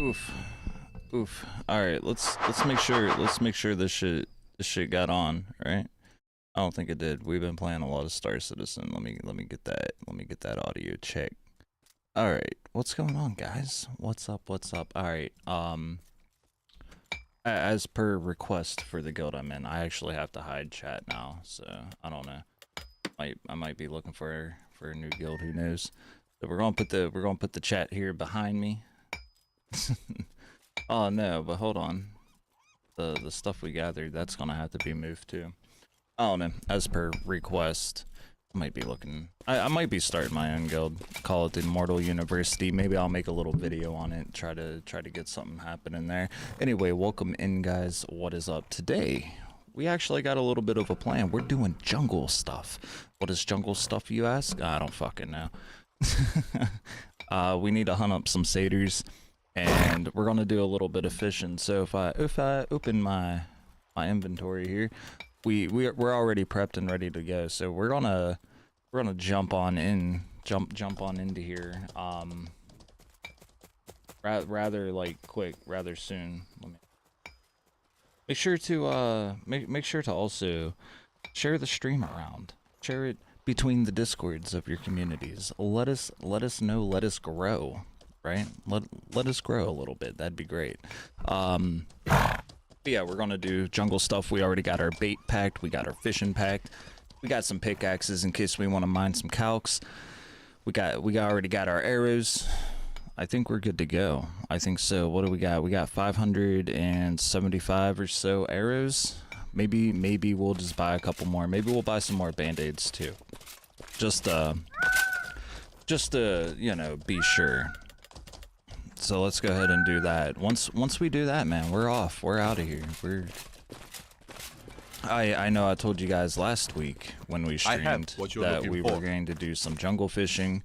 Oof. Oof. Alright, let's make sure this shit got on, right? I don't think it did. We've been playing a lot of Star Citizen. Let me get that audio check. Alright, what's going on, guys? What's up, Alright, as per request for the guild I'm in, I actually have to hide chat now, so I don't know. I might be looking for a new guild, who knows. So we're gonna put the chat here behind me. Oh no, but hold on. The stuff we gathered, that's gonna have to be moved too. I don't know, as per request. I might be looking, I might be starting my own guild, call it the Immortal University. Maybe I'll make a little video on it, try to get something happening there. Anyway, welcome in, guys. What is up today? We actually got a little bit of a plan. We're doing jungle stuff. What is jungle stuff, you ask? I don't fucking know. We need to hunt up some satyrs, and we're gonna do a little bit of fishing. So if I open my inventory here, we're already prepped and ready to go. So we're gonna jump on into here. Rather like quick, rather soon. Let me make sure to make sure to also share the stream around. Share it between the discords of your communities. Let us know, let us grow, right? Let us grow a little bit. That'd be great. But yeah, we're gonna do jungle stuff. We already got our bait packed, we got our fishing packed, we got some pickaxes in case we want to mine some calcs. We already got our arrows. I think we're good to go. I think so. What do we got? We got 575 or so arrows. Maybe we'll just buy a couple more. Maybe we'll buy some more band-aids too. Just to, you know, be sure. So let's go ahead and do that. Once we do that, man, we're off. We're out of here. I know I told you guys last week when we streamed that we were going to do some jungle fishing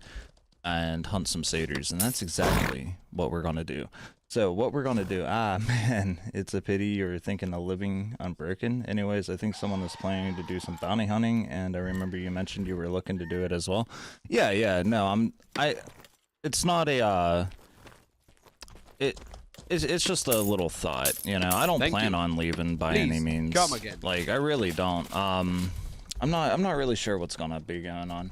and hunt some satyrs, and that's exactly what we're gonna do. So what we're gonna do, man, it's a pity you're thinking of living unbroken. Anyways, I think someone was planning to do some bounty hunting, and I remember you mentioned you were looking to do it as well. Yeah, no, it's not a, it's just a little thought, you know. I don't plan on leaving by any means. Come again. Like, I really don't. I'm not really sure what's gonna be going on.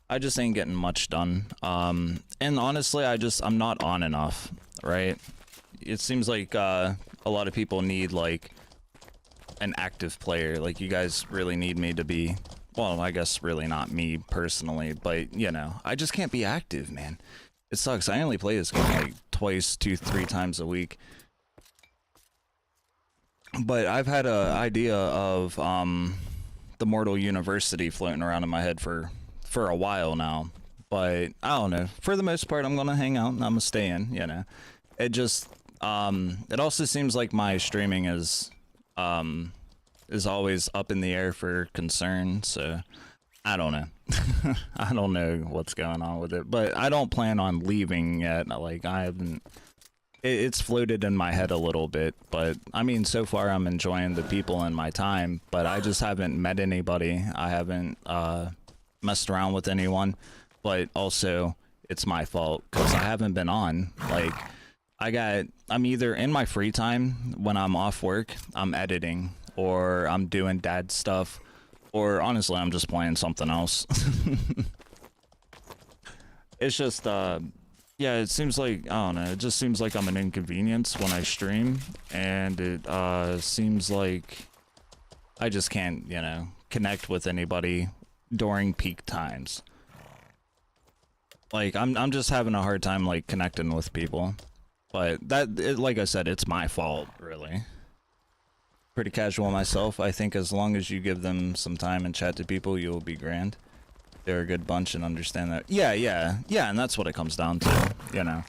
I just ain't getting much done. And honestly, I'm not on enough, right? It seems like a lot of people need like an active player. Like, you guys really need me to be, well, I guess really not me personally, but you know, I just can't be active, man. It sucks. I only play this game like twice, 2-3 times a week. But I've had an idea of the Immortal University floating around in my head for a while now, but I don't know. For the most part, I'm gonna hang out and I'm gonna stay in, you know. It just it also seems like my streaming is always up in the air for concern, so I don't know. I don't know what's going on with it, but I don't plan on leaving yet. Like, I haven't, it's floated in my head a little bit, but I mean, so far I'm enjoying the people in my time, but I just haven't met anybody. I haven't messed around with anyone, but also it's my fault because I haven't been on. Like, I'm either in my free time when I'm off work, I'm editing, or I'm doing dad stuff, or honestly I'm just playing something else. It's just yeah, it seems like, I don't know, it just seems like I'm an inconvenience when I stream, and it seems like I just can't, you know, connect with anybody during peak times. Like, I'm just having a hard time like connecting with people, but like I said, it's my fault, really. Pretty casual myself. I think as long as you give them some time and chat to people, you'll be grand. They're a good bunch and understand that. Yeah, and that's what it comes down to, you know.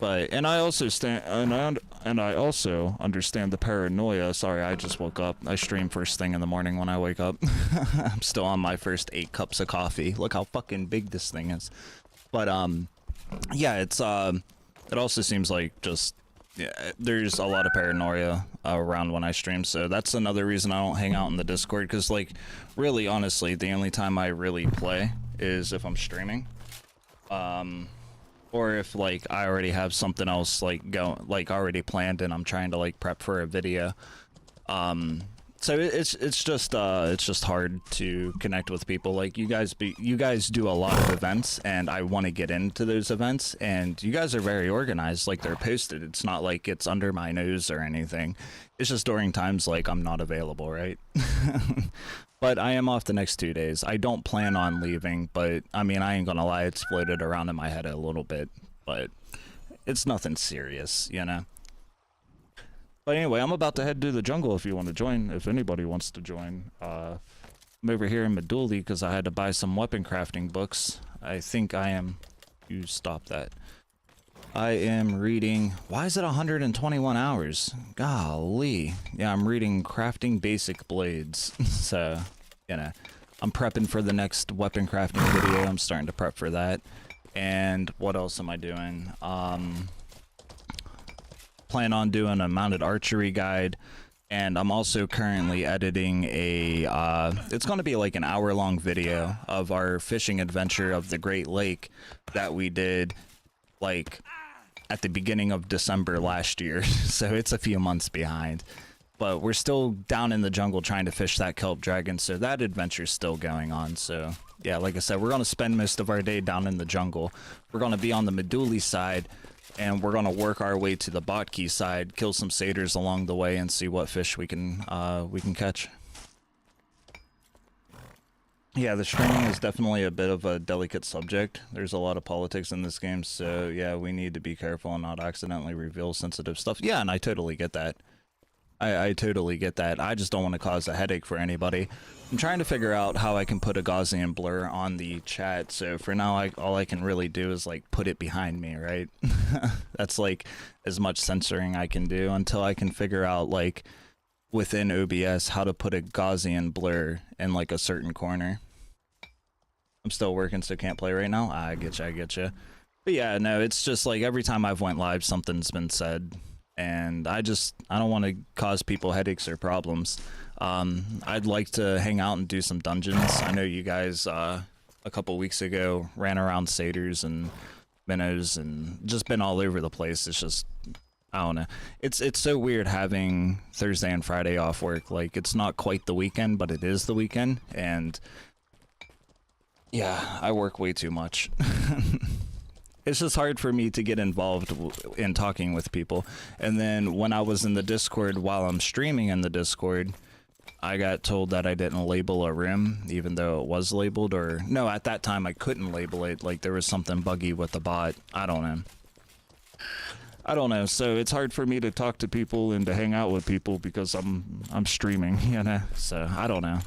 But, and I also I also understand the paranoia. Sorry, I just woke up. I stream first thing in the morning when I wake up. I'm still on my first 8 cups of coffee. Look how fucking big this thing is. But yeah, it's it also seems like just, yeah, there's a lot of paranoia around when I stream, so that's another reason I don't hang out in the Discord, because like, really honestly, the only time I really play is if I'm streaming. or if like I already have something else like already planned and I'm trying to like prep for a video. Um, so it's just hard to connect with people. Like you guys do a lot of events, and I want to get into those events. And you guys are very organized. Like they're posted. It's not like it's under my nose or anything. It's just during times like I'm not available, right? But I am off the next 2 days. I don't plan on leaving, but I mean I ain't gonna lie, it's floated around in my head a little bit, but it's nothing serious, you know. But anyway, I'm about to head to the jungle if you want to join, if anybody wants to join. I'm over here in Meduli because I had to buy some weapon crafting books. I think I am... You stop that. I am reading... Why is it 121 hours? Golly. Yeah, I'm reading Crafting Basic Blades. So, you know, I'm prepping for the next weapon crafting video. I'm starting to prep for that. And what else am I doing? Plan on doing a mounted archery guide, and I'm also currently editing a it's going to be like an hour-long video of our fishing adventure of the Great Lake that we did like at the beginning of December last year. So it's a few months behind, but we're still down in the jungle trying to fish that kelp dragon, so that adventure's still going on. So yeah, like I said, we're going to spend most of our day down in the jungle. We're going to be on the Meduli side, and we're gonna work our way to the Botki side, kill some satyrs along the way, and see what fish we can catch. Yeah, the streaming is definitely a bit of a delicate subject. There's a lot of politics in this game, so yeah, we need to be careful and not accidentally reveal sensitive stuff. Yeah, and I totally get that. I totally get that. I just don't want to cause a headache for anybody. I'm trying to figure out how I can put a Gaussian blur on the chat, so for now all I can really do is like put it behind me, right? That's like as much censoring I can do until I can figure out like within OBS how to put a Gaussian blur in like a certain corner. I'm still working, so can't play right now. I get you. But yeah, no, it's just like every time I've went live something's been said, and I don't want to cause people headaches or problems. I'd like to hang out and do some dungeons. I know you guys a couple weeks ago ran around Sators and minnows and just been all over the place. It's just, I don't know. It's so weird having Thursday and Friday off work. Like, it's not quite the weekend, but it is the weekend, and yeah, I work way too much. It's just hard for me to get involved in talking with people. And then when I was in the Discord while I'm streaming in the Discord, I got told that I didn't label a room, even though it was labeled. Or no, at that time I couldn't label it. Like there was something buggy with the bot. I don't know. So it's hard for me to talk to people and to hang out with people because I'm streaming, you know. So I don't know.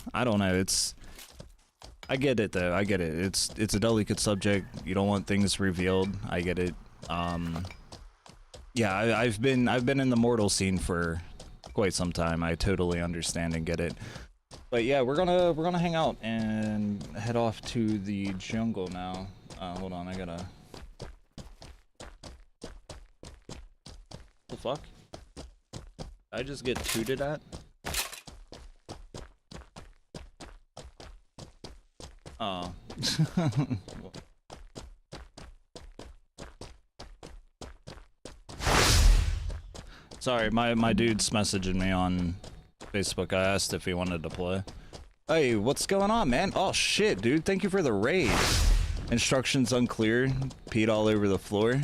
I get it though. I get it. It's a delicate subject. You don't want things revealed. I get it. Yeah, I've been in the mortal scene for quite some time. I totally understand and get it. But yeah, we're gonna hang out and head off to the jungle now. Hold on, I gotta. The fuck? Did I just get tooted at? Oh. Sorry, my dude's messaging me on Facebook. I asked if he wanted to play. Hey, what's going on, man? Oh shit, dude. Thank you for the raid. Instructions unclear. Peed all over the floor.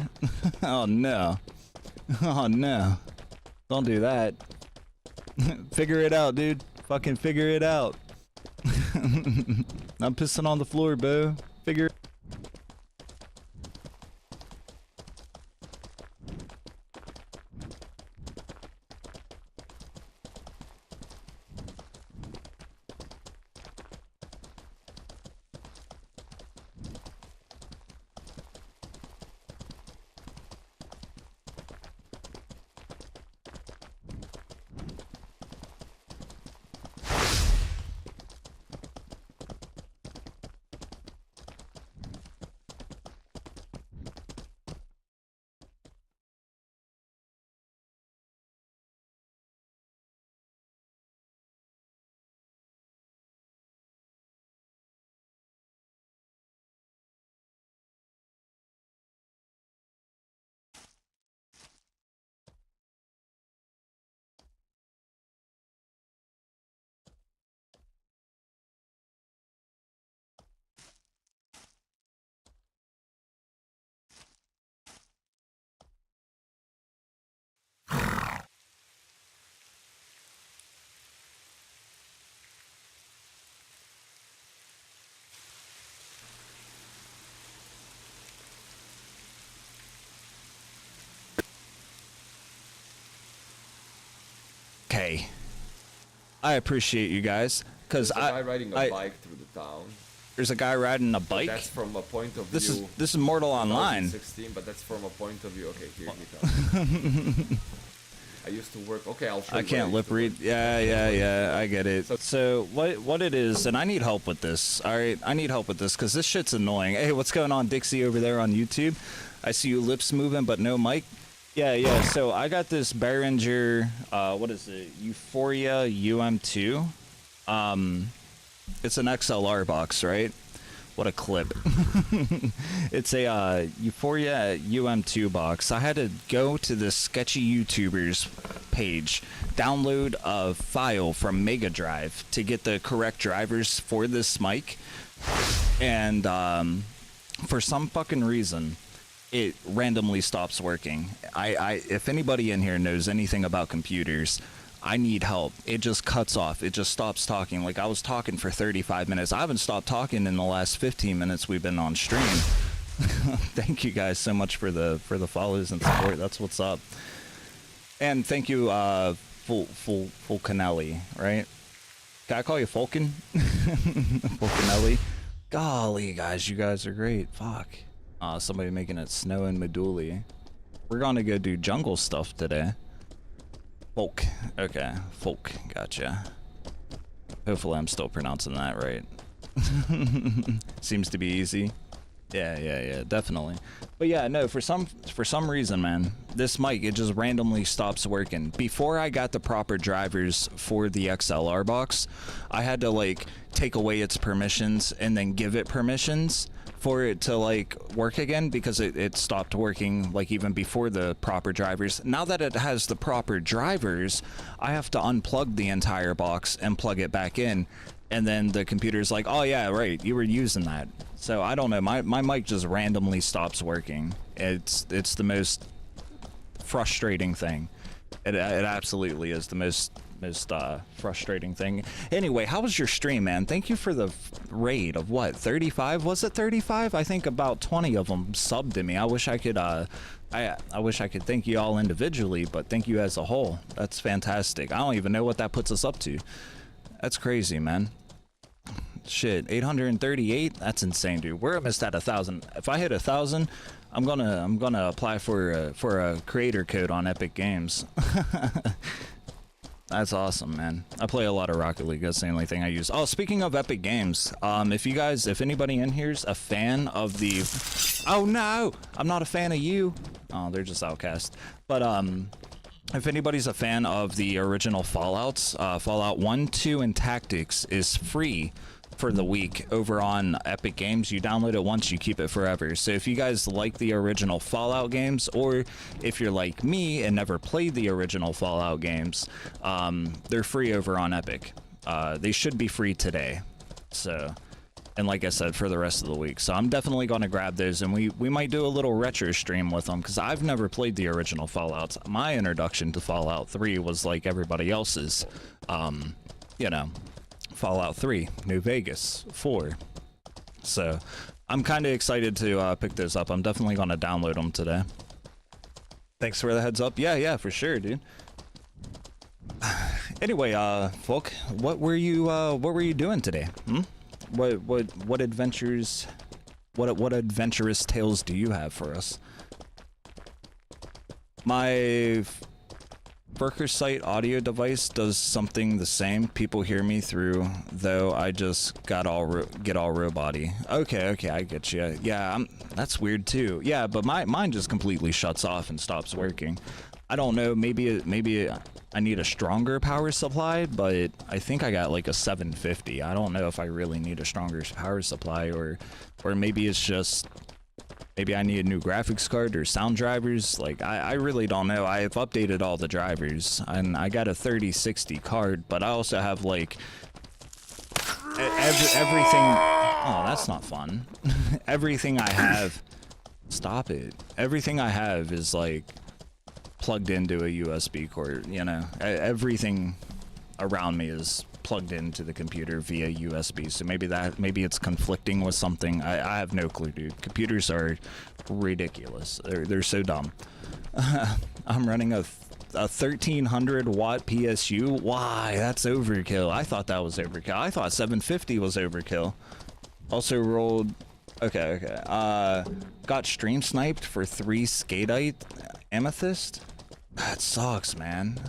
Oh no. Oh no. Don't do that. Figure it out, dude. Fucking figure it out. I'm pissing on the floor, bro. Figure. Hey, I appreciate you guys, because There's a guy riding a bike through the town. There's a guy riding a bike? But that's from a point of view. This is Mortal Online. 16, but that's from a point of view. Okay, here he comes. I used to work. Okay, I'll show you. I can't lip read. Yeah, I get it. So what it is, and I need help with this. All right, I need help with this because this shit's annoying. Hey, what's going on, Dixie, over there on YouTube? I see you lips moving, but no mic. Yeah. So I got this Behringer, what is it? Euphoria UM2. It's an XLR box, right? What a clip. It's a Euphoria UM2 box. I had to go to the sketchy YouTubers page, download a file from Mega Drive to get the correct drivers for this mic. And for some fucking reason, it randomly stops working. If anybody in here knows anything about computers, I need help. It just cuts off. It just stops talking. Like, I was talking for 35 minutes. I haven't stopped talking in the last 15 minutes we've been on stream. Thank you guys so much for the follows and support. That's what's up. And thank you, Fulcanelli, right? Can I call you Fulcan? Fulcanelli. Golly, guys, you guys are great. Fuck. Somebody making it snow in Meduli. We're gonna go do jungle stuff today. Folk. Okay. Folk. Gotcha. Hopefully I'm still pronouncing that right. Seems to be easy. Yeah, definitely. But yeah, no, for some reason, man, this mic, it just randomly stops working. Before I got the proper drivers for the XLR box, I had to like take away its permissions and then give it permissions for it to like work again, because it stopped working like even before the proper drivers. Now that it has the proper drivers, I have to unplug the entire box and plug it back in, and then the computer's like, oh yeah, right, you were using that. So I don't know, my mic just randomly stops working. It's the most frustrating thing. It absolutely is the most frustrating thing. Anyway, how was your stream, man? Thank you for the raid of what, 35? Was it 35? I think about 20 of them subbed to me. I wish I could I wish I could thank you all individually, but thank you as a whole. That's fantastic. I don't even know what that puts us up to. That's crazy, man. Shit, 838? That's insane, dude. We're almost at 1,000. If I hit 1,000, I'm gonna apply for a creator code on Epic Games. That's awesome, man. I play a lot of Rocket League. That's the only thing I use. Oh, speaking of Epic Games, if anybody in here's a fan of the... Oh no, I'm not a fan of you. Oh, they're just outcast. But if anybody's a fan of the original Fallouts, Fallout 1, 2, and Tactics is free for the week over on Epic Games. You download it once, you keep it forever. So if you guys like the original Fallout games, or if you're like me and never played the original Fallout games, they're free over on Epic. They should be free today. So, and like I said, for the rest of the week. So I'm definitely going to grab those, and we might do a little retro stream with them, because I've never played the original Fallouts. My introduction to Fallout 3 was like everybody else's, you know, Fallout 3, New Vegas 4. So I'm kind of excited to pick those up. I'm definitely going to download them today. Thanks for the heads up. Yeah, for sure, dude. Anyway, Folk, what were you doing today? What adventures, what adventurous tales do you have for us? My Berkersite audio device does something the same. People hear me through, though I just get all robot-y. Okay, I get you. Yeah, that's weird too. Yeah, but mine just completely shuts off and stops working. I don't know, maybe I need a stronger power supply, but I think I got like a 750. I don't know if I really need a stronger power supply, or maybe it's just... Maybe I need a new graphics card or sound drivers. Like, I really don't know. I've updated all the drivers, and I got a 3060 card, but I also have like everything. Oh, that's not fun. Everything I have, stop it. Everything I have is like plugged into a USB cord, you know. Everything around me is plugged into the computer via USB, so maybe it's conflicting with something. I have no clue, dude. Computers are ridiculous. They're so dumb. I'm running a a 1300 watt PSU. Why? That's overkill. I thought that was overkill. I thought 750 was overkill. Also rolled. Okay. Got stream sniped for 3 skateite amethyst. That sucks, man.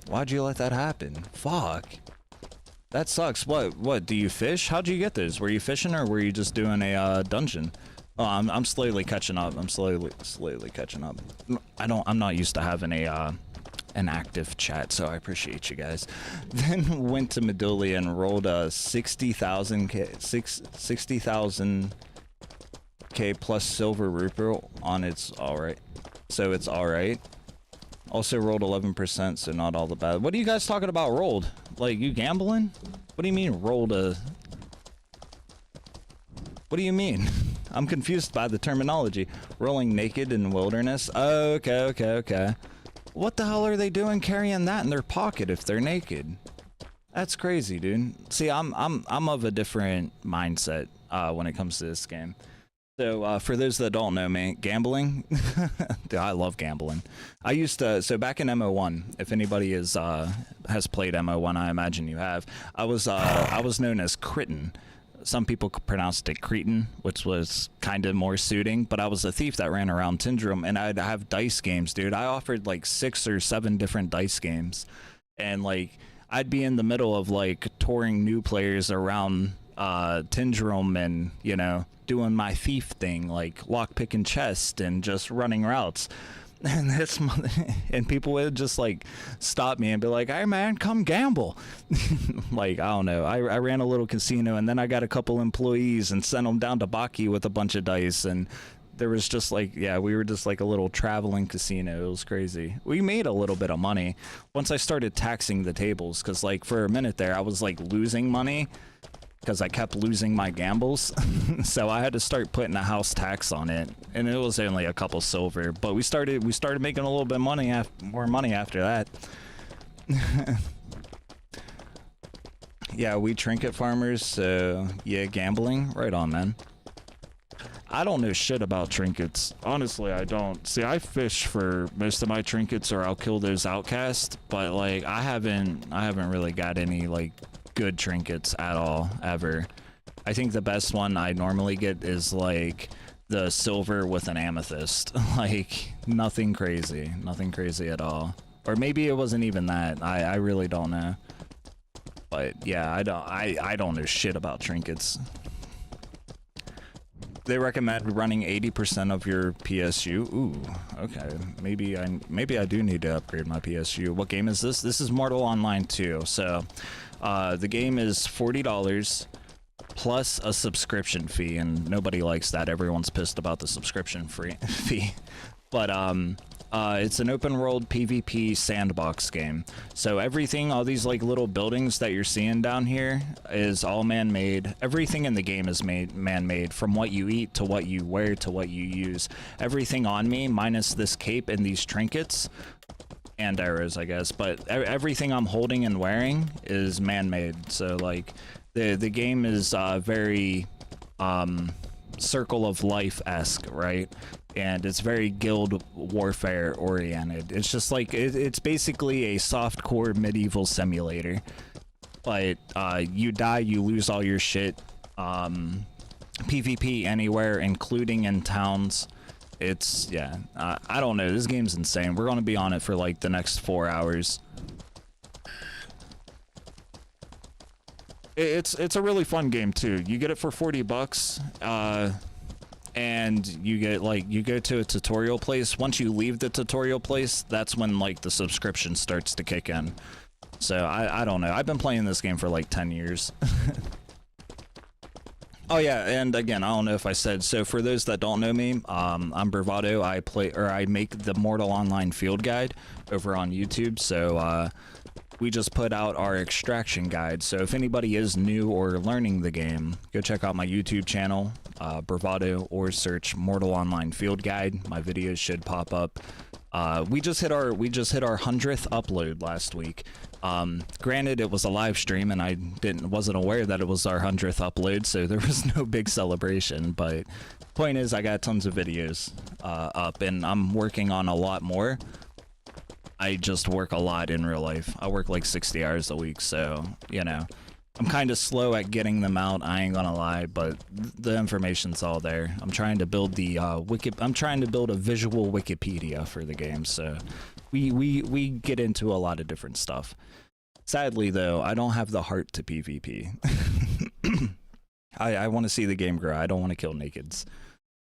Why'd you let that happen? Fuck. That sucks. What? Do you fish? How'd you get those? Were you fishing or were you just doing a dungeon? Oh, I'm slowly catching up. I'm slowly catching up. I'm not used to having an active chat, so I appreciate you guys. Then went to Medulla and rolled a 60,000 K plus silver rupee on its alright. So it's alright. Also rolled 11%, so not all the bad. What are you guys talking about rolled? Like, you gambling? What do you mean rolled a... What do you mean? I'm confused by the terminology. Rolling naked in wilderness? Oh, okay. What the hell are they doing carrying that in their pocket if they're naked? That's crazy, dude. See, I'm of a different mindset when it comes to this game. So for those that don't know me, gambling, dude, I love gambling. I used to, so back in MO1, if anybody has played MO1, I imagine you have. I was known as Critin. Some people pronounced it Cretin, which was kind of more suiting, but I was a thief that ran around Tyndrum, and I'd have dice games, dude. I offered like 6 or 7 different dice games, and like I'd be in the middle of like touring new players around Tyndrum and, you know, doing my thief thing, like lock picking chest and just running routes. And and people would just like stop me and be like, "Hey man, come gamble." Like, I don't know. I ran a little casino, and then I got a couple employees and sent them down to Baki with a bunch of dice, and there was just like, yeah, we were just like a little traveling casino. It was crazy. We made a little bit of money once I started taxing the tables, because like for a minute there I was like losing money because I kept losing my gambles. So I had to start putting a house tax on it, and it was only a couple silver, but we started making a little bit more money after that. Yeah, we trinket farmers, so yeah, gambling, right on, man. I don't know shit about trinkets. Honestly, I don't. See, I fish for most of my trinkets, or I'll kill those outcasts, but like I haven't really got any like good trinkets at all, ever. I think the best one I normally get is like the silver with an amethyst. Like nothing crazy at all. Or maybe it wasn't even that. I really don't know. But yeah, I don't know shit about trinkets. They recommend running 80% of your PSU. Ooh, okay. Maybe I do need to upgrade my PSU. What game is this? This is Mortal Online 2. So the game is $40 plus a subscription fee, and nobody likes that. Everyone's pissed about the subscription fee. But it's an open world PvP sandbox game. So everything, all these like little buildings that you're seeing down here is all man-made. Everything in the game is man-made, from what you eat to what you wear to what you use. Everything on me, minus this cape and these trinkets and arrows, I guess, but everything I'm holding and wearing is man-made. So like the game is very Circle of Life-esque, right? And it's very guild warfare oriented. It's just like it's basically a softcore medieval simulator, but you die, you lose all your shit. PvP anywhere, including in towns. It's, yeah, I don't know, this game's insane. We're gonna be on it for like the next 4 hours. It's a really fun game too. You get it for $40, and you get like, you go to a tutorial place. Once you leave the tutorial place, that's when like the subscription starts to kick in. So I don't know. I've been playing this game for like 10 years. Oh yeah, and again, I don't know if I said, so for those that don't know me, I'm Bravado. I make the Mortal Online Field Guide over on YouTube. So we just put out our extraction guide. So if anybody is new or learning the game, go check out my YouTube channel, Bravado, or search Mortal Online Field Guide. My videos should pop up. We just hit our 100th upload last week. Granted, it was a live stream, and I wasn't aware that it was our 100th upload, so there was no big celebration. But point is, I got tons of videos up, and I'm working on a lot more. I just work a lot in real life. I work like 60 hours a week, so, you know, I'm kind of slow at getting them out, I ain't gonna lie, but the information's all there. I'm trying to build the I'm trying to build a visual Wikipedia for the game, so we get into a lot of different stuff. Sadly though, I don't have the heart to PvP. I want to see the game grow. I don't want to kill nakeds.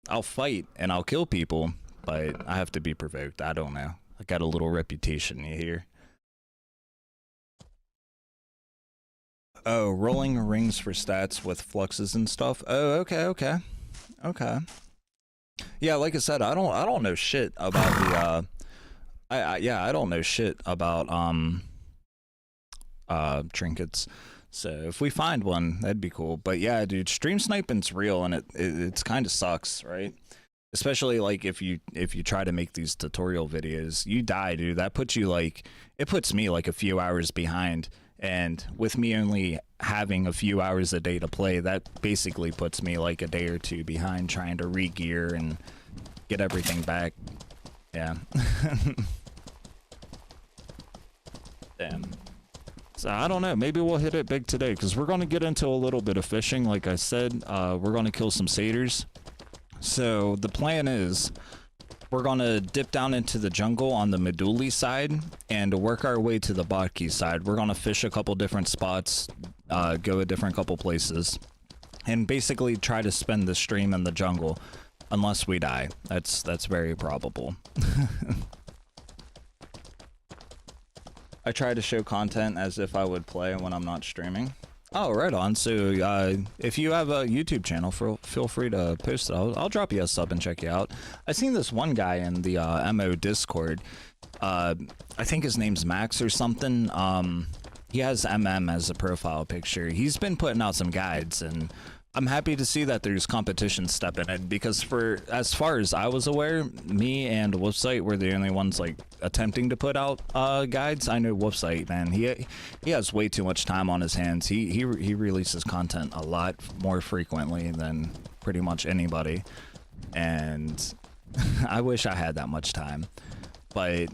I'll fight and I'll kill people, but I have to be provoked. I don't know. I got a little reputation here. Oh, rolling rings for stats with fluxes and stuff. Oh, okay. Yeah, like I said, I don't know shit about the I don't know shit about trinkets. So if we find one, that'd be cool. But yeah, dude, stream sniping's real, and it's kind of sucks, right? Especially like if you try to make these tutorial videos, you die, dude. That puts you like, it puts me like a few hours behind. And with me only having a few hours a day to play, that basically puts me like a day or two behind trying to re-gear and get everything back. Yeah. Damn. So I don't know, maybe we'll hit it big today, because we're going to get into a little bit of fishing. Like I said, we're going to kill some satyrs. So the plan is, we're going to dip down into the jungle on the Meduli side and work our way to the Botki side. We're going to fish a couple different spots, go a different couple places, and basically try to spend the stream in the jungle unless we die. That's very probable. I try to show content as if I would play when I'm not streaming. Oh, right on. So if you have a YouTube channel, feel free to post it. I'll drop you a sub and check you out. I seen this one guy in the MO Discord. I think his name's Max or something. He has MM as a profile picture. He's been putting out some guides, and I'm happy to see that there's competition stepping in, because for as far as I was aware, me and Wolfsight were the only ones like attempting to put out guides. I know Wolfsight, man, he has way too much time on his hands. He releases content a lot more frequently than pretty much anybody, and I wish I had that much time, but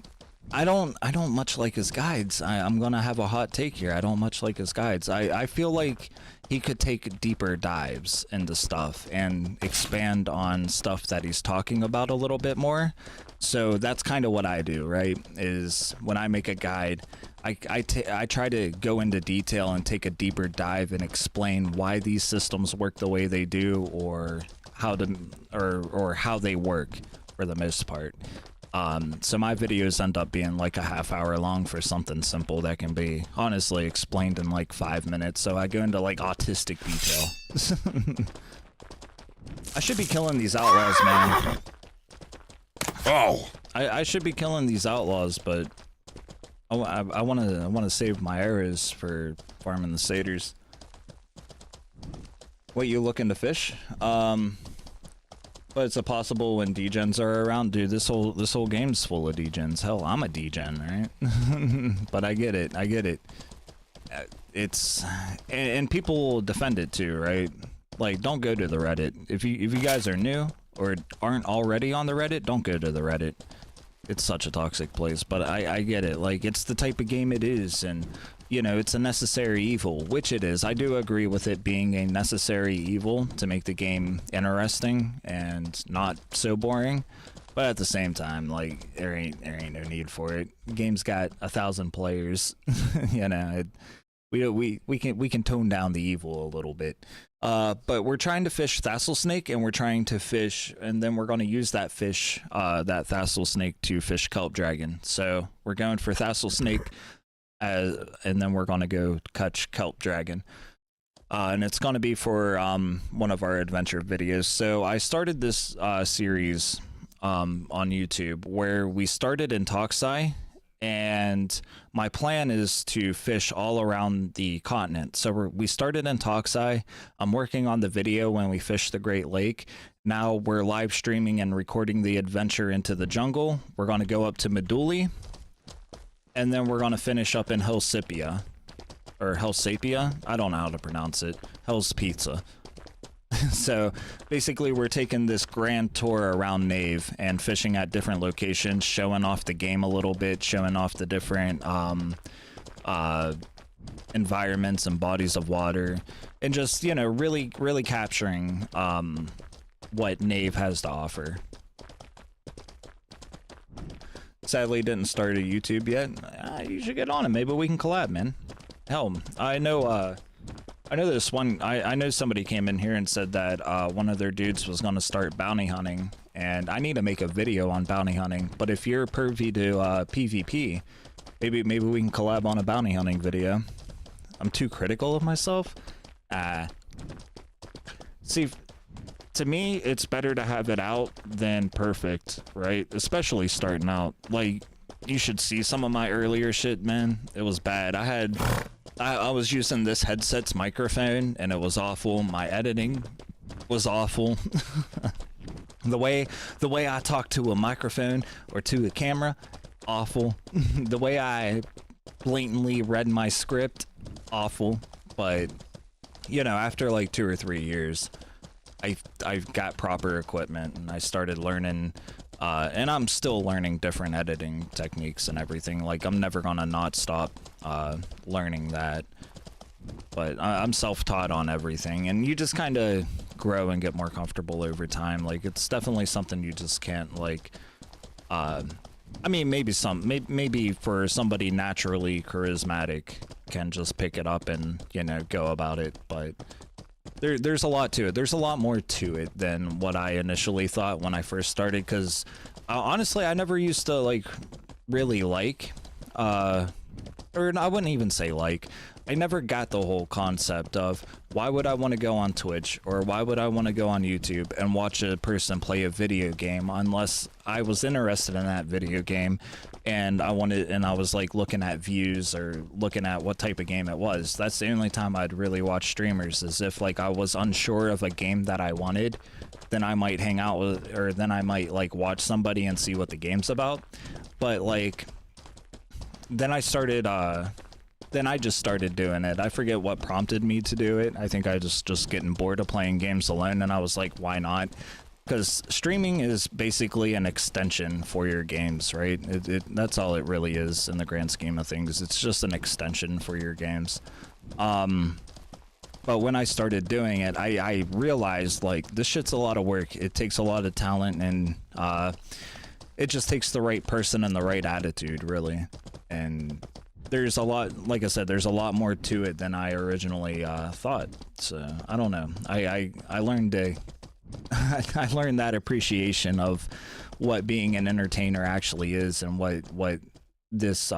I don't much like his guides. I'm gonna have a hot take here. I don't much like his guides. I feel like he could take deeper dives into stuff and expand on stuff that he's talking about a little bit more. So that's kind of what I do, right? Is when I make a guide, I try to go into detail and take a deeper dive and explain why these systems work the way they do, or how they work for the most part. So my videos end up being like a half-hour long for something simple that can be honestly explained in like 5 minutes. So I go into like autistic detail. I should be killing these outlaws, man. Oh! I should be killing these outlaws, but I wanna save my arrows for farming the satyrs. What, you looking to fish? But it's a possible when degens are around. Dude, this whole game's full of degens. Hell, I'm a degen, right? But I get it. It's and people defend it too, right? Like, don't go to the Reddit. If you guys are new or aren't already on the Reddit, don't go to the Reddit. It's such a toxic place. But I get it. Like, it's the type of game it is, and you know, it's a necessary evil, which it is. I do agree with it being a necessary evil to make the game interesting and not so boring. But at the same time, like, there ain't no need for it. The game's got 1,000 players. You know, we can tone down the evil a little bit. But we're trying to fish Thassel Snake, and we're trying to fish, and then we're going to use that fish, that Thassel Snake, to fish Kelp Dragon. So we're going for Thassel Snake. And then we're going to go catch Kelp Dragon. And it's going to be for one of our adventure videos. So I started this series on YouTube where we started in Toxai, and my plan is to fish all around the continent. So we started in Toxai. I'm working on the video when we fish the Great Lake. Now we're live streaming and recording the adventure into the jungle. We're going to go up to Meduli. And then we're going to finish up in Hellsipia. Or Hellsapia? I don't know how to pronounce it. Hell's Pizza. So basically we're taking this grand tour around Nave and fishing at different locations, showing off the game a little bit, showing off the different environments and bodies of water, and just, you know, really capturing what Nave has to offer. Sadly didn't start a YouTube yet. You should get on it. Maybe we can collab, man. Hell, I know this one. I know somebody came in here and said that one of their dudes was going to start bounty hunting, and I need to make a video on bounty hunting. But if you're pervy to PvP, maybe we can collab on a bounty hunting video. I'm too critical of myself. See, to me, it's better to have it out than perfect, right? Especially starting out. Like, you should see some of my earlier shit, man. It was bad. I was using this headset's microphone, and it was awful. My editing was awful. The way I talk to a microphone or to a camera, awful. The way I blatantly read my script, awful. But, you know, after like 2 or 3 years, I've got proper equipment, and I started learning, and I'm still learning different editing techniques and everything. Like, I'm never gonna not stop learning that. But I'm self-taught on everything, and you just kind of grow and get more comfortable over time. Like, it's definitely something you just can't, like, I mean, maybe for somebody naturally charismatic can just pick it up and, you know, go about it, but there's a lot to it. There's a lot more to it than what I initially thought when I first started, because honestly, I never used to, like, really like, or I wouldn't even say like, I never got the whole concept of why would I want to go on Twitch or why would I want to go on YouTube and watch a person play a video game unless I was interested in that video game and I was like looking at views or looking at what type of game it was. That's the only time I'd really watch streamers, is if like I was unsure of a game that I wanted, then I might hang out with, or then I might like watch somebody and see what the game's about. But like, then I just started doing it. I forget what prompted me to do it. I think I just getting bored of playing games alone, and I was like, why not? Because streaming is basically an extension for your games, right? That's all it really is in the grand scheme of things. It's just an extension for your games. But when I started doing it, I realized, like, this shit's a lot of work. It takes a lot of talent, and it just takes the right person and the right attitude, really. And there's a lot, like I said, there's a lot more to it than I originally thought. So I don't know. I learned I learned that appreciation of what being an entertainer actually is, and what this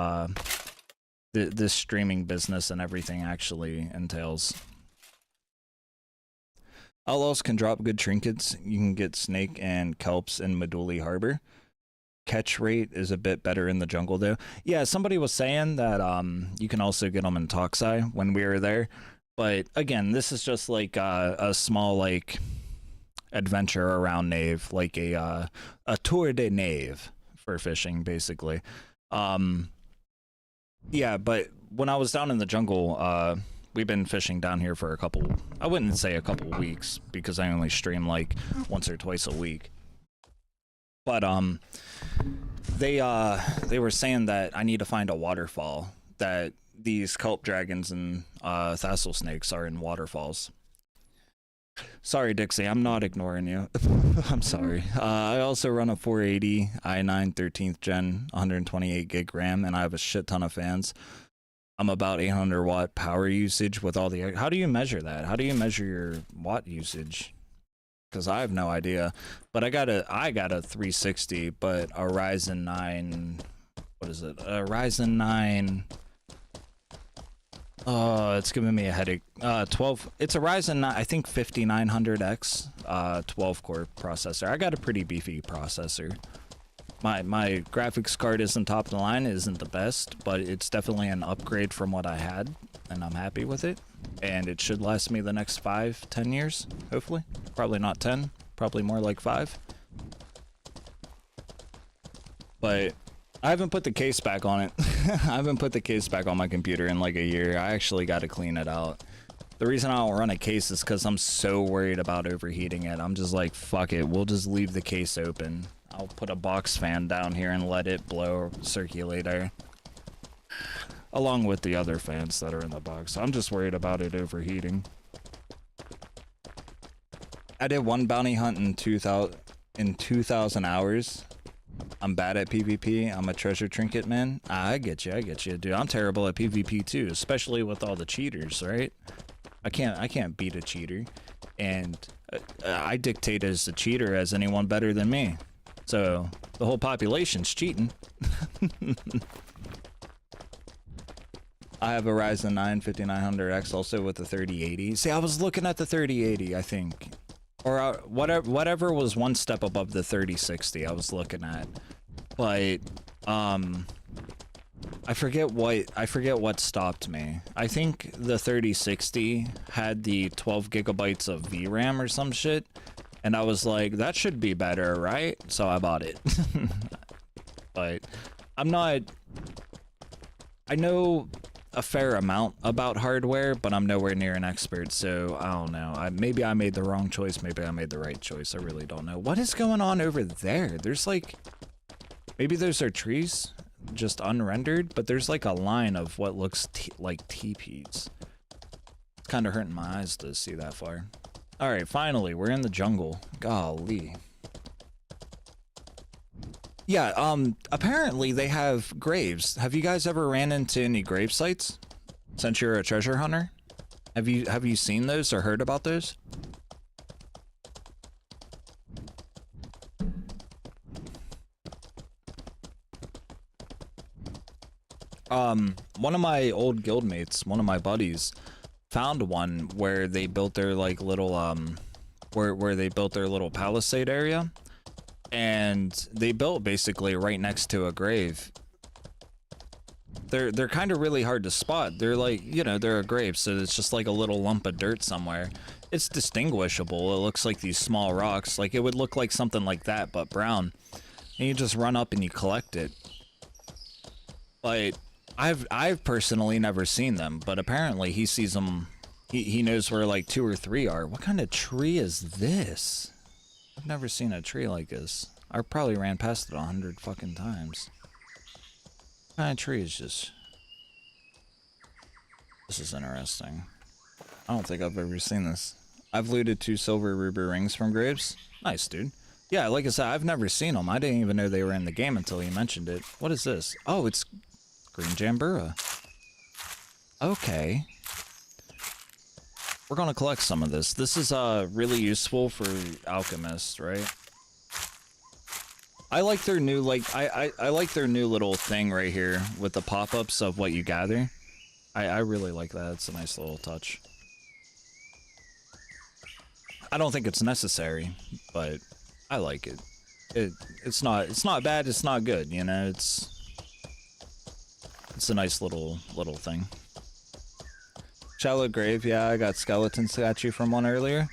this streaming business and everything actually entails. Outlaws can drop good trinkets. You can get snake and kelps in Meduli Harbor. Catch rate is a bit better in the jungle though. Yeah, somebody was saying that you can also get them in Toxai when we were there, but again, this is just like a small like adventure around Nave, like a tour de Nave for fishing, basically. Yeah, but when I was down in the jungle, we've been fishing down here for I wouldn't say a couple weeks, because I only stream like once or twice a week. But they were saying that I need to find a waterfall, that these kelp dragons and thassel snakes are in waterfalls. Sorry, Dixie, I'm not ignoring you. I'm sorry. I also run a 480 i9 13th gen 128 gig RAM, and I have a shit ton of fans. I'm about 800 watt power usage with all the... How do you measure that? How do you measure your watt usage? Because I have no idea. But I got a 360, but a Ryzen 9... What is it? A Ryzen 9... Oh, it's giving me a headache. 12. It's a Ryzen 9, I think 5900X, 12-core processor. I got a pretty beefy processor. My graphics card isn't top of the line, isn't the best, but it's definitely an upgrade from what I had, and I'm happy with it. And it should last me the next 5-10 years, hopefully. Probably not 10, probably more like 5. But I haven't put the case back on it. I haven't put the case back on my computer in like a year. I actually got to clean it out. The reason I don't run a case is because I'm so worried about overheating it. I'm just like, fuck it, we'll just leave the case open. I'll put a box fan down here and let it blow, circulate air. Along with the other fans that are in the box. I'm just worried about it overheating. I did one bounty hunt in 2,000 hours. I'm bad at PvP. I'm a treasure trinket man. I get you, dude. I'm terrible at PvP too, especially with all the cheaters, right? I can't beat a cheater, and I dictate as a cheater as anyone better than me. So the whole population's cheating. I have a Ryzen 9 5900X also with the 3080. See, I was looking at the 3080, I think. Or whatever was one step above the 3060 I was looking at. But I forget what stopped me. I think the 3060 had the 12 gigabytes of VRAM or some shit. And I was like, that should be better, right? So I bought it. But I'm not... I know a fair amount about hardware, but I'm nowhere near an expert, so I don't know. Maybe I made the wrong choice, maybe I made the right choice. I really don't know. What is going on over there? There's like... Maybe those are trees, just unrendered, but there's like a line of what looks like teepees. It's kind of hurting my eyes to see that far. Alright, finally, we're in the jungle. Golly. Yeah, apparently they have graves. Have you guys ever ran into any grave sites since you're a treasure hunter? Have you seen those or heard about those? One of my old guildmates, one of my buddies, found one where they built their like little where they built their little palisade area. And they built basically right next to a grave. They're kind of really hard to spot. They're like, you know, they're a grave, so it's just like a little lump of dirt somewhere. It's distinguishable. It looks like these small rocks. Like it would look like something like that, but brown. And you just run up and you collect it. But I've personally never seen them, but apparently he sees them. He knows where like 2 or 3 are. What kind of tree is this? I've never seen a tree like this. I probably ran past it 100 fucking times. What kind of tree is this? This is interesting. I don't think I've ever seen this. I've looted 2 silver ruby rings from graves. Nice, dude. Yeah, like I said, I've never seen them. I didn't even know they were in the game until you mentioned it. What is this? Oh, it's green jambura. Okay. We're gonna collect some of this. This is really useful for alchemists, right? I like their new I like their new little thing right here with the pop-ups of what you gather. I really like that. It's a nice little touch. I don't think it's necessary, but I like it. It's not bad, it's not good, you know, it's a nice little thing. Shallow grave, yeah, I got skeleton statue from one earlier.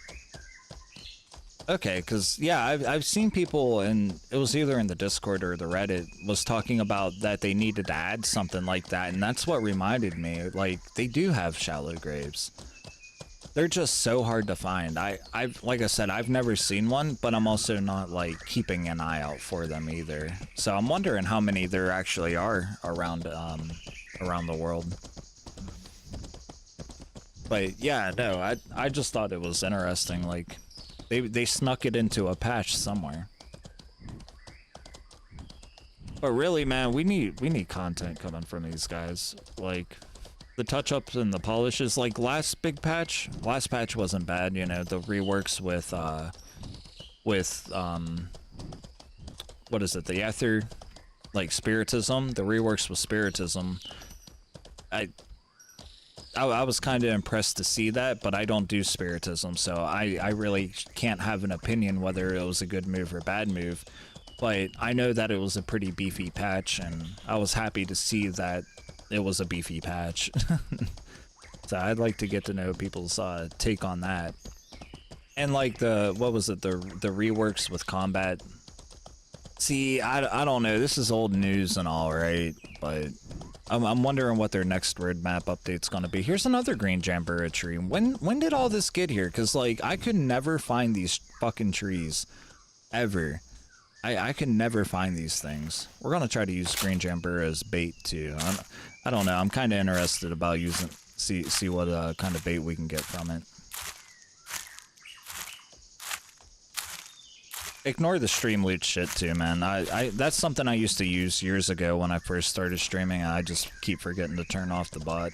Okay, because, yeah, I've seen people, and it was either in the Discord or the Reddit, was talking about that they needed to add something like that, and that's what reminded me, like, they do have shallow graves. They're just so hard to find. Like I said, I've never seen one, but I'm also not, like, keeping an eye out for them either. So I'm wondering how many there actually are around the world. But yeah, no, I just thought it was interesting. Like, they snuck it into a patch somewhere. But really, man, we need content coming from these guys. Like, the touch-ups and the polishes. Like last patch wasn't bad. You know, the reworks with what is it? The Ether, like Spiritism. The reworks with Spiritism. I was kind of impressed to see that, but I don't do Spiritism, so I really can't have an opinion whether it was a good move or bad move. But I know that it was a pretty beefy patch, and I was happy to see that it was a beefy patch. So I'd like to get to know people's take on that. And like what was it, the reworks with combat. See, I don't know, this is old news and all, right? But I'm wondering what their next roadmap update's gonna be. Here's another green jambura tree. When did all this get here? Cause like I could never find these fucking trees, ever. I could never find these things. We're gonna try to use green jambura as bait too. I don't know. I'm kind of interested about using see what kind of bait we can get from it. Ignore the stream loot shit too, man. That's something I used to use years ago when I first started streaming. I just keep forgetting to turn off the bot.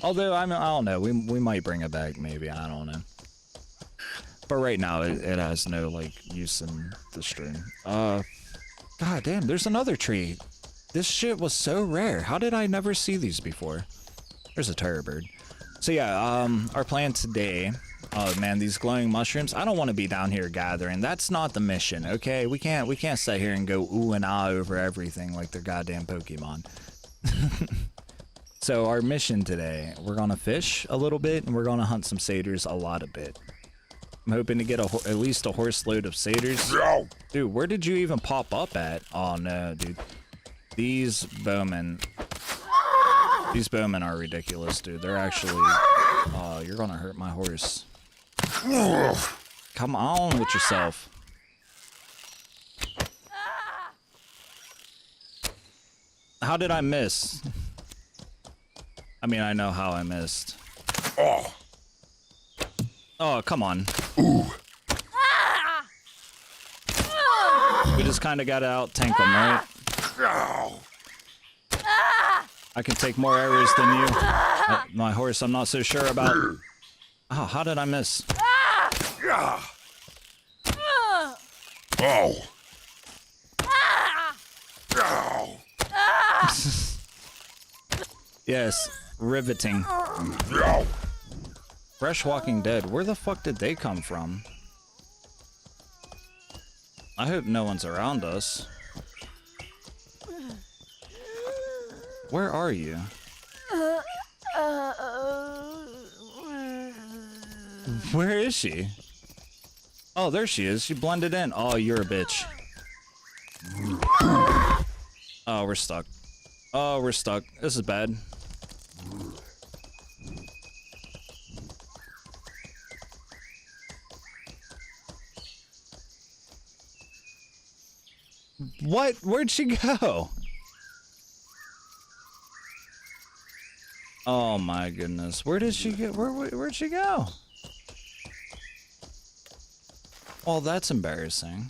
Although I don't know, we might bring it back maybe. I don't know. But right now it has no like use in the stream. God damn, there's another tree. This shit was so rare. How did I never see these before? There's a terror bird. So yeah, our plan today. Oh man, these glowing mushrooms. I don't want to be down here gathering. That's not the mission, okay? We can't sit here and go ooh and ah over everything like they're goddamn Pokemon. So our mission today, we're gonna fish a little bit and we're gonna hunt some satyrs a lot of bit. I'm hoping to get at least a horse load of satyrs. Dude, where did you even pop up at? Oh no, dude. These bowmen are ridiculous, dude. They're actually... Oh, you're gonna hurt my horse. Come on with yourself. How did I miss? I mean, I know how I missed. Oh, come on. We just kind of got to out-tank them, right? I can take more arrows than you. My horse, I'm not so sure about. Oh, how did I miss? Yes, riveting. Fresh Walking Dead. Where the fuck did they come from? I hope no one's around us. Where are you? Where is she? Oh, there she is. She blended in. Oh, you're a bitch. Oh, we're stuck. Oh, we're stuck. This is bad. What? Where'd she go? Oh my goodness. Where did she get? Where'd she go? Oh, that's embarrassing.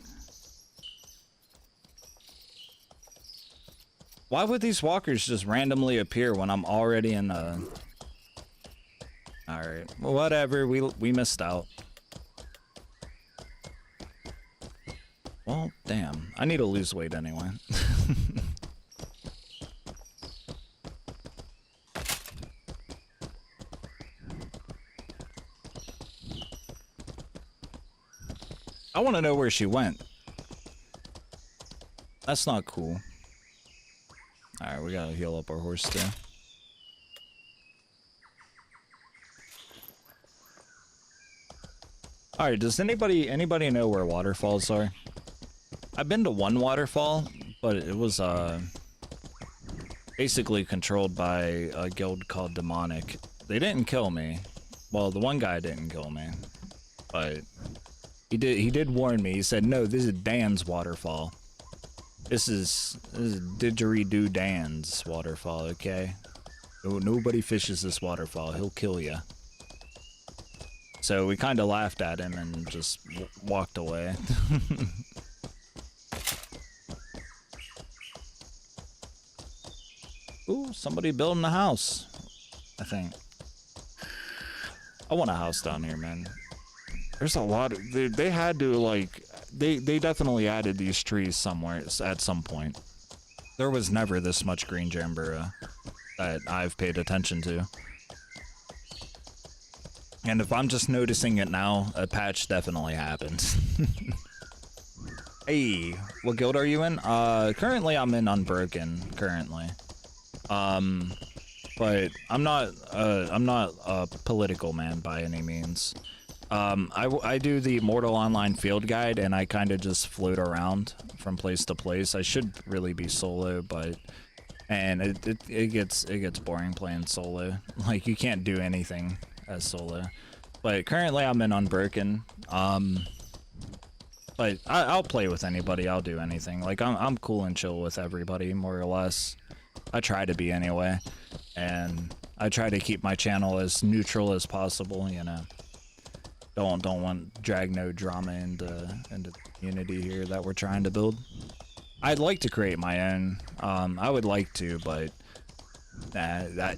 Why would these walkers just randomly appear when I'm already in a... Alright, well, whatever, we missed out. Well, damn. I need to lose weight anyway. I want to know where she went. That's not cool. Alright, we gotta heal up our horse too. Alright, does anybody know where waterfalls are? I've been to one waterfall, but it was basically controlled by a guild called Demonic. They didn't kill me. Well, the one guy didn't kill me, but he did warn me. He said, "No, this is Dan's waterfall. This is Didgeridoo Dan's waterfall, okay? Nobody fishes this waterfall. He'll kill you." So we kind of laughed at him and just walked away. Ooh, somebody building a house, I think. I want a house down here, man. There's a lot of... They had to, like... They definitely added these trees somewhere at some point. There was never this much green jambura that I've paid attention to. And if I'm just noticing it now, a patch definitely happened. Hey, what guild are you in? Currently I'm in Unbroken, currently. But I'm not a political man by any means. I do the Mortal Online field guide, and I kind of just float around from place to place. I should really be solo, but and it gets boring playing solo. Like you can't do anything as solo. But currently I'm in Unbroken. But I'll play with anybody. I'll do anything. Like I'm cool and chill with everybody, more or less. I try to be anyway, and I try to keep my channel as neutral as possible. You know, don't want drag no drama into the community here that we're trying to build. I'd like to create my own. I would like to, but that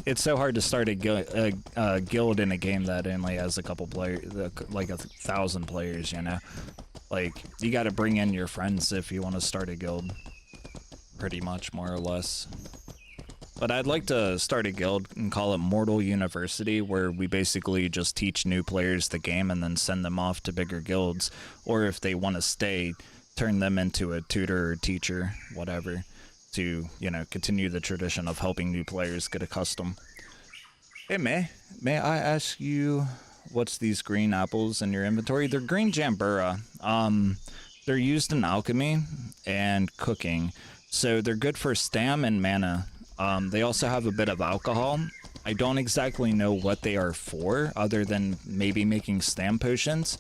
it's so hard to start a guild in a game that only has a couple players, like 1,000 players. You know, like you got to bring in your friends if you want to start a guild. Pretty much, more or less. But I'd like to start a guild and call it Mortal University, where we basically just teach new players the game and then send them off to bigger guilds, or if they want to stay, turn them into a tutor or teacher, whatever, to, you know, continue the tradition of helping new players get accustomed. Hey, may I ask you, what's these green apples in your inventory? They're green jambura. They're used in alchemy and cooking. So they're good for stam and mana. They also have a bit of alcohol. I don't exactly know what they are for, other than maybe making stam potions.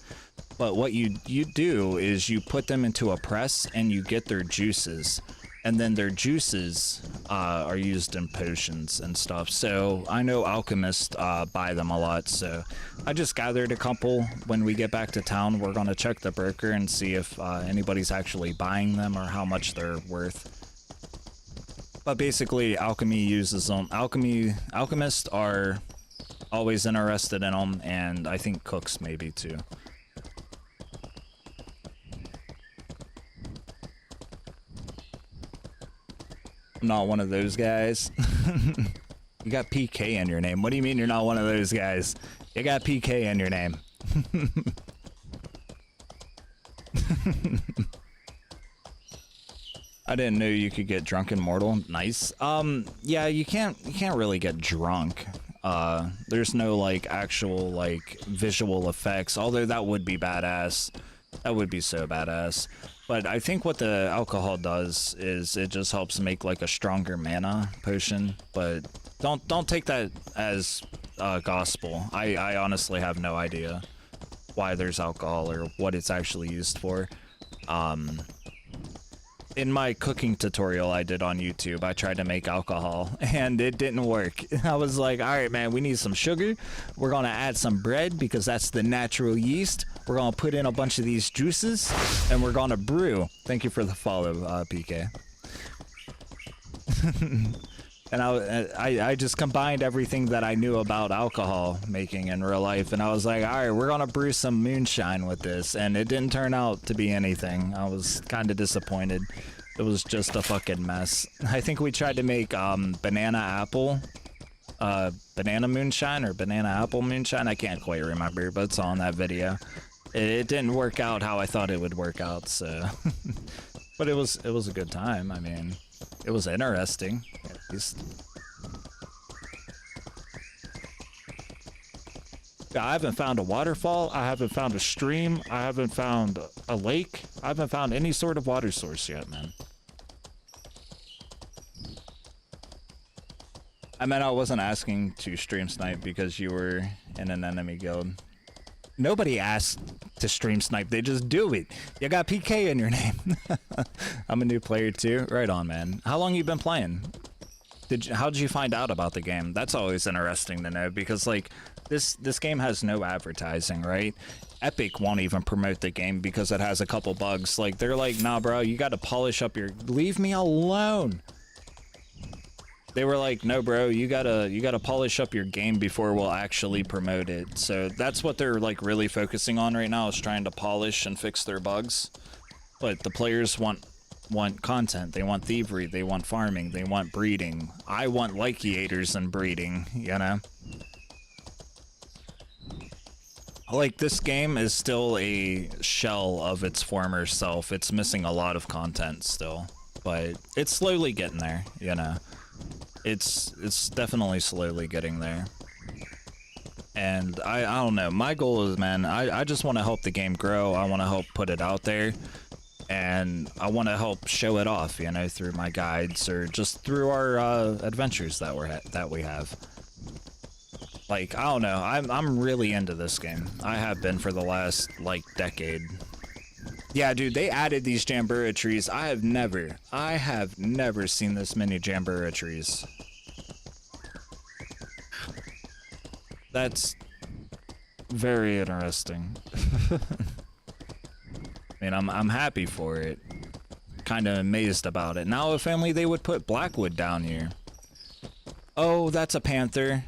But what you do is you put them into a press and you get their juices. And then their juices are used in potions and stuff. So I know alchemists buy them a lot. So I just gathered a couple. When we get back to town, we're going to check the broker and see if anybody's actually buying them or how much they're worth. But basically, alchemy uses them. Alchemists are always interested in them, and I think cooks maybe too. I'm not one of those guys. You got PK in your name. What do you mean you're not one of those guys? You got PK in your name. I didn't know you could get drunk in Mortal. Nice. Yeah, you can't really get drunk. There's no like actual like visual effects, although that would be badass. That would be so badass. But I think what the alcohol does is it just helps make like a stronger mana potion. But don't take that as gospel. I honestly have no idea why there's alcohol or what it's actually used for. In my cooking tutorial I did on YouTube, I tried to make alcohol and it didn't work. I was like, all right, man, we need some sugar. We're going to add some bread because that's the natural yeast. We're going to put in a bunch of these juices and we're going to brew. Thank you for the follow, PK. And I just combined everything that I knew about alcohol making in real life, and I was like, all right, we're gonna brew some moonshine with this, and it didn't turn out to be anything. I was kind of disappointed. It was just a fucking mess. I think we tried to make banana moonshine or banana apple moonshine. I can't quite remember, but it's on that video. It didn't work out how I thought it would work out, so. But it was a good time. I mean, it was interesting, at least. I haven't found a waterfall. I haven't found a stream. I haven't found a lake. I haven't found any sort of water source yet, man. I mean, I wasn't asking to stream snipe because you were in an enemy guild. Nobody asked to stream snipe, they just do it. You got PK in your name. I'm a new player too. Right on, man. How long you been playing? How did you find out about the game? That's always interesting to know because like this game has no advertising, right? Epic won't even promote the game because it has a couple bugs. Like they're like, nah, bro, you got to polish up your. Leave me alone. They were like, no, bro, you gotta polish up your game before we'll actually promote it. So that's what they're like really focusing on right now, is trying to polish and fix their bugs. But the players want content. They want thievery. They want farming. They want breeding. I want lyciators and breeding, you know? Like, this game is still a shell of its former self. It's missing a lot of content still. But it's slowly getting there, you know? It's definitely slowly getting there. And I don't know, my goal is, man, I just want to help the game grow. I want to help put it out there. and I want to help show it off, you know, through my guides or just through our adventures that we have. Like, I don't know, I'm really into this game. I have been for the last like decade. Yeah, dude, they added these Jambura trees. I have never seen this many Jambura trees. That's very interesting. I mean, I'm happy for it. Kind of amazed about it. Now, if only they would put Blackwood down here. Oh, that's a panther.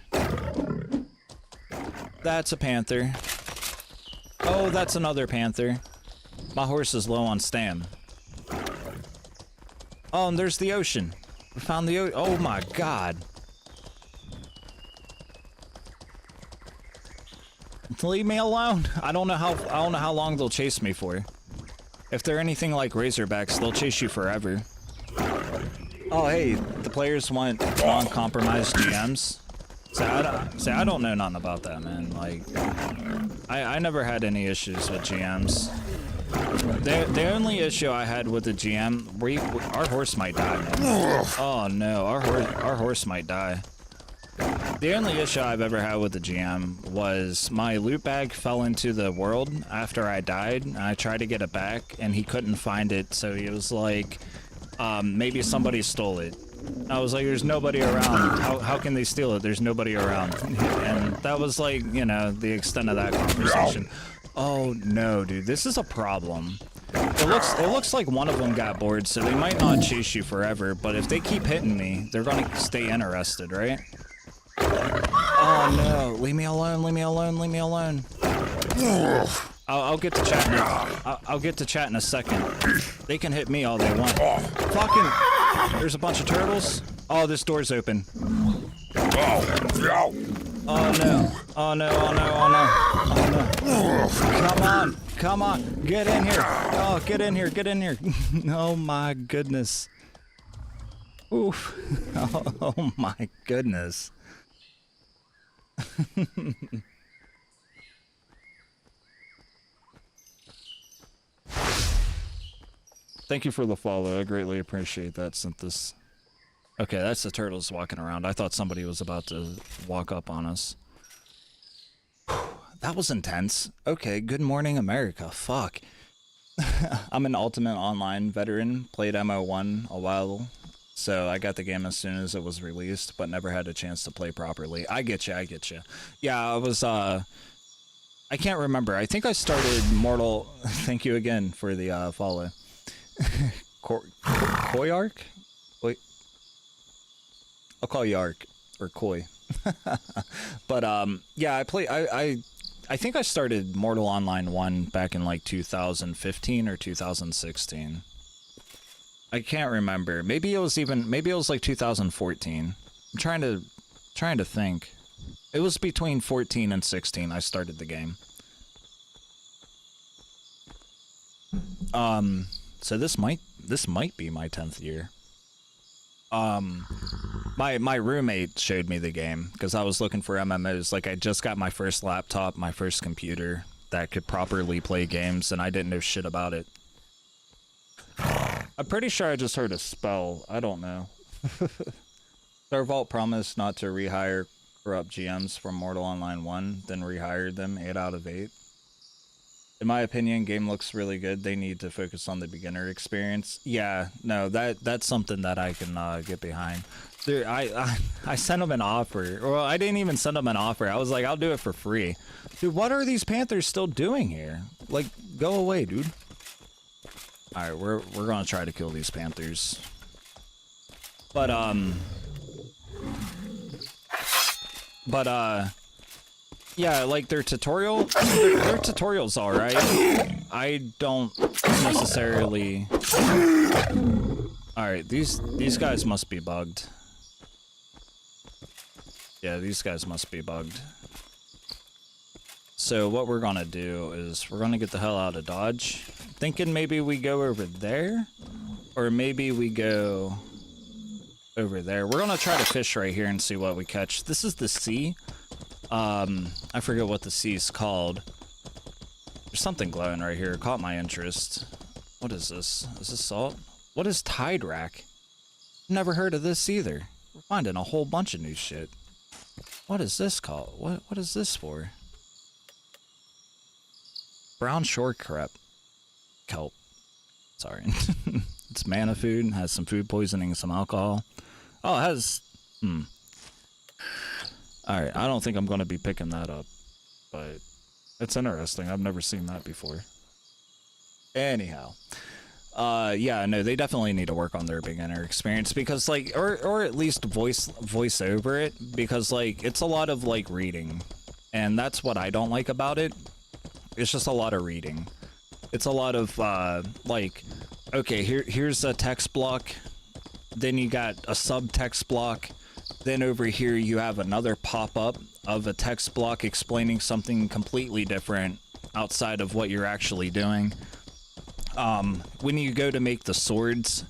That's a panther. Oh, that's another panther. My horse is low on stam. Oh, and there's the ocean. We found the ocean. Oh my god. Leave me alone. I don't know how long they'll chase me for. If they're anything like Razorbacks, they'll chase you forever. Oh hey, the players want non-compromised GMs. See, I don't know nothing about that, man. Like, I never had any issues with GMs. The only issue I had with the GM, our horse might die, man. Oh no, our horse might die. The only issue I've ever had with the GM was my loot bag fell into the world after I died. And I tried to get it back, and he couldn't find it, so he was like, maybe somebody stole it. I was like, there's nobody around. How can they steal it? There's nobody around. And that was like, you know, the extent of that conversation. Oh no, dude, this is a problem. It looks like one of them got bored, so they might not chase you forever, but if they keep hitting me, they're gonna stay interested, right? Oh no, leave me alone, leave me alone, leave me alone. I'll get to chat I'll get to chat in a second. They can hit me all they want. Fucking, there's a bunch of turtles. Oh, this door's open. Oh no, oh no, oh no, oh no, oh no. Come on, come on, get in here. Oh, get in here, get in here. Oh my goodness. Oof. Oh my goodness. Thank you for the follow. I greatly appreciate that, Synthesis. Okay, that's the turtles walking around. I thought somebody was about to walk up on us. That was intense. Okay, good morning, America. Fuck. I'm an Ultimate Online veteran. Played MO1 a while, so I got the game as soon as it was released, but never had a chance to play properly. I get you, I get you. Yeah, I was, I can't remember. I think I started Mortal... Thank you again for the follow. Koyark? Wait. I'll call you Ark, or Koi. But, yeah, I think I started Mortal Online 1 back in, like, 2015 or 2016. I can't remember. Maybe it was like 2014. I'm trying to think. It was between 14 and 16 I started the game. So this might be my 10th year. My roommate showed me the game because I was looking for MMOs. Like, I just got my first laptop, my first computer that could properly play games, and I didn't know shit about it. I'm pretty sure I just heard a spell. I don't know. Vault promised not to rehire corrupt GMs from Mortal Online 1, then rehired them 8 out of 8. In my opinion, game looks really good. They need to focus on the beginner experience. Yeah, no, that's something that I can get behind. Dude, I sent them an offer. Well, I didn't even send them an offer. I was like, I'll do it for free. Dude, what are these panthers still doing here? Like, go away, dude. Alright, we're gonna try to kill these panthers. But, yeah, like their tutorial's alright. I don't necessarily... Alright, these guys must be bugged. Yeah, these guys must be bugged. So what we're gonna do is we're gonna get the hell out of Dodge. Thinking maybe we go over there, or maybe we go over there. We're gonna try to fish right here and see what we catch. This is the sea. I forget what the sea is called. There's something glowing right here. It caught my interest. What is this? Is this salt? What is Tide Rack? Never heard of this either. We're finding a whole bunch of new shit. What is this called? What is this for? Brown shore crep. Kelp. Sorry. It's mana food, has some food poisoning, some alcohol. Oh, it has... Alright, I don't think I'm going to be picking that up. But it's interesting. I've never seen that before. Anyhow. Yeah, no, they definitely need to work on their beginner experience because, like, or at least voice over it, because, like, it's a lot of, like, reading. And that's what I don't like about it. It's just a lot of reading. It's a lot of, like, okay, here's a text block, then you got a subtext block, then over here you have another pop-up of a text block explaining something completely different outside of what you're actually doing. When you go to make the swords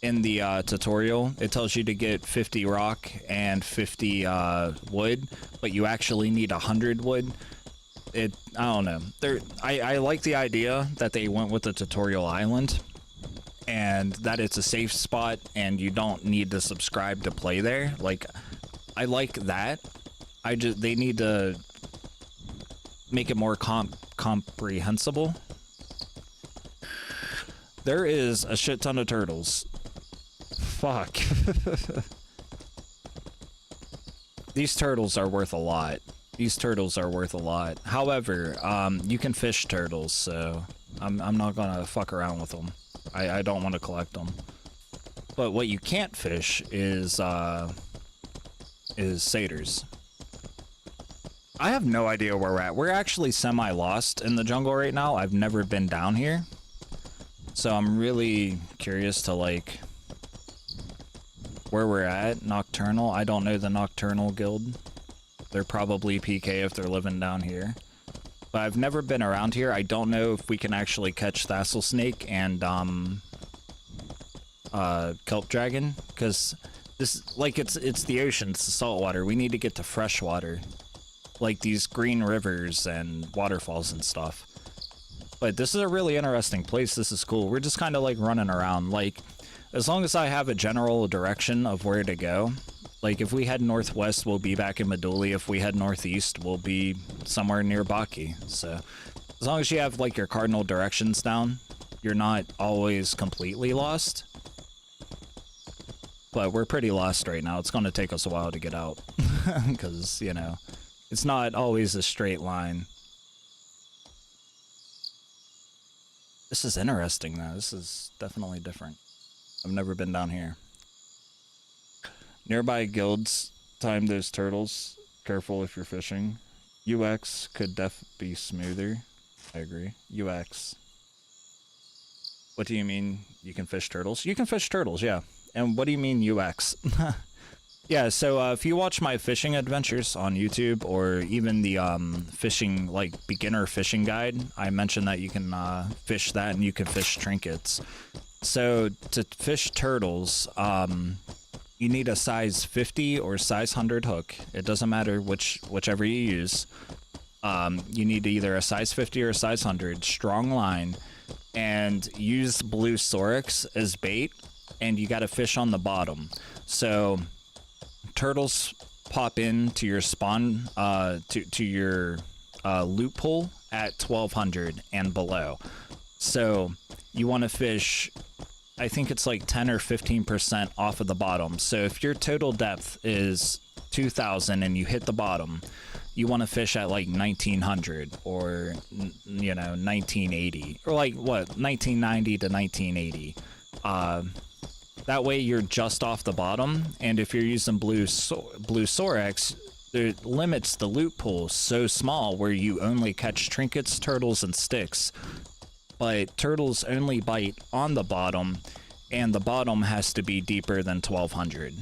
in the tutorial, it tells you to get 50 rock and 50 wood, but you actually need 100 wood. I don't know. I like the idea that they went with the tutorial island and that it's a safe spot and you don't need to subscribe to play there. Like, I like that. They need to make it more comprehensible. There is a shit ton of turtles. Fuck. These turtles are worth a lot. These turtles are worth a lot. However, you can fish turtles, so I'm not gonna fuck around with them. I don't want to collect them. But what you can't fish is satyrs. I have no idea where we're at. We're actually semi-lost in the jungle right now. I've never been down here. So I'm really curious to, like, where we're at. Nocturnal. I don't know the Nocturnal Guild. They're probably PK if they're living down here. But I've never been around here. I don't know if we can actually catch Thassel Snake and Kelp Dragon, because this, like, it's the ocean, it's the salt water. We need to get to fresh water, like these green rivers and waterfalls and stuff. But this is a really interesting place. This is cool. We're just kind of like running around. Like, as long as I have a general direction of where to go. Like, if we head northwest, we'll be back in Meduli. If we head northeast, we'll be somewhere near Baki. So, as long as you have, like, your cardinal directions down, you're not always completely lost. But we're pretty lost right now. It's going to take us a while to get out. Because, you know, it's not always a straight line. This is interesting, though. This is definitely different. I've never been down here. Nearby guilds time those turtles. Careful if you're fishing. UX could be smoother. I agree. UX. What do you mean you can fish turtles? You can fish turtles, yeah. And what do you mean UX? Yeah, so if you watch my fishing adventures on YouTube, or even the fishing, like, beginner fishing guide, I mentioned that you can fish that and you can fish trinkets. So to fish turtles, you need a size 50 or size 100 hook. It doesn't matter whichever you use. You need either a size 50 or a size 100, strong line, and use blue Sorex as bait, and you got to fish on the bottom. So turtles pop into your spawn, to your loot pool at 1200 and below. So you want to fish, I think it's like 10 or 15% off of the bottom. So if your total depth is 2000 and you hit the bottom, you want to fish at like 1900 or, you know, 1980, or like what, 1990 to 1980. That way you're just off the bottom, and if you're using blue Sorex, it limits the loot pool so small where you only catch trinkets, turtles, and sticks. But turtles only bite on the bottom, and the bottom has to be deeper than 1200.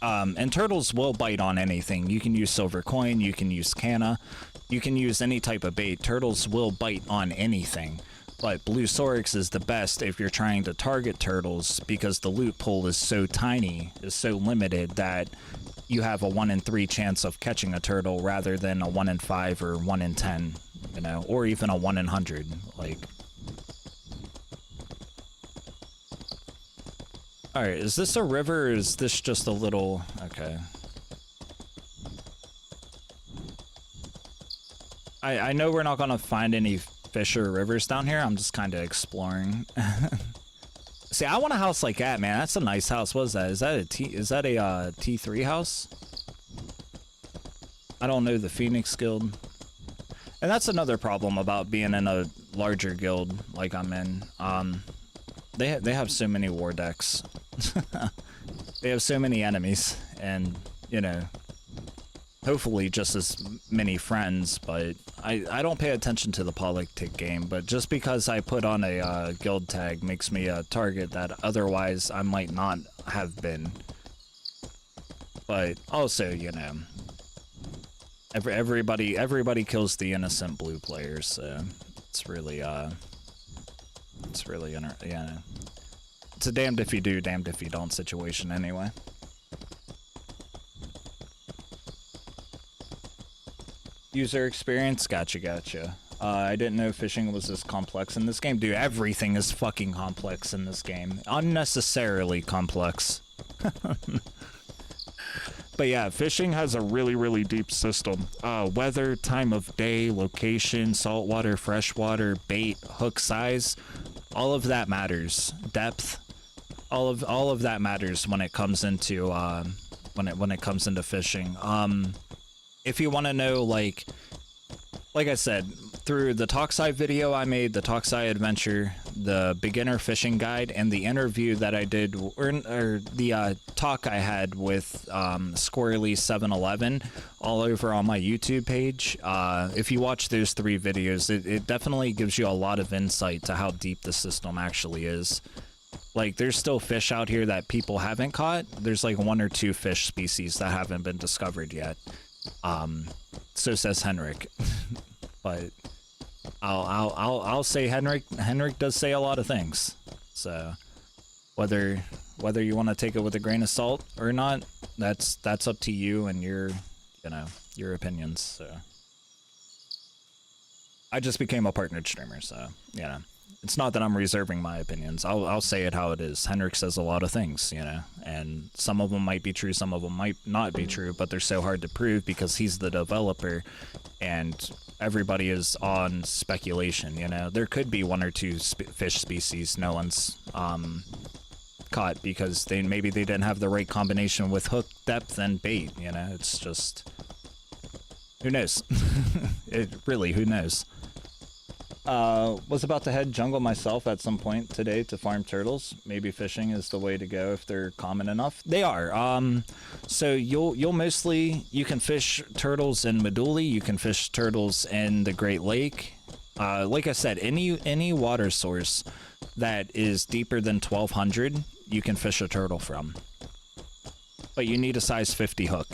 And turtles will bite on anything. You can use silver coin, you can use canna, you can use any type of bait. Turtles will bite on anything. But blue Sorex is the best if you're trying to target turtles, because the loot pool is so tiny, is so limited, that you have a 1 in 3 chance of catching a turtle rather than a 1 in 5 or 1 in 10, you know, or even a 1 in 100. Like, Alright, is this a river or is this just a little... Okay. I know we're not gonna find any fish or rivers down here. I'm just kind of exploring. See, I want a house like that, man. That's a nice house. What is that? Is that a T3 house? I don't know the Phoenix Guild. And that's another problem about being in a larger guild like I'm in. They have so many war decks. They have so many enemies, and you know, hopefully just as many friends. But I don't pay attention to the politic game. But just because I put on a guild tag makes me a target that otherwise I might not have been. But also, you know, everybody kills the innocent blue players, so it's really yeah. It's a damned if you do, damned if you don't situation anyway. User experience, gotcha. I didn't know fishing was this complex in this game. Dude, everything is fucking complex in this game. Unnecessarily complex. But yeah, fishing has a really deep system. Weather, time of day, location, saltwater, freshwater, bait, hook size, all of that matters. Depth, all of that matters when it comes into when it comes into fishing. If you want to know, like I said, through the Toxai video I made, the Toxai Adventure, the beginner fishing guide, and the interview that I did, or the talk I had with Squirrely711, all over on my YouTube page. If you watch those 3 videos, it definitely gives you a lot of insight to how deep the system actually is. Like, there's still fish out here that people haven't caught. There's like 1 or 2 fish species that haven't been discovered yet. So says Henrik. But I'll say Henrik does say a lot of things. So whether you want to take it with a grain of salt or not, that's up to you and your opinions. So I just became a partnered streamer, so you know. It's not that I'm reserving my opinions. I'll say it how it is. Henrik says a lot of things, you know, and some of them might be true, some of them might not be true, but they're so hard to prove because he's the developer and everybody is on speculation, you know. There could be 1 or 2 fish species no one's caught because maybe they didn't have the right combination with hook depth and bait, you know. It's just, who knows? Who knows? Was about to head jungle myself at some point today to farm turtles. Maybe fishing is the way to go if they're common enough. They are. So you can fish turtles in Meduli, you can fish turtles in the Great Lake. Like I said, any water source that is deeper than 1200, you can fish a turtle from. But you need a size 50 hook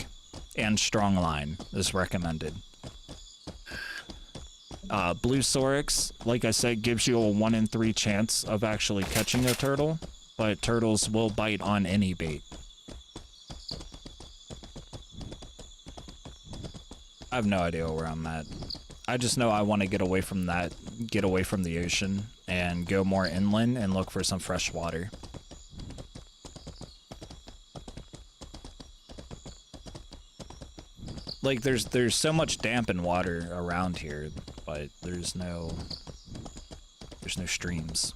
and strong line is recommended. Blue Sorix, like I said, gives you a 1 in 3 chance of actually catching a turtle, but turtles will bite on any bait. I have no idea where I'm at. I just know I want to get away from the ocean and go more inland and look for some fresh water. Like, there's so much dampened water around here, but there's no streams.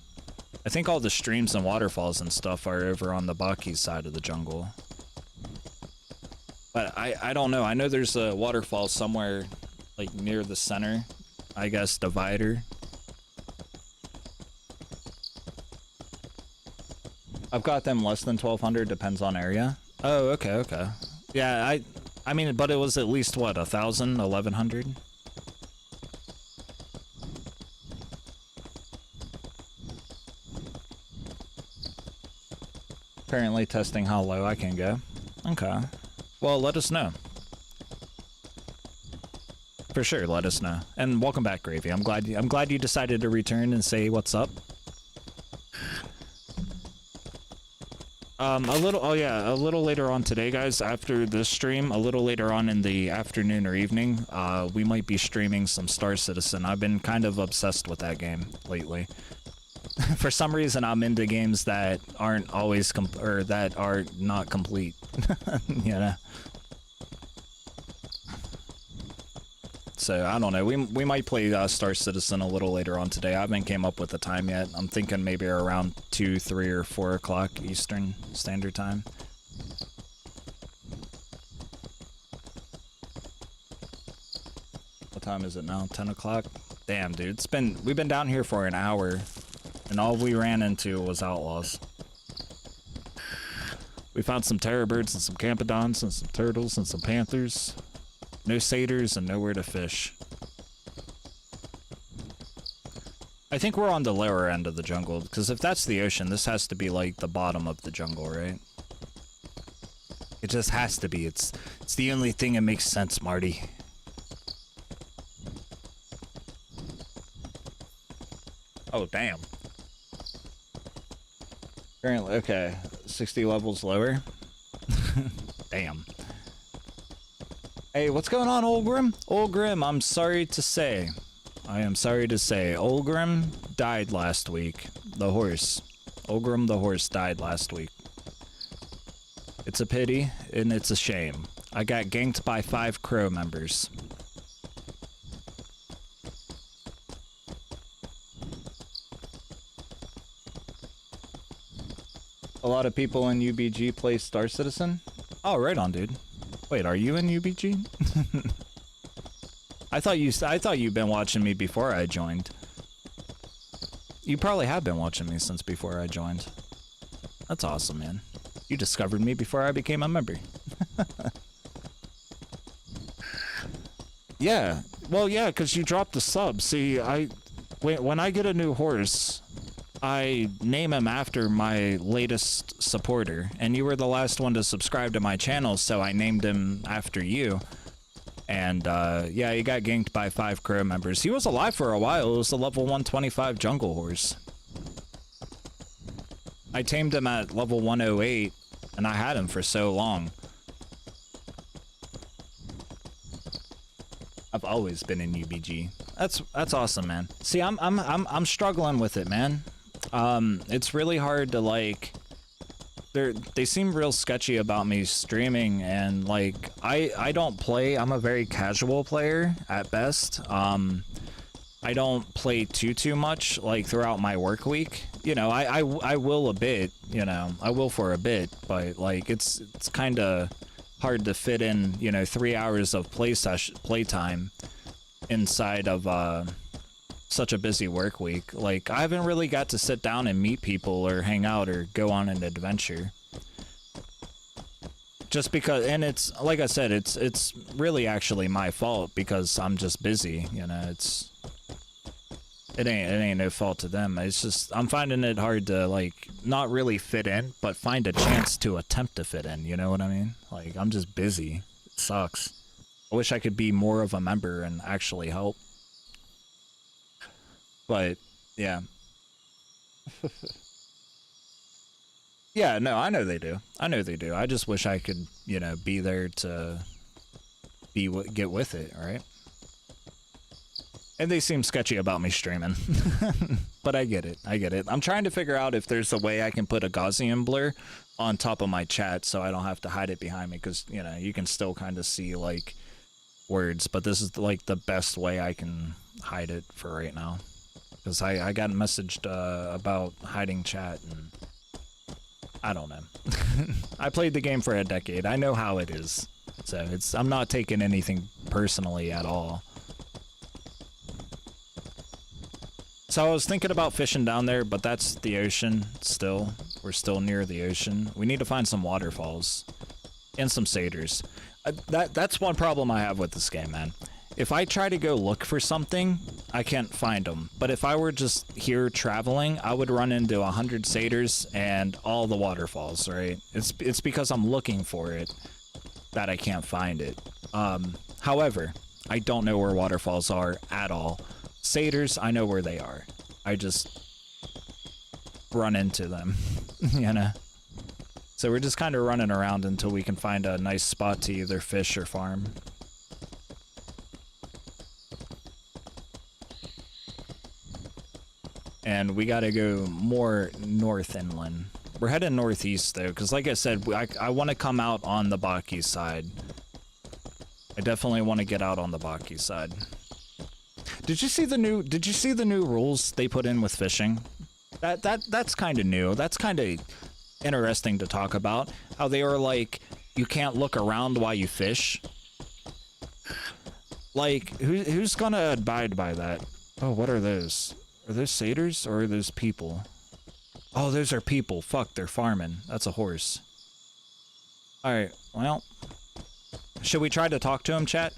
I think all the streams and waterfalls and stuff are over on the Baki side of the jungle. But I don't know. I know there's a waterfall somewhere, like, near the center, I guess, divider. I've got them less than 1200, depends on area. Oh, okay. Yeah, I mean, but it was at least, what, 1,000, 1,100? Apparently testing how low I can go. Okay. Well, let us know. For sure, let us know. And welcome back, Gravy. I'm glad you decided to return and say what's up. A little later on today, guys, after this stream, a little later on in the afternoon or evening, we might be streaming some Star Citizen. I've been kind of obsessed with that game lately. For some reason, I'm into games that aren't always or that are not complete. You know. So I don't know. We might play Star Citizen a little later on today. I haven't came up with the time yet. I'm thinking maybe around 2, 3, or 4 o'clock Eastern Standard Time. What time is it now? 10 o'clock? Damn, dude. We've been down here for an hour, and all we ran into was outlaws. We found some terror birds and some campodons and some turtles and some panthers. No satyrs and nowhere to fish. I think we're on the lower end of the jungle, because if that's the ocean, this has to be like the bottom of the jungle, right? It just has to be. It's the only thing that makes sense, Marty. Oh, damn. Currently, okay, 60 levels lower. Damn. Hey, what's going on, Olgrim? Olgrim, I'm sorry to say. I am sorry to say. Olgrim died last week. The horse. Olgrim the horse died last week. It's a pity, and it's a shame. I got ganked by 5 crow members. A lot of people in UBG play Star Citizen? Oh, right on, dude. Wait, are you in UBG? I thought you'd been watching me before I joined. You probably have been watching me since before I joined. That's awesome, man. You discovered me before I became a member. Yeah. Well, yeah, because you dropped the sub. See, when I get a new horse, I name him after my latest supporter, and you were the last one to subscribe to my channel, so I named him after you. And yeah, he got ganked by 5 crow members. He was alive for a while. It was a level 125 jungle horse. I tamed him at level 108, and I had him for so long. I've always been in UBG. That's awesome, man. See, I'm struggling with it, man. It's really hard to, like, they seem real sketchy about me streaming, and like I don't play. I'm a very casual player at best. I don't play too much like throughout my work week. You know, I will a bit, you know, I will for a bit, but like it's kind of hard to fit in, you know, 3 hours of playtime inside of such a busy work week. Like, I haven't really got to sit down and meet people or hang out or go on an adventure. Just because, and it's, like I said, it's really actually my fault because I'm just busy, you know, it ain't no fault to them. It's just, I'm finding it hard to, like, not really fit in, but find a chance to attempt to fit in, you know what I mean? Like, I'm just busy. It sucks. I wish I could be more of a member and actually help. But, yeah. Yeah, no, I know they do. I know they do. I just wish I could, you know, be there to get with it, right? And they seem sketchy about me streaming. But I get it. I get it. I'm trying to figure out if there's a way I can put a Gaussian blur on top of my chat so I don't have to hide it behind me, because, you know, you can still kind of see, like, words, but this is, like, the best way I can hide it for right now. Because I got messaged about hiding chat, and I don't know. I played the game for a decade. I know how it is. So I'm not taking anything personally at all. So I was thinking about fishing down there, but that's the ocean still. We're still near the ocean. We need to find some waterfalls and some satyrs. That's one problem I have with this game, man. If I try to go look for something, I can't find them. But if I were just here traveling, I would run into 100 satyrs and all the waterfalls, right? It's because I'm looking for it that I can't find it. However, I don't know where waterfalls are at all. Satyrs, I know where they are. I just run into them, you know? So we're just kind of running around until we can find a nice spot to either fish or farm. and we gotta go more north inland. We're heading northeast though, because like I said, I want to come out on the Baki side. I definitely want to get out on the Baki side. Did you see the new rules they put in with fishing? That's kind of new. That's kind of interesting to talk about. How they were like, you can't look around while you fish. Like, who's gonna abide by that? Oh, what are those? Are those satyrs or are those people? Oh, those are people. Fuck, they're farming. That's a horse. Alright, well. Should we try to talk to him, chat?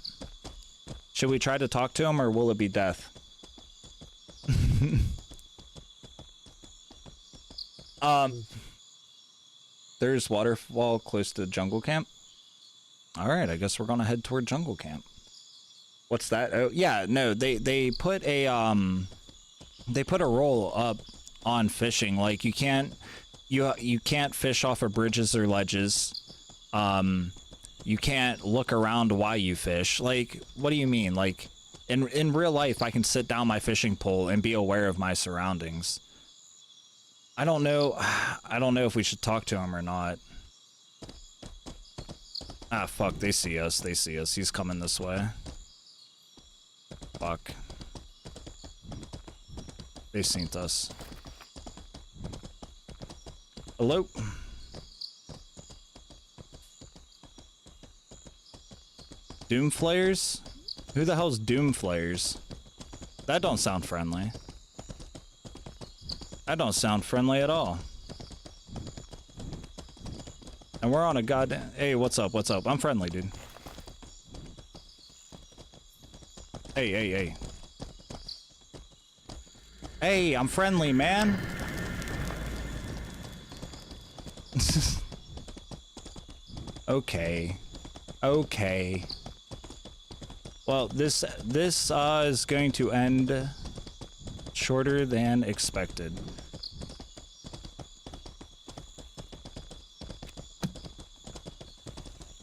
Should we try to talk to him or will it be death? There's waterfall close to jungle camp. Alright, I guess we're gonna head toward jungle camp. What's that? Oh yeah, no, they put a roll up on fishing. Like you can't fish off of bridges or ledges. You can't look around while you fish. Like, what do you mean? Like in real life I can sit down my fishing pole and be aware of my surroundings. I don't know if we should talk to him or not. Ah, fuck, they see us. He's coming this way. Fuck. They seen us. Hello? Doom Flayers? Who the hell's Doom Flayers? That don't sound friendly. That don't sound friendly at all. And we're on a goddamn... Hey, what's up? What's up? I'm friendly, dude. Hey, hey, hey. Hey, I'm friendly, man. Okay. Okay. Well, this is going to end shorter than expected.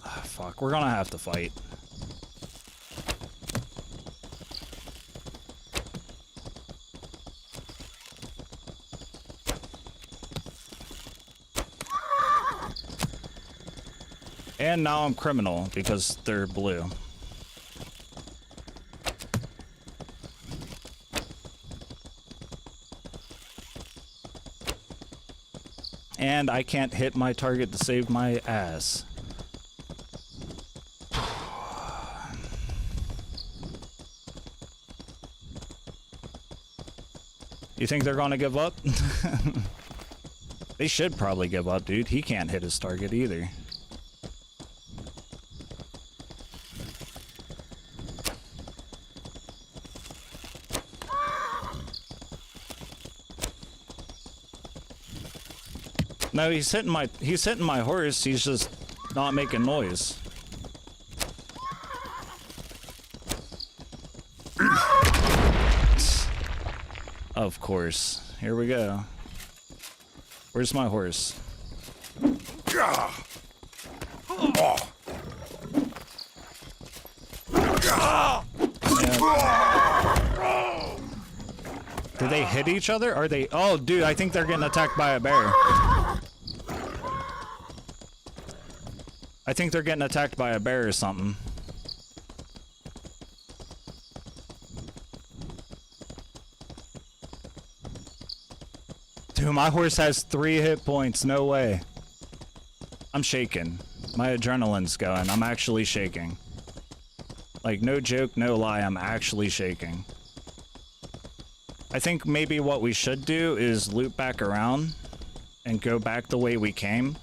Ah, fuck, we're gonna have to fight. And now I'm criminal because they're blue. And I can't hit my target to save my ass. You think they're gonna give up? They should probably give up, dude. He can't hit his target either. No, he's hitting my horse. He's just not making noise. Of course. Here we go. Where's my horse? Do they hit each other? Are they? Oh, dude, I think they're getting attacked by a bear. I think they're getting attacked by a bear or something. Dude, my horse has 3 hit points. No way. I'm shaking. My adrenaline's going. I'm actually shaking. Like, no joke, no lie. I'm actually shaking. I think maybe what we should do is loop back around and go back the way we came.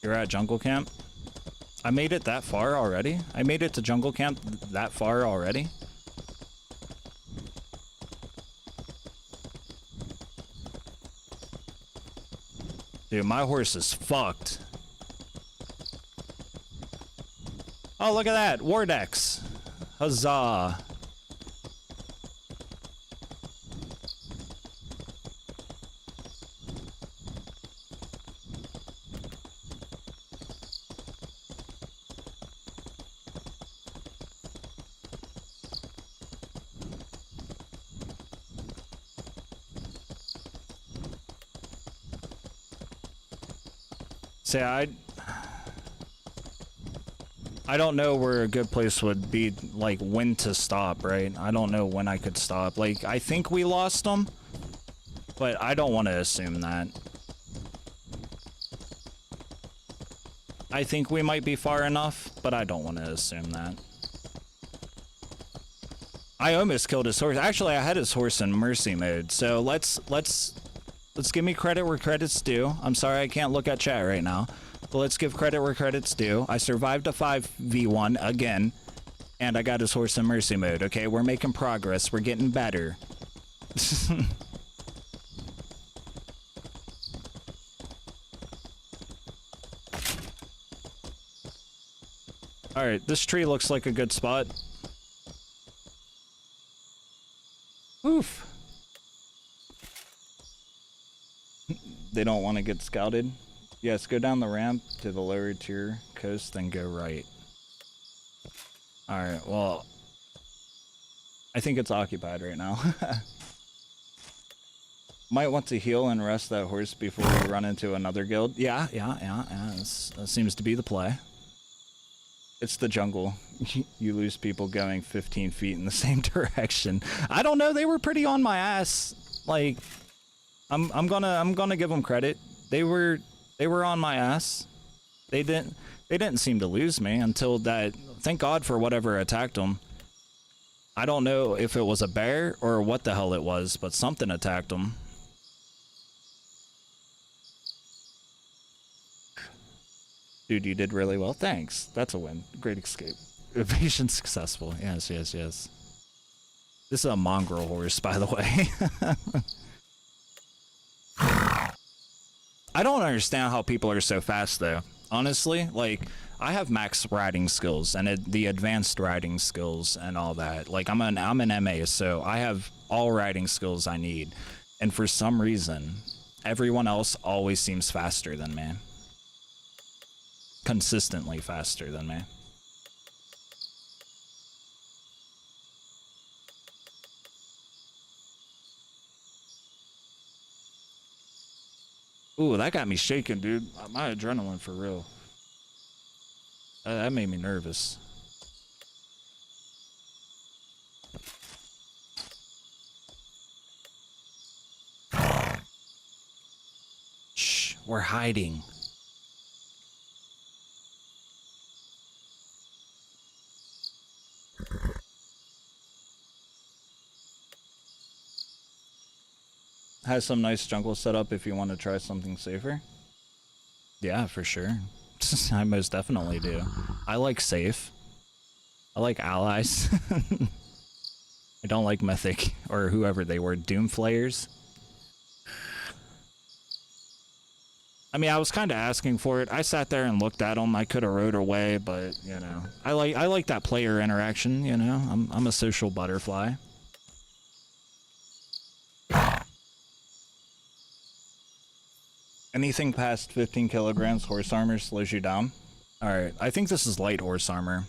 You're at jungle camp? I made it that far already? I made it to jungle camp that far already? Dude, my horse is fucked. Oh, look at that! Wardex! Huzzah! Say, I don't know where a good place would be, like, when to stop, right? I don't know when I could stop. Like, I think we lost them, but I don't want to assume that. I think we might be far enough, but I don't want to assume that. I almost killed his horse. Actually, I had his horse in mercy mode, so let's give me credit where credit's due. I'm sorry I can't look at chat right now. But let's give credit where credit's due. I survived a 5v1 again, and I got his horse in mercy mode, okay? We're making progress. We're getting better. Alright, this tree looks like a good spot. Oof. They don't want to get scouted. Yes, go down the ramp to the lower tier coast, then go right. Alright, well, I think it's occupied right now. Might want to heal and rest that horse before we run into another guild. Yeah. That seems to be the play. It's the jungle. You lose people going 15 feet in the same direction. I don't know, they were pretty on my ass. Like, I'm gonna give them credit. They were on my ass. They didn't seem to lose me until that. Thank God for whatever attacked them. I don't know if it was a bear or what the hell it was, but something attacked them. Dude, you did really well. Thanks. That's a win. Great escape. Evasion successful. Yes. This is a mongrel horse, by the way. I don't understand how people are so fast, though. Honestly, like, I have max riding skills and the advanced riding skills and all that. Like, I'm an MA, so I have all riding skills I need. And for some reason, everyone else always seems faster than me. Consistently faster than me. Ooh, that got me shaking, dude. My adrenaline for real. That made me nervous. Shh, we're hiding. Has some nice jungle setup if you want to try something safer. Yeah, for sure. I most definitely do. I like safe. I like allies. I don't like mythic or whoever they were, doom flayers. I mean, I was kind of asking for it. I sat there and looked at them. I could have rode away, but you know, I like that player interaction. You know, I'm a social butterfly. Anything past 15 kilograms horse armor slows you down. Alright, I think this is light horse armor.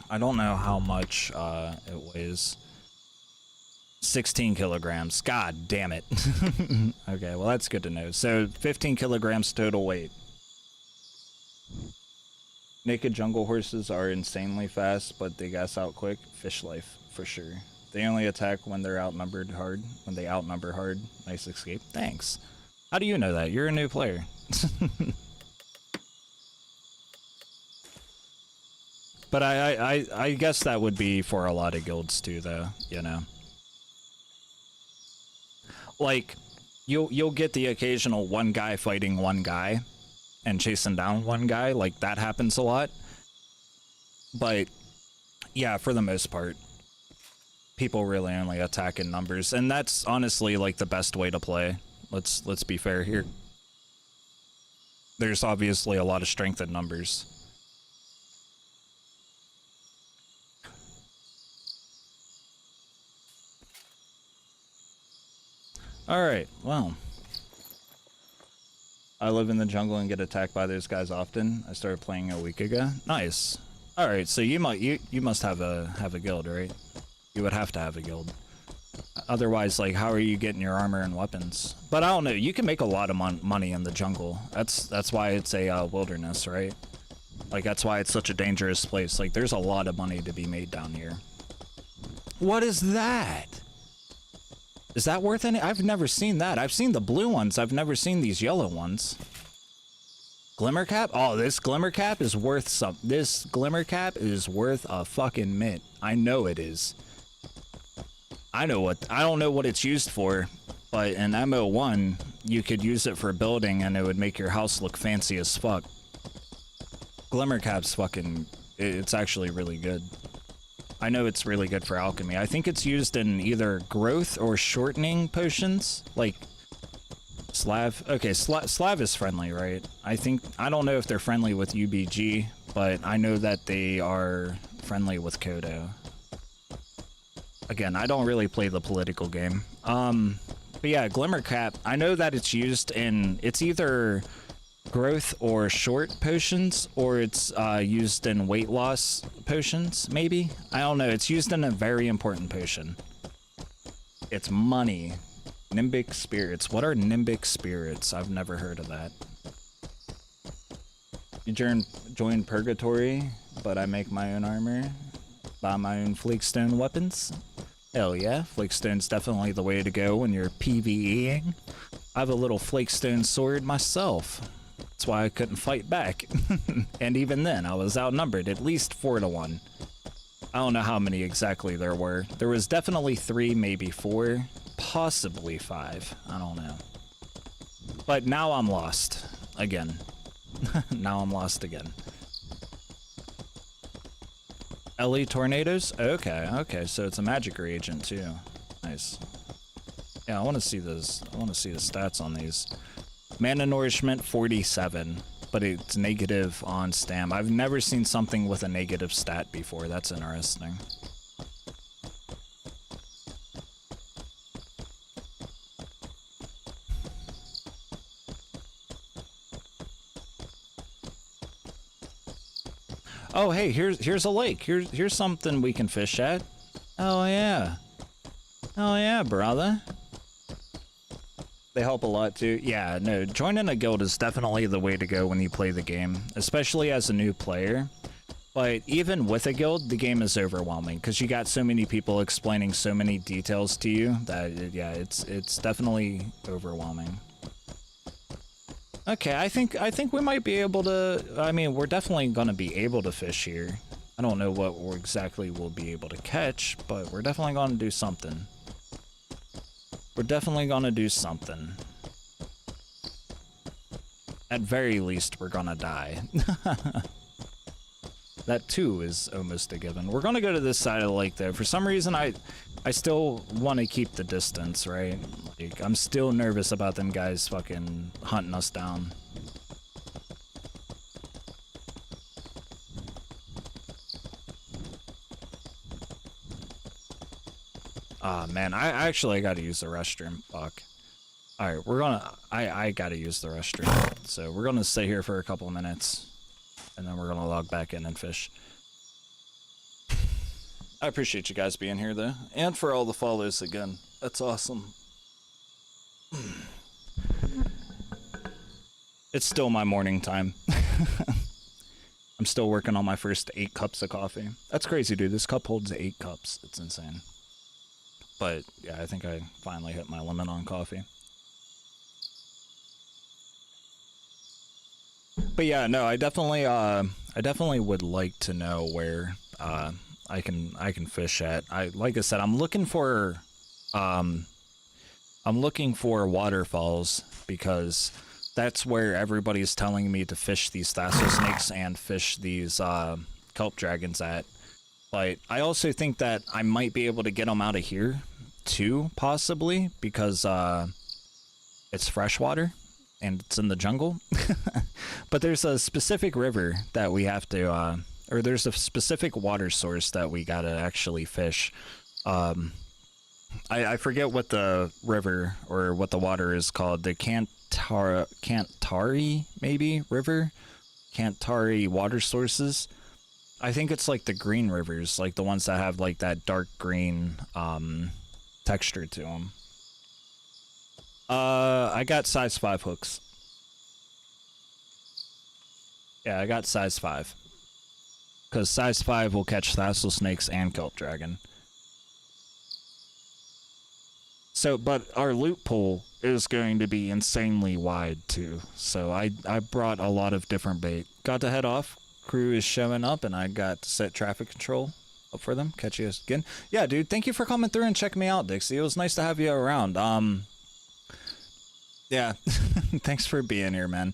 I don't know how much it weighs. 16 kilograms. God damn it. Okay, well that's good to know. So 15 kilograms total weight. Naked jungle horses are insanely fast, but they gas out quick. Fish life, for sure. They only attack when they're outnumbered hard. When they outnumber hard. Nice escape. Thanks. How do you know that? You're a new player. But I guess that would be for a lot of guilds too, though, you know. Like, you'll get the occasional one guy fighting one guy and chasing down one guy, like that happens a lot. But yeah, for the most part, people really only attack in numbers, and that's honestly like the best way to play. Let's be fair here. There's obviously a lot of strength in numbers. Alright, well. I live in the jungle and get attacked by those guys often. I started playing a week ago. Nice. Alright, so you must have a guild, right? You would have to have a guild. Otherwise, like, how are you getting your armor and weapons? But I don't know. You can make a lot of money in the jungle. That's why it's a wilderness, right? Like, that's why it's such a dangerous place. Like, there's a lot of money to be made down here. What is that? Is that worth any? I've never seen that. I've seen the blue ones. I've never seen these yellow ones. Glimmer cap? Oh, this glimmer cap is worth some. This glimmer cap is worth a fucking mint. I know it is. I don't know what it's used for, but in MO1, you could use it for building and it would make your house look fancy as fuck. Glimmer cap's fucking, it's actually really good. I know it's really good for alchemy. I think it's used in either growth or shortening potions, like Slav. Okay, Slav is friendly, right? I don't know if they're friendly with UBG, but I know that they are friendly with Kodo. Again, I don't really play the political game. But yeah, Glimmer Cap, I know that it's used in, it's either growth or short potions, or it's used in weight loss potions, maybe? I don't know, it's used in a very important potion. It's money. Nimbic spirits. What are nimbic spirits? I've never heard of that. You join Purgatory, but I make my own armor. Buy my own Flakestone weapons. Hell yeah, Flakestone's definitely the way to go when you're PvEing. I have a little Flakestone sword myself. That's why I couldn't fight back. And even then, I was outnumbered at least 4-1. I don't know how many exactly there were. There was definitely 3, maybe 4, possibly 5. I don't know. But now I'm lost again. Now I'm lost again. LE tornadoes? Okay, so it's a magic reagent too. Nice. Yeah, I want to see those. I want to see the stats on these. Mana nourishment 47, but it's negative on stam. I've never seen something with a negative stat before. That's interesting. Oh, hey, here's a lake. Here's something we can fish at. Oh yeah. Oh yeah, brother. They help a lot too. Yeah, no, joining a guild is definitely the way to go when you play the game, especially as a new player. But even with a guild, the game is overwhelming because you got so many people explaining so many details to you that yeah, it's definitely overwhelming. Okay, I think we might be able to. I mean, we're definitely gonna be able to fish here. I don't know what exactly we'll be able to catch, but we're definitely gonna do something. We're definitely gonna do something. At very least, we're gonna die. That too is almost a given. We're gonna go to this side of the lake though. For some reason, I still want to keep the distance, right? Like, I'm still nervous about them guys fucking hunting us down. Ah, man, I gotta use the restroom. Fuck. Alright, we're gonna... I gotta use the restroom. So we're gonna stay here for a couple minutes. And then we're gonna log back in and fish. I appreciate you guys being here, though. And for all the follows again. That's awesome. It's still my morning time. I'm still working on my first 8 cups of coffee. That's crazy, dude. This cup holds 8 cups. It's insane. But, yeah, I think I finally hit my limit on coffee. But yeah, no, I definitely would like to know where I can fish at. Like I said, I'm looking for waterfalls because that's where everybody's telling me to fish these thassel snakes and fish these kelp dragons at. But I also think that I might be able to get them out of here too, possibly, because it's freshwater and it's in the jungle. But there's a specific river that we have to, or there's a specific water source that we gotta actually fish. I forget what the river or what the water is called. The Cantari maybe river? Cantari water sources. I think it's like the green rivers, like the ones that have like that dark green texture to them. I got size 5 hooks. Yeah, I got size 5. Because size 5 will catch thistle snakes and kelp dragon. So, but our loot pool is going to be insanely wide too. So I brought a lot of different bait. Got to head off. Crew is showing up and I got to set traffic control up for them. Catch you again. Yeah, dude, thank you for coming through and checking me out, Dixie. It was nice to have you around. Yeah, thanks for being here, man.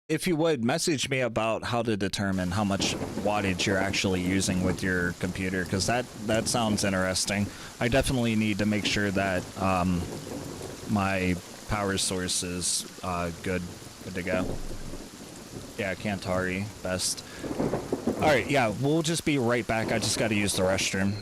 If you would, message me about how to determine how much wattage you're actually using with your computer, because that sounds interesting. I definitely need to make sure that my power source is good to go. Yeah, Kantari, best. Alright, yeah, we'll just be right back. I just gotta use the restroom.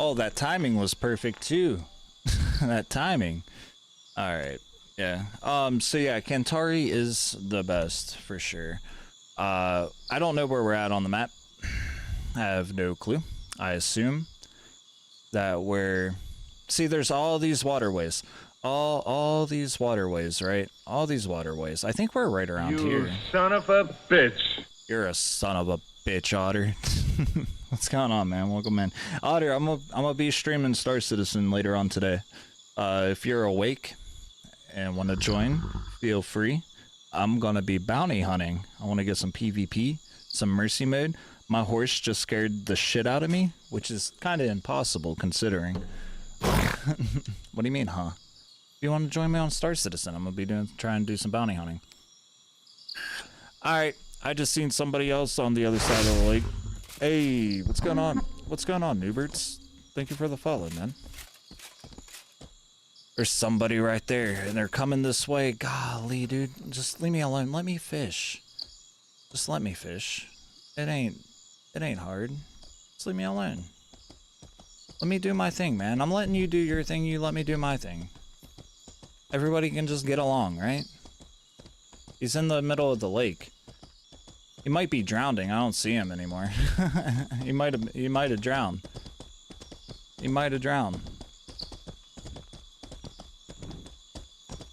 Oh, that timing was perfect too. That timing. All right. Yeah. So yeah, Kantari is the best for sure. I don't know where we're at on the map. I have no clue. I assume that we're... See, there's all these waterways. All these waterways, right? All these waterways. I think we're right around You here. son of a bitch. You're a son of a bitch, Otter. What's going on, man? Welcome in. Otter, I'm gonna be streaming Star Citizen later on today. If you're awake and want to join, feel free. I'm gonna be bounty hunting. I want to get some PvP, some mercy mode. My horse just scared the shit out of me, which is kind of impossible considering. What do you mean, huh? If you want to join me on Star Citizen, I'm gonna be trying to do some bounty hunting. Alright, I just seen somebody else on the other side of the lake. Hey, what's going on? What's going on, Newberts? Thank you for the follow, man. There's somebody right there, and they're coming this way. Golly, dude, just leave me alone. Let me fish. Just let me fish. It ain't hard. Just leave me alone. Let me do my thing, man. I'm letting you do your thing. You let me do my thing. Everybody can just get along, right? He's in the middle of the lake. He might be drowning. I don't see him anymore. He might have drowned. He might have drowned.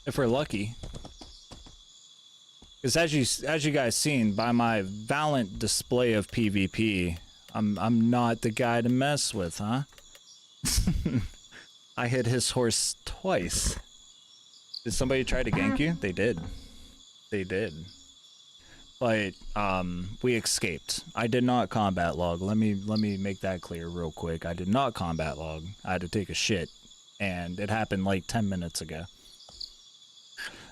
If we're lucky. Because as you guys seen by my valiant display of PvP, I'm not the guy to mess with, huh? I hit his horse twice. Did somebody try to gank you? They did. They did. But we escaped. I did not combat log. Let me make that clear real quick. I did not combat log. I had to take a shit, and it happened like 10 minutes ago.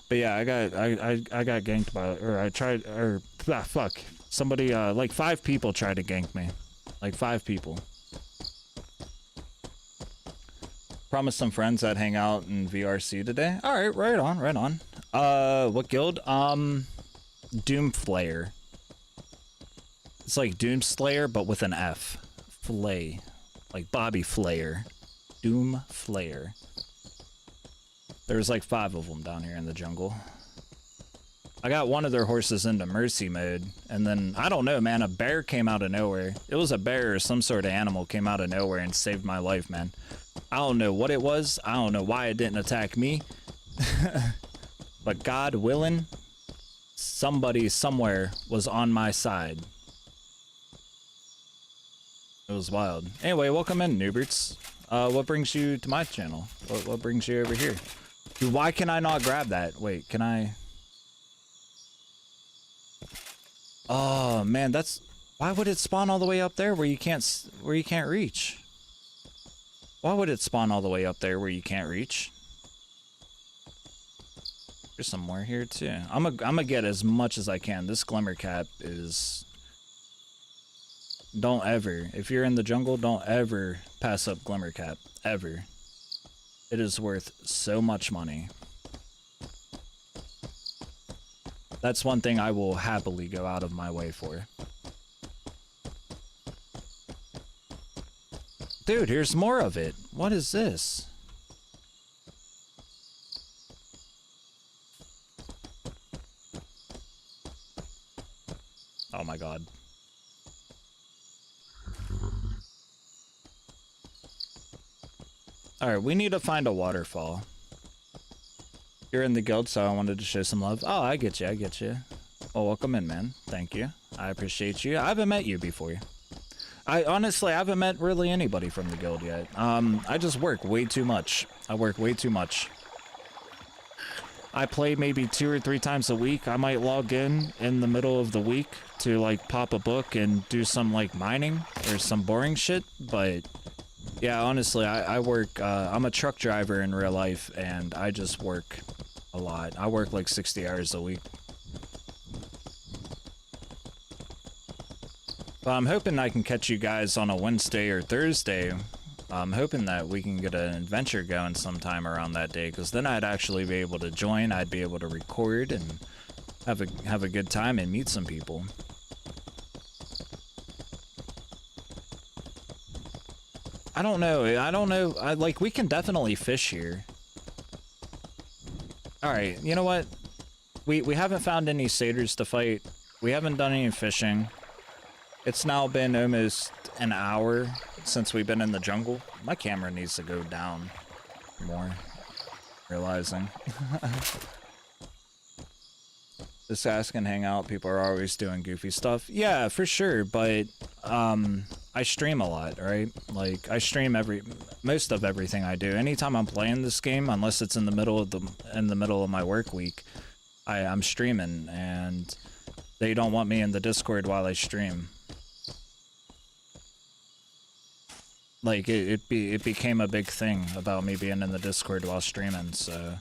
But yeah, I got ganked by, or I tried, or fuck. Somebody like 5 people tried to gank me. Like 5 people. Promised some friends I'd hang out in VRC today. All right, right on, right on. What guild? Doomflayer. It's like Doomslayer, but with an F. Flay. Like Bobby Flayer. Doomflayer. There's like 5 of them down here in the jungle. I got one of their horses into mercy mode, and then, I don't know, man, a bear came out of nowhere. It was a bear or some sort of animal came out of nowhere and saved my life, man. I don't know what it was. I don't know why it didn't attack me. But God willing, somebody somewhere was on my side. It was wild. Anyway, welcome in, Newberts. What brings you to my channel? What brings you over here? Dude, why can I not grab that? Wait, can I? Oh man, that's why would it spawn all the way up there where you can't reach? Why would it spawn all the way up there where you can't reach? There's some more here too. I'm gonna get as much as I can. This glimmer cap is. Don't ever, if you're in the jungle, don't ever pass up glimmer cap, ever. It is worth so much money. That's one thing I will happily go out of my way for. Dude, here's more of it. What is this? Oh my god. Alright, we need to find a waterfall. You're in the guild, so I wanted to show some love. Oh, I get you, I get you. Well, welcome in, man. Thank you. I appreciate you. I haven't met you before. I honestly haven't met really anybody from the guild yet. I just work way too much. I work way too much. I play maybe 2 or 3 times a week. I might log in the middle of the week to like pop a book and do some like mining or some boring shit, but yeah, honestly, I work, I'm a truck driver in real life, and I just work a lot. I work like 60 hours a week. But I'm hoping I can catch you guys on a Wednesday or Thursday. I'm hoping that we can get an adventure going sometime around that day, because then I'd actually be able to join, I'd be able to record and have a good time and meet some people. I don't know. Like, we can definitely fish here. Alright, you know what? We haven't found any satyrs to fight. We haven't done any fishing. It's now been almost an hour since we've been in the jungle. My camera needs to go down more. Realizing. Just ask and hang out. People are always doing goofy stuff. Yeah, for sure. But I stream a lot, right? Like I stream most of everything I do. Anytime I'm playing this game, unless it's in the middle of my work week, I'm streaming, and they don't want me in the Discord while I stream. Like it became a big thing about me being in the Discord while streaming, so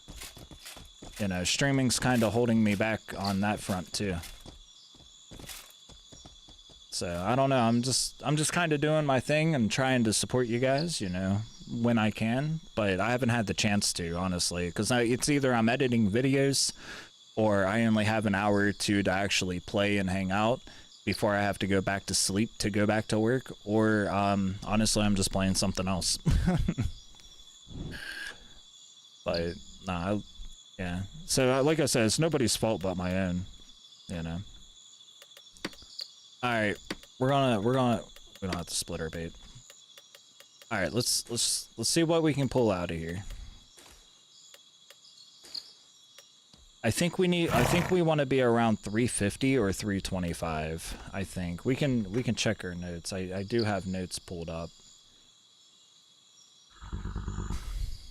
you know, streaming's kind of holding me back on that front too. So I don't know, I'm just kind of doing my thing and trying to support you guys, you know, when I can, but I haven't had the chance to, honestly, because it's either I'm editing videos or I only have an hour or two to actually play and hang out before I have to go back to sleep to go back to work, or honestly I'm just playing something else. But nah, yeah, so like I said, it's nobody's fault but my own, you know. All right, we don't have to split our bait. All right, let's see what we can pull out of here. I think we want to be around 350 or 325. I think we can check our notes. I do have notes pulled up,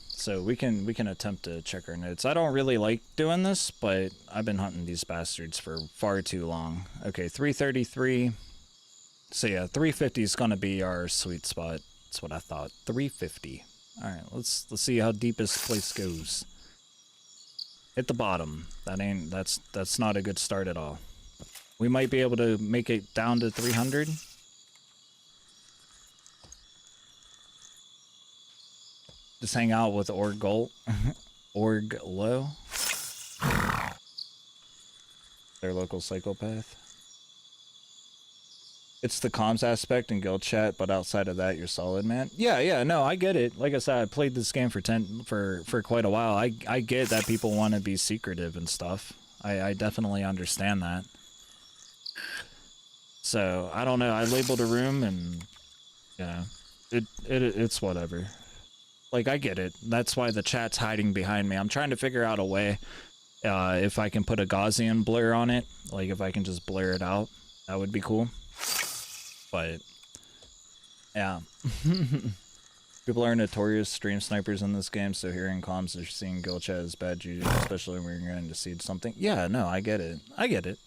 so we can attempt to check our notes. I don't really like doing this, but I've been hunting these bastards for far too long. Okay, 333. So yeah, 350 is gonna be our sweet spot. That's what I thought. 350. All right, let's see how deep this place goes. Hit the bottom. That's not a good start at all. We might be able to make it down to 300. Just hang out with Org Low. Their local psychopath. It's the comms aspect and guild chat, but outside of that, you're solid, man. Yeah, no, I get it. Like I said, I played this game for quite a while. I get that people want to be secretive and stuff. I definitely understand that. So I don't know. I labeled a room, and yeah, it's whatever. Like I get it. That's why the chat's hiding behind me. I'm trying to figure out a way if I can put a Gaussian blur on it. Like if I can just blur it out, that would be cool. But yeah. People are notorious stream snipers in this game, so hearing comms or seeing guild chat is bad juju, especially when you're going to seed something. Yeah, no, I get it. Yeah, I get it.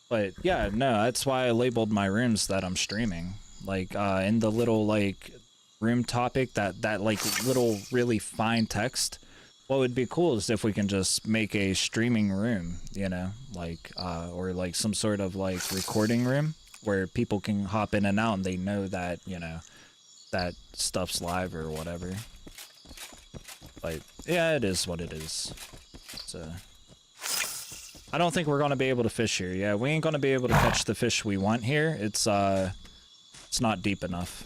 But yeah, no, that's why I labeled my rooms that I'm streaming. Like in the little like room topic, that like little really fine text. What would be cool is if we can just make a streaming room, you know, like or like some sort of like recording room where people can hop in and out and they know that, you know, that stuff's live or whatever. But yeah, it is what it is. So I don't think we're gonna be able to fish here. Yeah, we ain't gonna be able to catch the fish we want here. It's not deep enough.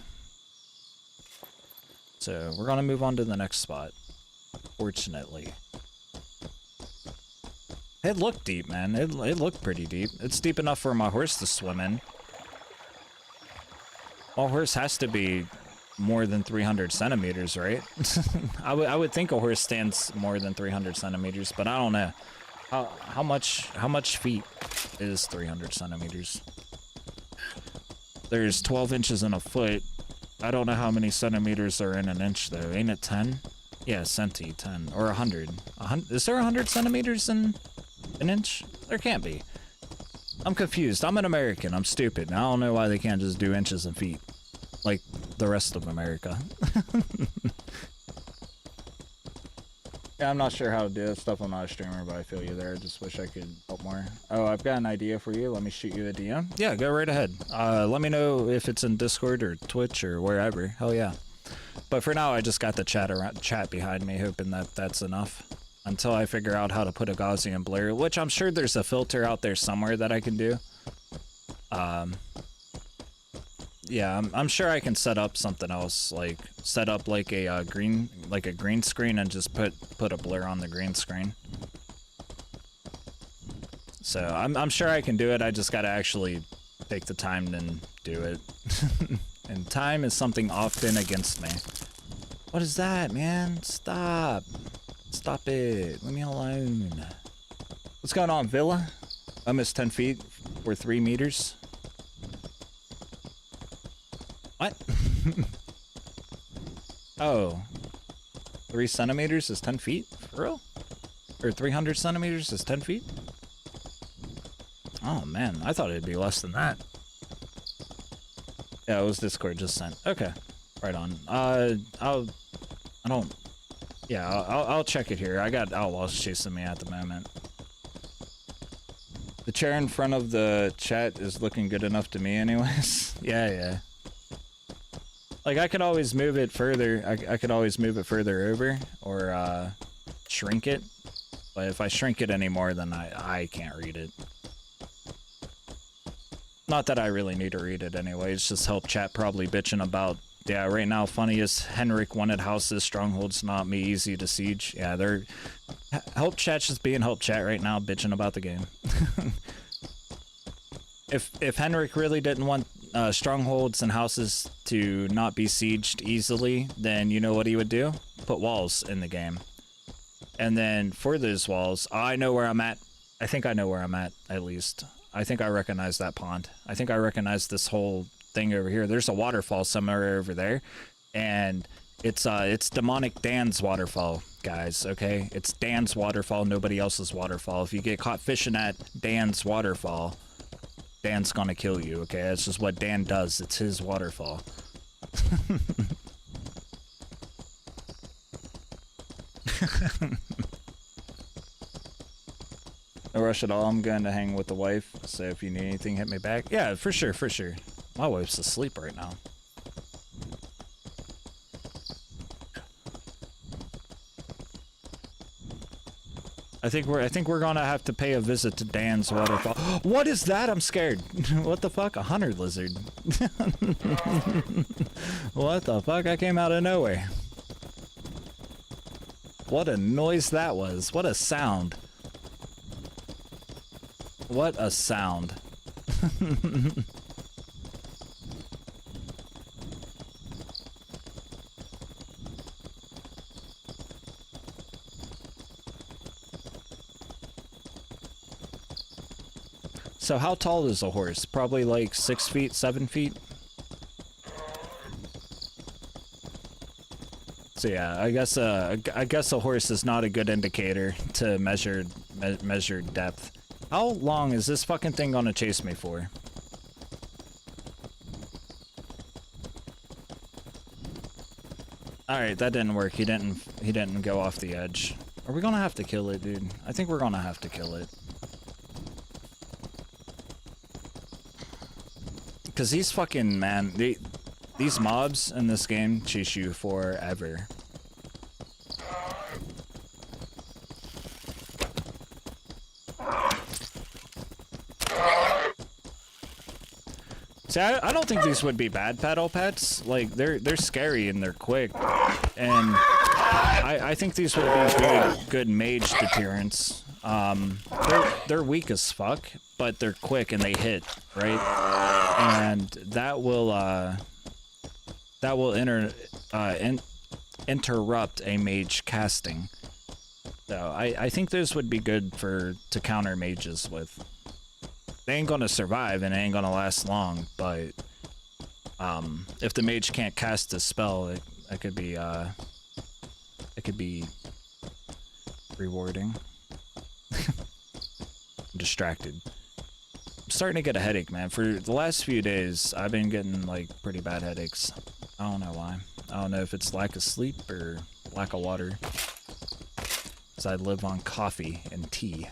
So we're gonna move on to the next spot. Fortunately. It looked deep, man. It looked pretty deep. It's deep enough for my horse to swim in. My horse has to be more than 300 centimeters, right? I would think a horse stands more than 300 centimeters, but I don't know. How much feet is 300 centimeters? There's 12 inches in a foot. I don't know how many centimeters are in an inch though. Ain't it 10? Yeah, centi, 10 or 100. Is there 100 centimeters in an inch? There can't be. I'm confused. I'm an American. I'm stupid. I don't know why they can't just do inches and feet like the rest of America. Yeah, I'm not sure how to do that stuff. I'm not a streamer, but I feel you there. I just wish I could help more. Oh, I've got an idea for you. Let me shoot you a DM. Yeah, go right ahead. Let me know if it's in Discord or Twitch or wherever. Hell yeah. But for now, I just got the chat behind me, hoping that that's enough. Until I figure out how to put a Gaussian blur, which I'm sure there's a filter out there somewhere that I can do. Yeah, I'm sure I can set up something else, like set up like a green screen and just put a blur on the green screen. So I'm sure I can do it. I just gotta actually take the time and do it. And time is something often against me. What is that, man? Stop. Stop it. Leave me alone. What's going on, Villa? Almost 10 feet or 3 meters. What? Oh. 3 centimeters is 10 feet? For real? Or 300 centimeters is 10 feet? Oh, man. I thought it'd be less than that. Yeah, it was Discord just sent. Okay. Right on. I'll check it here. I got outlaws chasing me at the moment. The chair in front of the chat is looking good enough to me anyways. Yeah. Like, I could always move it further. I could always move it further over or shrink it. But if I shrink it anymore, then I can't read it. Not that I really need to read it anyway. It's just help chat probably bitching about, yeah, right now funniest Henrik wanted houses, strongholds not me easy to siege. Yeah, they're help chat's just being help chat right now bitching about the game. If Henrik really didn't want strongholds and houses to not be sieged easily, then you know what he would do? Put walls in the game. And then for those walls, I know where I'm at. I think I know where I'm at least. I think I recognize that pond. I think I recognize this whole thing over here. There's a waterfall somewhere over there, and it's demonic Dan's waterfall, guys. Okay, it's Dan's waterfall, nobody else's waterfall. If you get caught fishing at Dan's waterfall, Dan's gonna kill you. Okay, that's just what Dan does. It's his waterfall. No rush at all. I'm going to hang with the wife, so if you need anything, hit me back. Yeah, for sure, for sure. My wife's asleep right now. I think we're gonna have to pay a visit to Dan's waterfall. What is that? I'm scared. What the fuck? A hunter lizard. What the fuck? I came out of nowhere. What a noise that was. What a sound. What a sound. So how tall is a horse? Probably like 6 feet, 7 feet? So yeah, I guess a horse is not a good indicator to measure depth. How long is this fucking thing gonna chase me for? Alright, that didn't work. He didn't go off the edge. Are we gonna have to kill it, dude? I think we're gonna have to kill it. Cause these fucking, man, these mobs in this game chase you forever. See, I don't think these would be bad paddle pets. Like, they're scary and they're quick. And I think these would be good mage deterrents. They're weak as fuck, but they're quick and they hit, right? And that will interrupt a mage casting. So I think those would be good to counter mages with. They ain't gonna survive and it ain't gonna last long, but if the mage can't cast a spell, it could be rewarding. I'm distracted. I'm starting to get a headache, man. For the last few days, I've been getting like pretty bad headaches. I don't know why. I don't know if it's lack of sleep or lack of water. 'Cause I live on coffee and tea.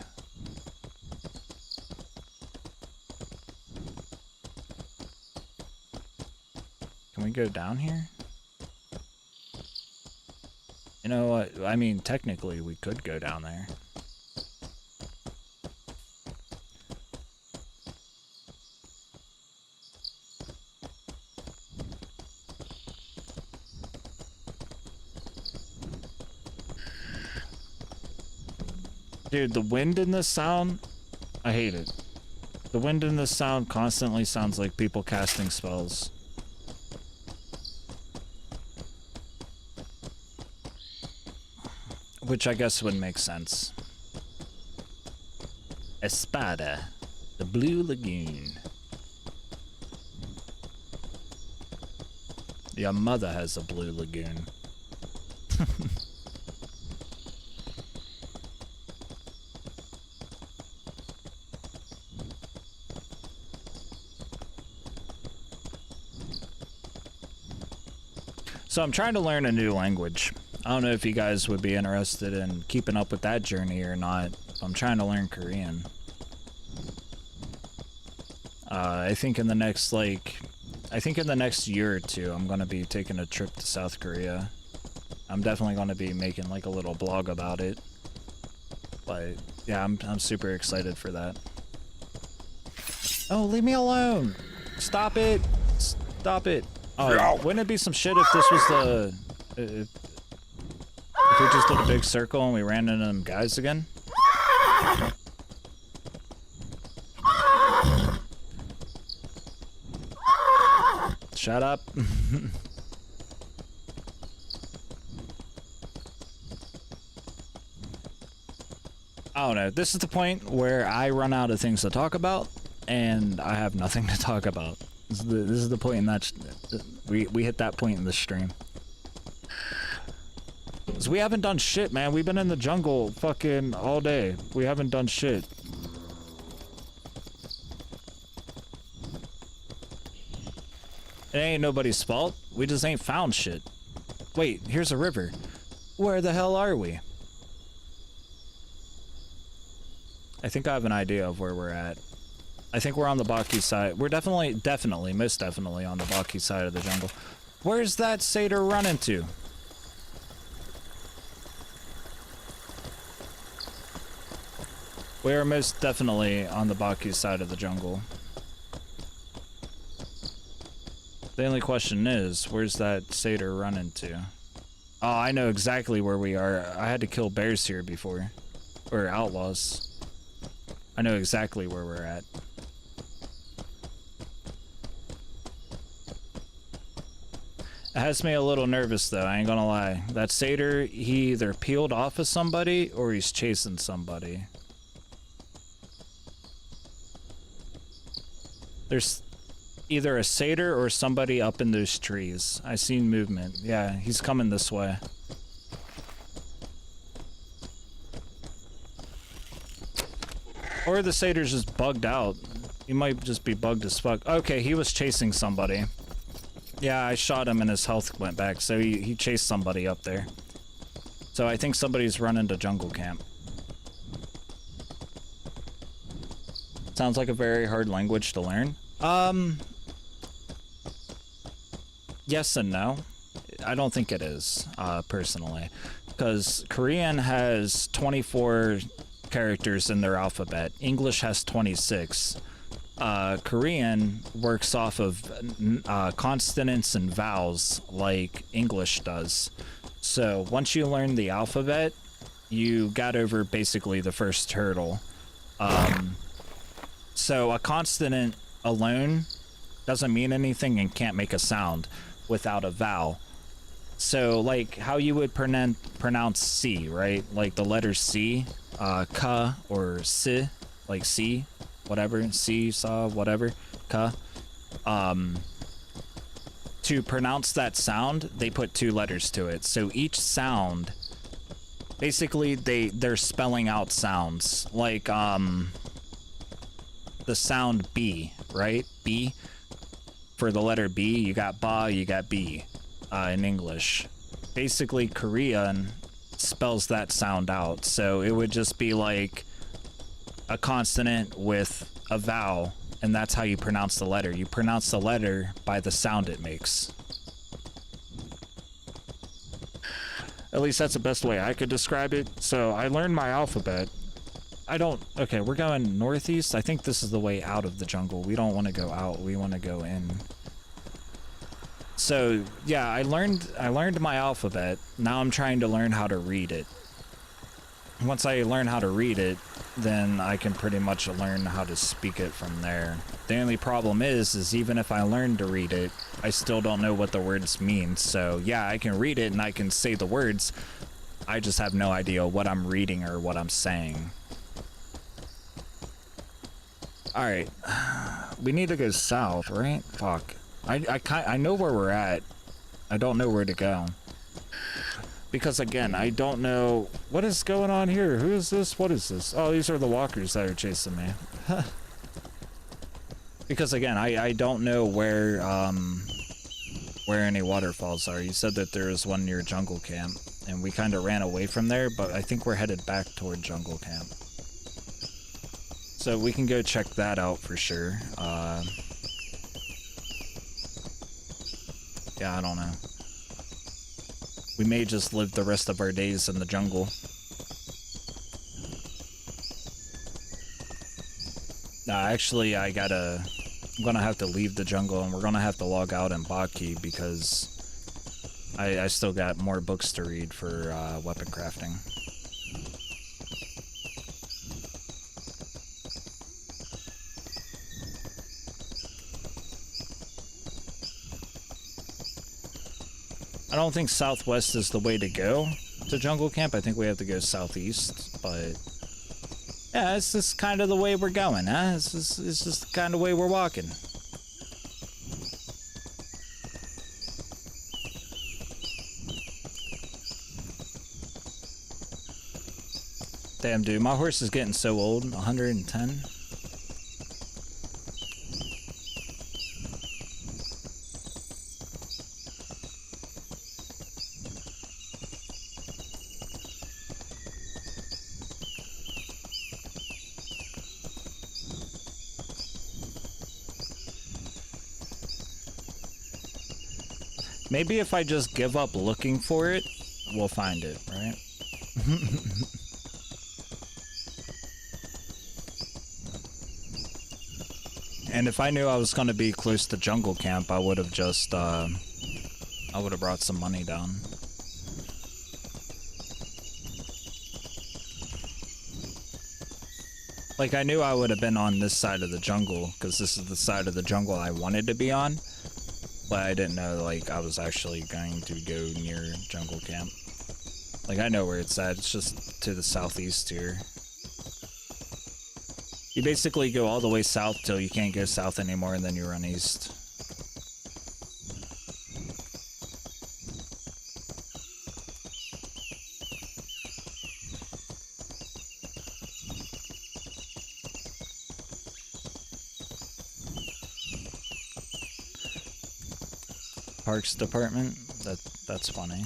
Can we go down here? You know what? I mean, technically, we could go down there. Dude, the wind in this sound, I hate it. The wind in this sound constantly sounds like people casting spells. which I guess would make sense. Espada, the Blue Lagoon. Your mother has a blue lagoon. So I'm trying to learn a new language. I don't know if you guys would be interested in keeping up with that journey or not. I'm trying to learn Korean. I think in the next year or two, I'm gonna be taking a trip to South Korea. I'm definitely gonna be making like a little blog about it. But yeah, I'm super excited for that. Oh, leave me alone! Stop it! Stop it! Oh, wouldn't it be some shit if this was the if we just did a big circle and we ran into them guys again? Shut up. I don't know. This is the point where I run out of things to talk about, and I have nothing to talk about. This is the point in that we hit that point in the stream. 'Cause we haven't done shit, man. We've been in the jungle fucking all day. We haven't done shit. It ain't nobody's fault. We just ain't found shit. Wait, here's a river. Where the hell are we? I think I have an idea of where we're at. I think we're on the Baki side. We're definitely, most definitely on the Baki side of the jungle. Where's that satyr running to? We are most definitely on the Baki side of the jungle. The only question is, where's that satyr running to? Oh, I know exactly where we are. I had to kill bears here before. Or outlaws. I know exactly where we're at. It has me a little nervous though, I ain't gonna lie. That satyr, he either peeled off of somebody or he's chasing somebody. There's either a satyr or somebody up in those trees. I seen movement. Yeah, he's coming this way. Or the satyr's just bugged out. He might just be bugged as fuck. Okay, he was chasing somebody. Yeah, I shot him and his health went back, so he chased somebody up there. So I think somebody's running to jungle camp. Sounds like a very hard language to learn. Yes and no. I don't think it is, personally. Because Korean has 24 characters in their alphabet. English has 26. Korean works off of consonants and vowels like English does. So once you learn the alphabet, you got over basically the first hurdle. So a consonant alone doesn't mean anything and can't make a sound without a vowel. So like how you would pronounce C, right? Like the letter C, ka or si, like C, whatever, C, saw, whatever, ka. To pronounce that sound, they put 2 letters to it. So each sound, basically they're spelling out sounds. Like the sound B, right? B. For the letter B, you got ba, you got B in English. Basically, Korean spells that sound out. So it would just be like a consonant with a vowel, and that's how you pronounce the letter. You pronounce the letter by the sound it makes. At least that's the best way I could describe it. So I learned my alphabet. Okay, we're going northeast. I think this is the way out of the jungle. We don't want to go out. We want to go in. So yeah, I learned my alphabet. Now I'm trying to learn how to read it. Once I learn how to read it, then I can pretty much learn how to speak it from there. The only problem is even if I learn to read it, I still don't know what the words mean. So yeah, I can read it and I can say the words. I just have no idea what I'm reading or what I'm saying. Alright. We need to go south, right? Fuck. I know where we're at. I don't know where to go. Because again, I don't know what is going on here. Who is this? What is this? Oh, these are the walkers that are chasing me. Because again, I don't know where any waterfalls are. You said that there is one near Jungle Camp, and we kind of ran away from there, but I think we're headed back toward Jungle Camp. So we can go check that out for sure. Yeah, I don't know. We may just live the rest of our days in the jungle. Actually, I'm gonna have to leave the jungle, and we're gonna have to log out in Baki because I still got more books to read for weapon crafting. I don't think southwest is the way to go to Jungle Camp. I think we have to go southeast, but yeah, it's just kind of the way we're going, huh? It's just the kind of way we're walking. Damn, dude, my horse is getting so old. 110. Maybe if I just give up looking for it, we'll find it, right? And if I knew I was going to be close to Jungle Camp, I would have just, I would have brought some money down. Like, I knew I would have been on this side of the jungle, because this is the side of the jungle I wanted to be on. But I didn't know, like, I was actually going to go near Jungle Camp. Like, I know where it's at. It's just to the southeast here. You basically go all the way south till you can't go south anymore, and then you run east. Parks Department? That's funny.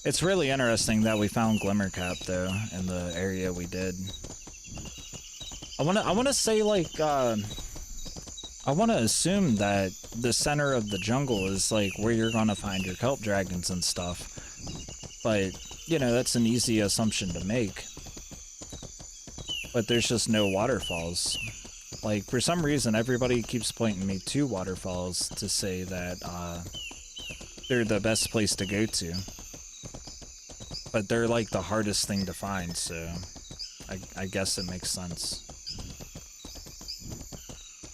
It's really interesting that we found Glimmercap though in the area we did. I wanna say like I wanna assume that the center of the jungle is like where you're gonna find your kelp dragons and stuff. But you know, that's an easy assumption to make. But there's just no waterfalls. Like, for some reason, everybody keeps pointing me to waterfalls to say that they're the best place to go to. But they're like the hardest thing to find, so I guess it makes sense.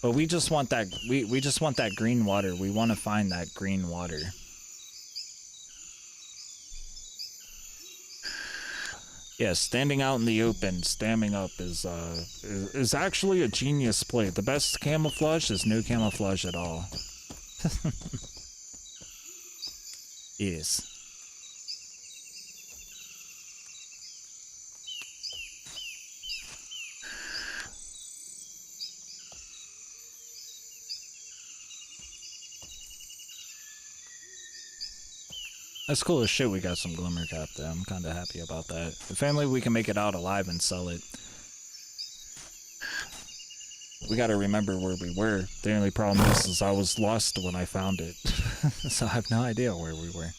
But we just want that we just want that green water. We want to find that green water. Yeah, standing out in the open, stamming up is actually a genius play. The best camouflage is no camouflage at all. Yes. That's cool as shit we got some Glimmercap though. I'm kinda happy about that. If only we can make it out alive and sell it. We gotta remember where we were. The only problem is I was lost when I found it. So I have no idea where we were.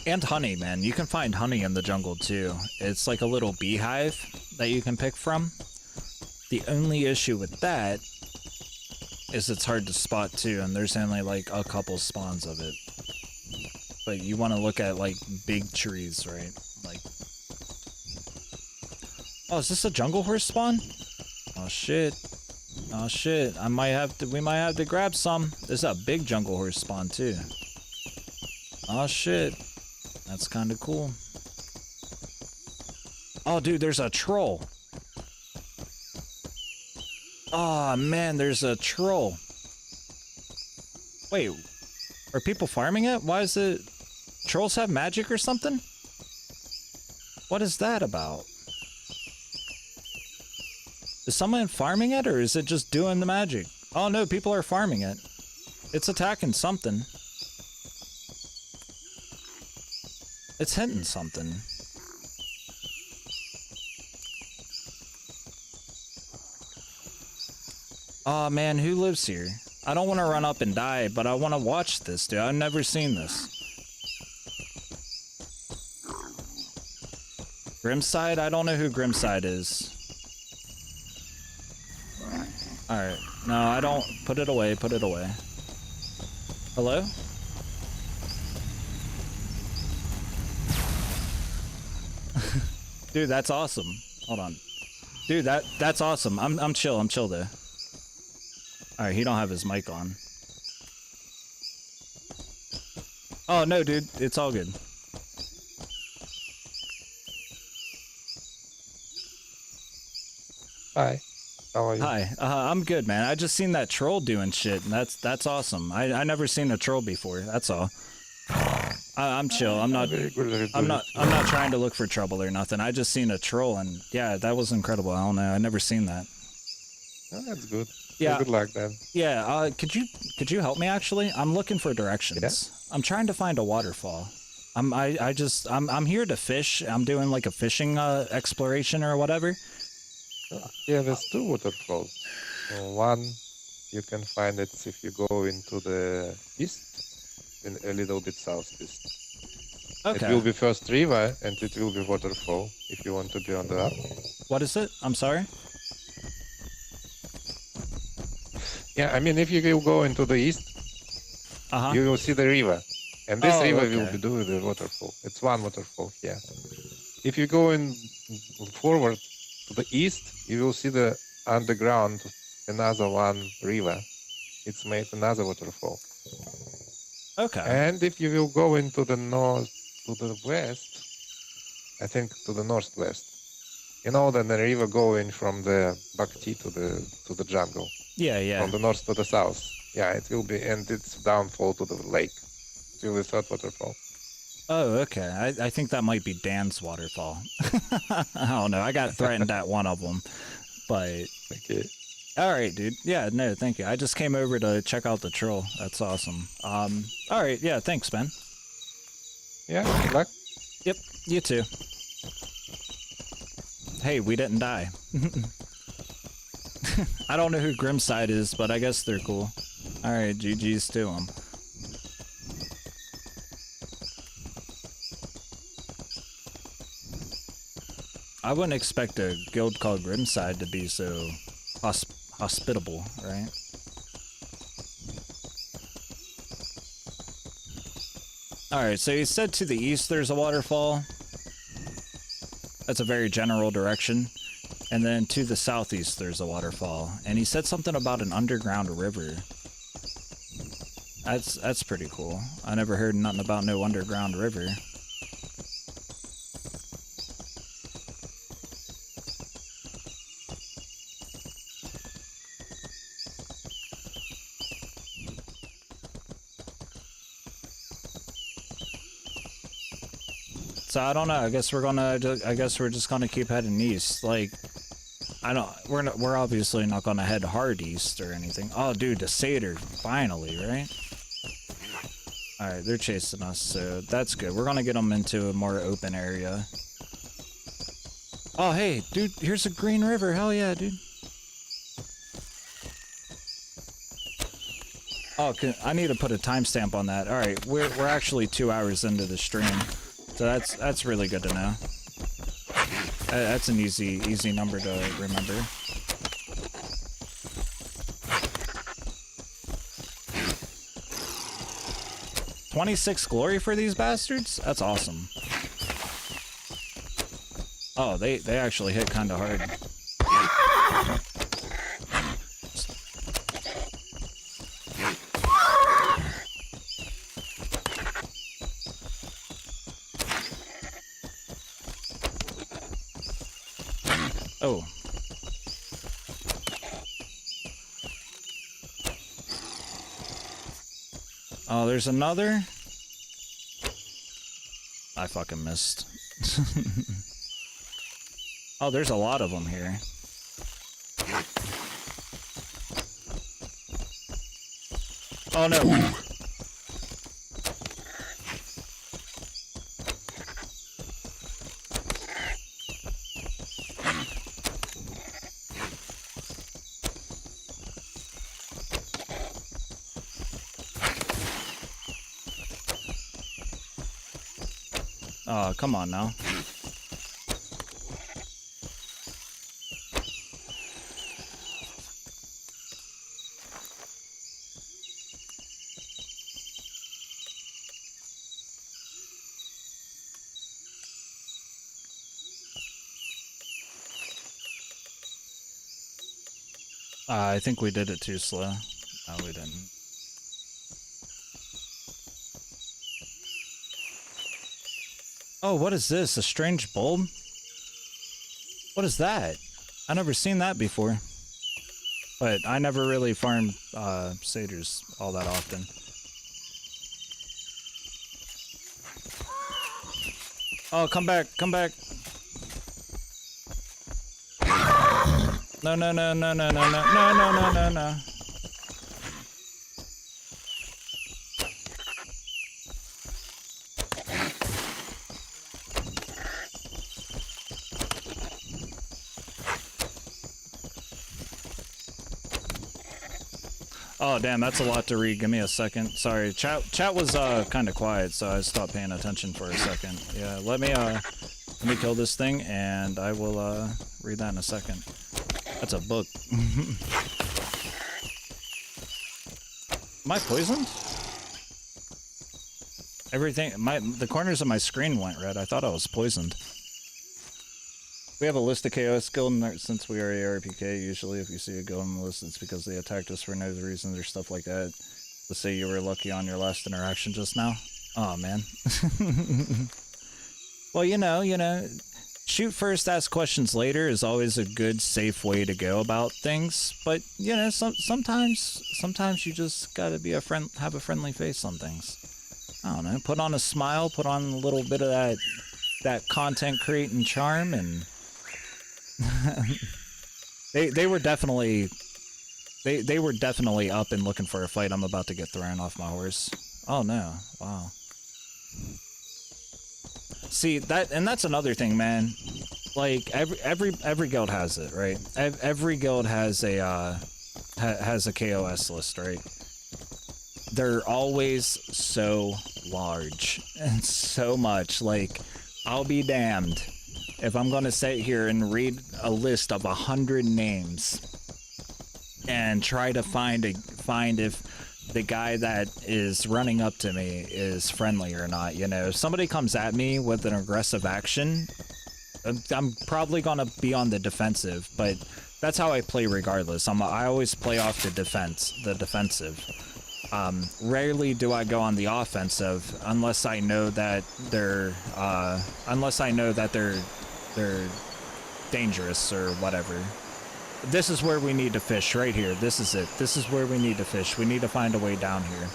And honey, man. You can find honey in the jungle too. It's like a little beehive that you can pick from. The only issue with that is it's hard to spot too, and there's only like a couple spawns of it. But you want to look at like big trees, right? Like, oh, is this a jungle horse spawn? Oh shit. Oh shit. We might have to grab some. There's a big jungle horse spawn too. Oh shit. That's kind of cool. Oh dude, there's a troll. Oh man, there's a troll. Wait, are people farming it? Why is it... Trolls have magic or something? What is that about? Is someone farming it, or is it just doing the magic? Oh no, people are farming it. It's attacking something. It's hitting something. Oh man, who lives here? I don't want to run up and die, but I want to watch this, dude. I've never seen this. Grimside? I don't know who Grimside is. Alright. No, I don't. Put it away. Put it away. Hello? Dude, that's awesome. Hold on. Dude, that's awesome. I'm chill. I'm chill though. Alright, he don't have his mic on. Oh no, dude. It's all good. Hi. How are you? Hi. I'm good, man. I just seen that troll doing shit, and that's awesome. I never seen a troll before. That's all. I'm chill. I'm not trying to look for trouble or nothing. I just seen a troll, and yeah, that was incredible. I don't know. I never seen that. Oh, that's good. Yeah. Well, good luck then. Yeah. Could you help me actually? I'm looking for directions. Yeah. I'm trying to find a waterfall. I'm here to fish. I'm doing like a fishing exploration or whatever. Yeah, there's two waterfalls. One, you can find it if you go into the east, and a little bit southeast. Okay. It will be first river, and it will be waterfall if you want to be on the up. What is it? I'm sorry. Yeah, I mean, if you will go into the east, you will see the river, and this river will be doing the waterfall. It's one waterfall here. If you go in forward to the east, you will see the underground another one river. It's made another waterfall. Okay. And if you will go into the north to the west, I think to the northwest, you know, then the river going from the Bhakti to the jungle. Yeah, yeah. From the north to the south. Yeah, it will be, and it's downfall to the lake. It will be third waterfall. Oh, okay. I think that might be Dan's waterfall. I don't know. I got threatened at one of them, but... Okay. All right, dude. Yeah, no, thank you. I just came over to check out the troll. That's awesome. All right. Yeah, thanks, Ben. Yeah, good luck. Yep, you too. Hey, we didn't die. I don't know who Grimside is, but I guess they're cool. All right, GG's to them. I wouldn't expect a guild called Grimside to be so hospitable, right? Alright, so he said to the east there's a waterfall. That's a very general direction. And then to the southeast there's a waterfall. And he said something about an underground river. That's pretty cool. I never heard nothing about no underground river. So I don't know. I guess we're just gonna keep heading east. Like, we're obviously not gonna head hard east or anything. Oh, dude, the satyr, finally, right? All right, they're chasing us, so that's good. We're gonna get them into a more open area. Oh, hey, dude, here's a green river. Hell yeah, dude. Oh, I need to put a timestamp on that. All right, we're actually 2 hours into the stream. So that's really good to know. That's an easy number to remember. $26 glory for these bastards? That's awesome. Oh, they actually hit kind of hard. Oh, there's another? I fucking missed. Oh, there's a lot of them here. Oh no. Oh, come on now. I think we did it too slow. No, we didn't. Oh, what is this? A strange bulb? What is that? I never seen that before. But I never really farmed satyrs all that often. Oh, come back, come back. No, no, no, no, no, no, no, no, no, no, no, no. Oh, damn, that's a lot to read. Give me a second. Sorry, chat was kind of quiet, so I stopped paying attention for a second. Yeah, let me kill this thing, and I will read that in a second. That's a book. Am I poisoned? Everything, the corners of my screen went red. I thought I was poisoned. We have a list of KOS guild, and since we are ARPK, usually if you see a guild on the list, it's because they attacked us for no reason or stuff like that. Let's say you were lucky on your last interaction just now. Oh man. Well, you know, shoot first, ask questions later is always a good, safe way to go about things. But you know, sometimes you just gotta be have a friendly face on things. I don't know, put on a smile, put on a little bit of that content creating charm, and they were definitely up and looking for a fight. I'm about to get thrown off my horse. Oh no! Wow. See that, and that's another thing, man. Like every guild has it, right? Every guild has a KOS list, right? They're always so large and so much. Like, I'll be damned if I'm gonna sit here and read a list of 100 names and try to find if the guy that is running up to me is friendly or not. You know, if somebody comes at me with an aggressive action, I'm probably gonna be on the defensive, but that's how I play regardless. I always play off the defensive. Rarely do I go on the offensive unless I know that they're dangerous or whatever. This is where we need to fish right here. This is it. This is where we need to fish. We need to find a way down here.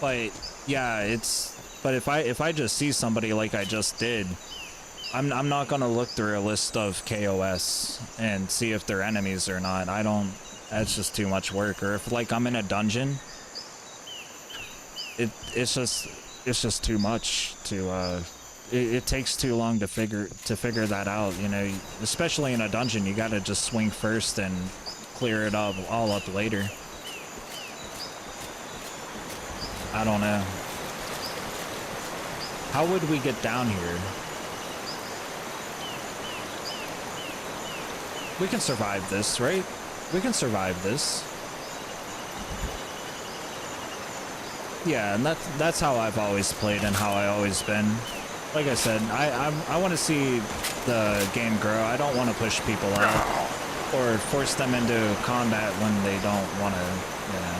But yeah, but if I just see somebody like I just did, I'm not gonna look through a list of KOS and see if they're enemies or not. That's just too much work. Or if like I'm in a dungeon, it's just too much to it takes too long to figure that out, you know. Especially in a dungeon, you gotta just swing first and clear it all up later. I don't know. How would we get down here? We can survive this, right? We can survive this. Yeah, and that's how I've always played and how I always been. Like I said, I want to see the game grow. I don't want to push people out or force them into combat when they don't want to, you know.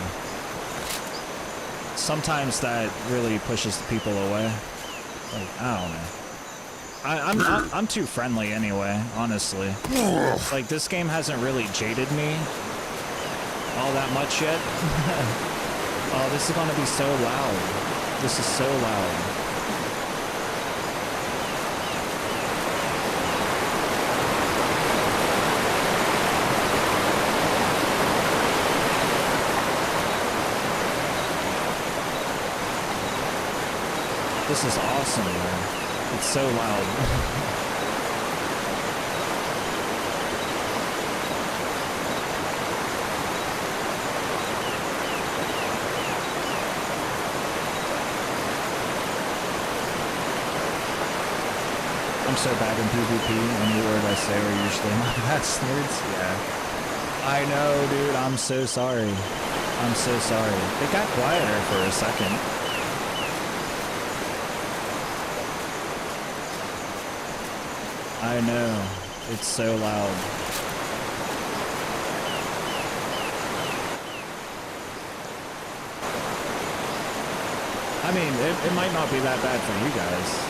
Sometimes that really pushes the people away. Like, I don't know. I'm too friendly anyway, honestly. Like, this game hasn't really jaded me all that much yet? Oh, this is gonna be so loud. This is so loud. This is awesome, man. It's so loud. I'm so bad in PvP. Any word I say are usually my best words. Yeah. I know, dude. I'm so sorry. I'm so sorry. It got quieter for a second. I know. It's so loud. I mean, it might not be that bad for you guys.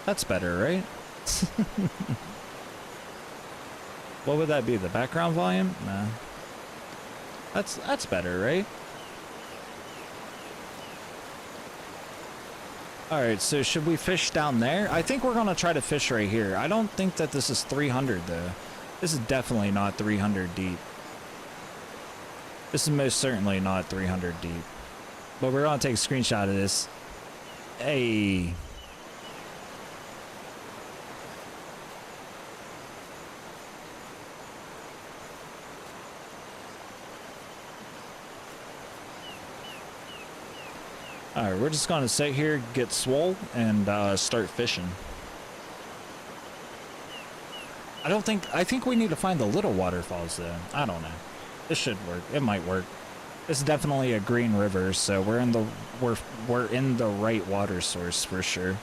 That's better, right? What would that be? The background volume? Nah. That's better, right? Alright, so should we fish down there? I think we're gonna try to fish right here. I don't think that this is 300 though. This is definitely not 300 deep. This is most certainly not 300 deep. But we're gonna take a screenshot of this. Hey. Alright, we're just gonna sit here, get swole, and start fishing. I think we need to find the little waterfalls though. I don't know. This should work. It might work. This is definitely a green river, so we're in the right water source for sure.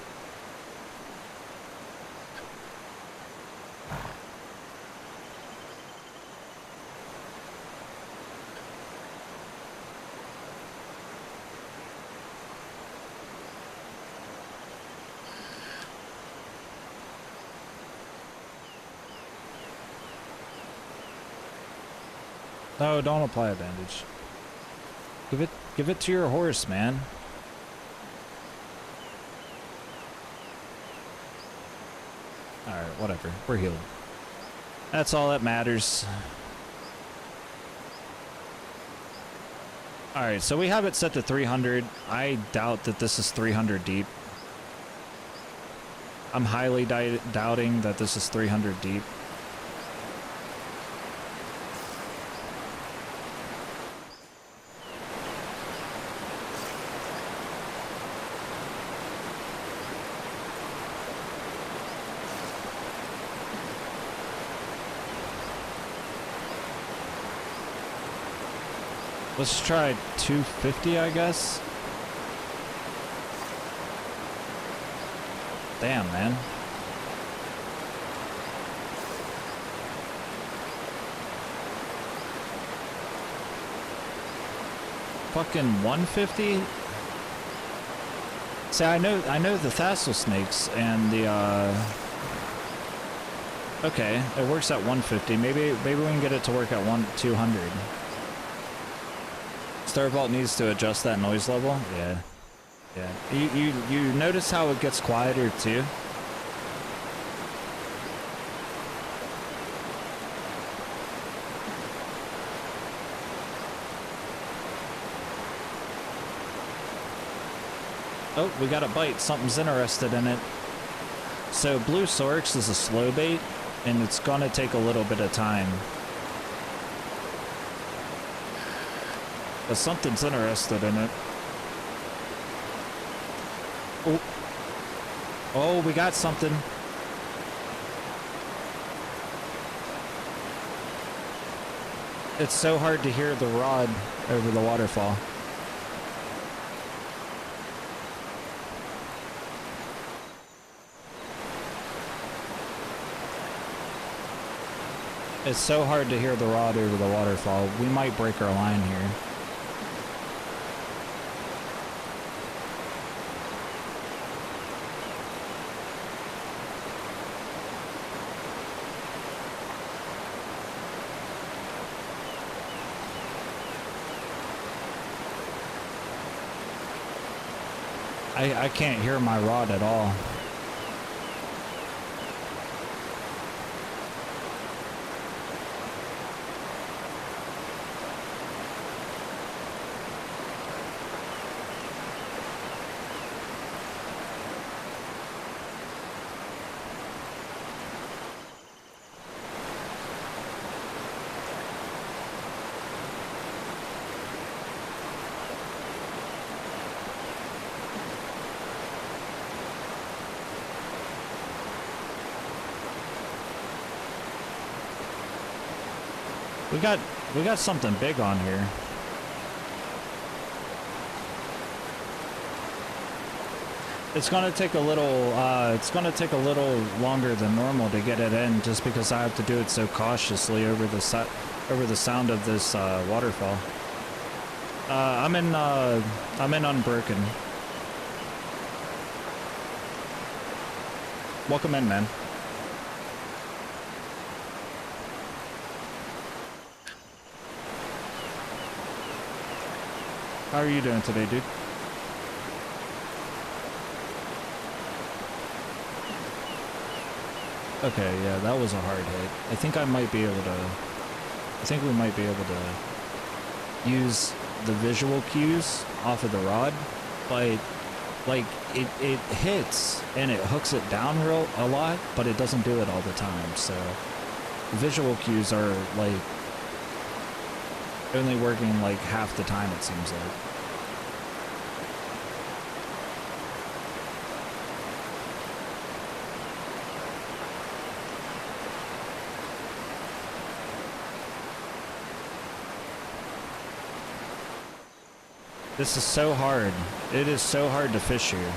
No, don't apply a bandage. Give it to your horse, man. Alright, whatever. We're healed. That's all that matters. Alright, so we have it set to 300. I doubt that this is 300 deep. I'm highly doubting that this is 300 deep. Let's try 250, I guess. Damn, man. Fucking 150? See, I know the thistle snakes and the okay, it works at 150. Maybe we can get it to work at 200. Starvault needs to adjust that noise level. Yeah. Yeah. You notice how it gets quieter too? Oh, we got a bite. Something's interested in it. So blue sorks is a slow bait, and it's gonna take a little bit of time. But something's interested in it. Oh. Oh, we got something. It's so hard to hear the rod over the waterfall. It's so hard to hear the rod over the waterfall. We might break our line here. I can't hear my rod at all. We got something big on here. It's gonna take a little longer than normal to get it in, just because I have to do it so cautiously over the sound of this waterfall. I'm in Unbroken. Welcome in, man. How are you doing today, dude? Okay, yeah, that was a hard hit. I think we might be able to use the visual cues off of the rod, but like it hits and it hooks it down a lot, but it doesn't do it all the time. So visual cues are like only working like half the time, it seems like. This is so hard. It is so hard to fish here.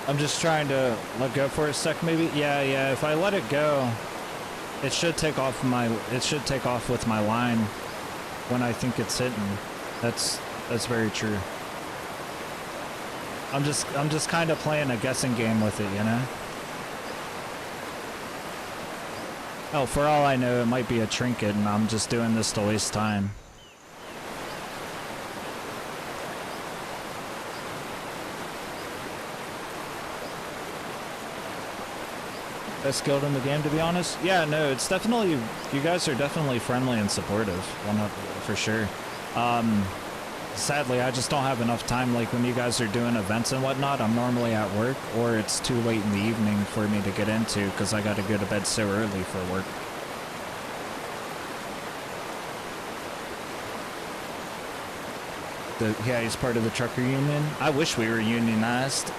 I'm just trying to let go for a sec, maybe. Yeah. If I let it go, it should take off with my line when I think it's hitting. That's very true. I'm just kind of playing a guessing game with it, you know? Oh, for all I know, it might be a trinket, and I'm just doing this to waste time. Best skilled in the game, to be honest. Yeah, no, it's definitely, you guys are definitely friendly and supportive, for sure. Sadly, I just don't have enough time. Like when you guys are doing events and whatnot, I'm normally at work, or it's too late in the evening for me to get into because I got to go to bed so early for work. Yeah, he's part of the trucker union. I wish we were unionized.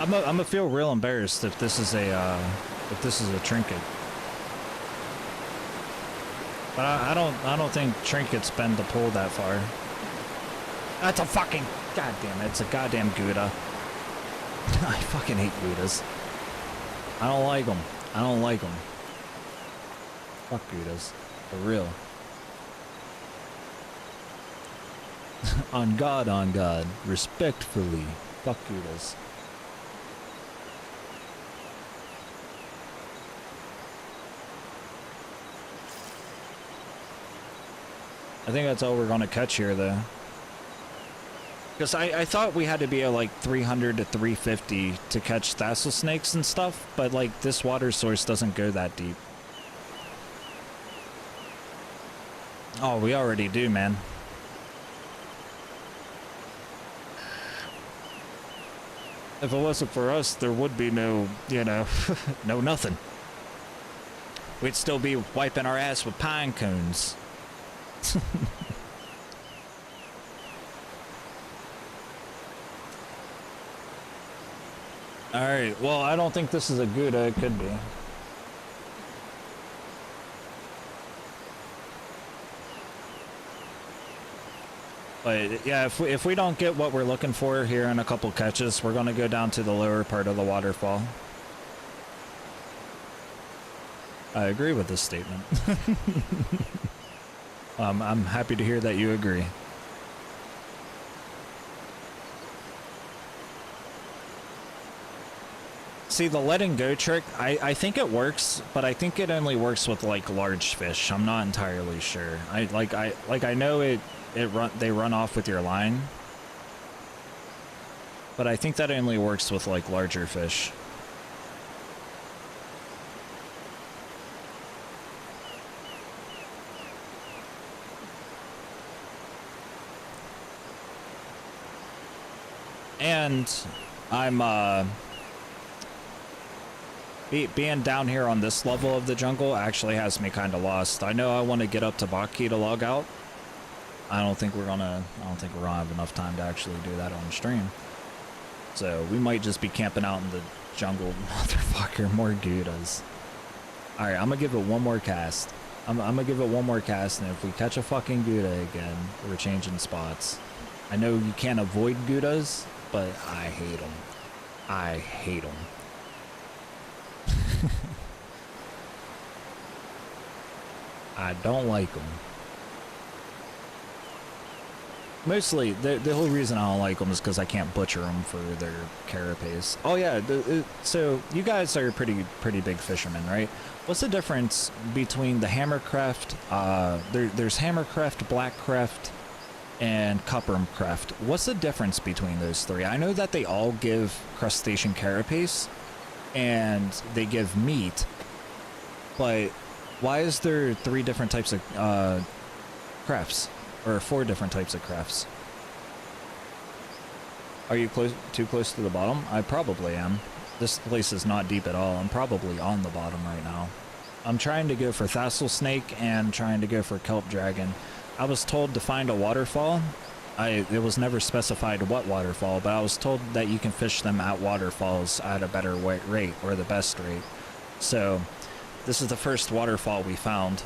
I'm gonna feel real embarrassed if this is a trinket. But I don't think trinkets bend the pole that far. That's a fucking goddamn. It's a goddamn Gouda. I fucking hate Goudas. I don't like them. I don't like them. Fuck Goudas. For real. On God. Respectfully. Fuck Goudas. I think that's all we're gonna catch here, though. Because I thought we had to be at like 300 to 350 to catch thistle snakes and stuff, but like this water source doesn't go that deep. Oh, we already do, man. If it wasn't for us, there would be no, you know, no nothing. We'd still be wiping our ass with pine cones. Alright, well, I don't think this is a Gouda. It could be. But yeah, if we don't get what we're looking for here in a couple catches, we're gonna go down to the lower part of the waterfall. I agree with this statement. I'm happy to hear that you agree. See, the letting go trick, I think it works, but I think it only works with like large fish. I'm not entirely sure. I know they run off with your line, but I think that only works with like larger fish. And I'm being down here on this level of the jungle actually has me kind of lost. I know I want to get up to Baki to log out. I don't think we're gonna have enough time to actually do that on stream. So we might just be camping out in the jungle. Motherfucker, more Goudas. Alright, I'm gonna give it one more cast. I'm gonna give it one more cast, and if we catch a fucking Gouda again, we're changing spots. I know you can't avoid Goudas, but I hate them. I hate them. I don't like them. Mostly, the whole reason I don't like them is because I can't butcher them for their carapace. Oh yeah, so you guys are pretty big fishermen, right? What's the difference between the hammercraft? There's hammercraft, blackcraft, and coppercraft. What's the difference between those three? I know that they all give crustacean carapace, and they give meat, but why is there 3 different types of crafts? Or 4 different types of crafts? Are you too close to the bottom? I probably am. This place is not deep at all. I'm probably on the bottom right now. I'm trying to go for thistle snake and trying to go for kelp dragon. I was told to find a waterfall. It was never specified what waterfall, but I was told that you can fish them at waterfalls at a better rate, or the best rate. So this is the first waterfall we found.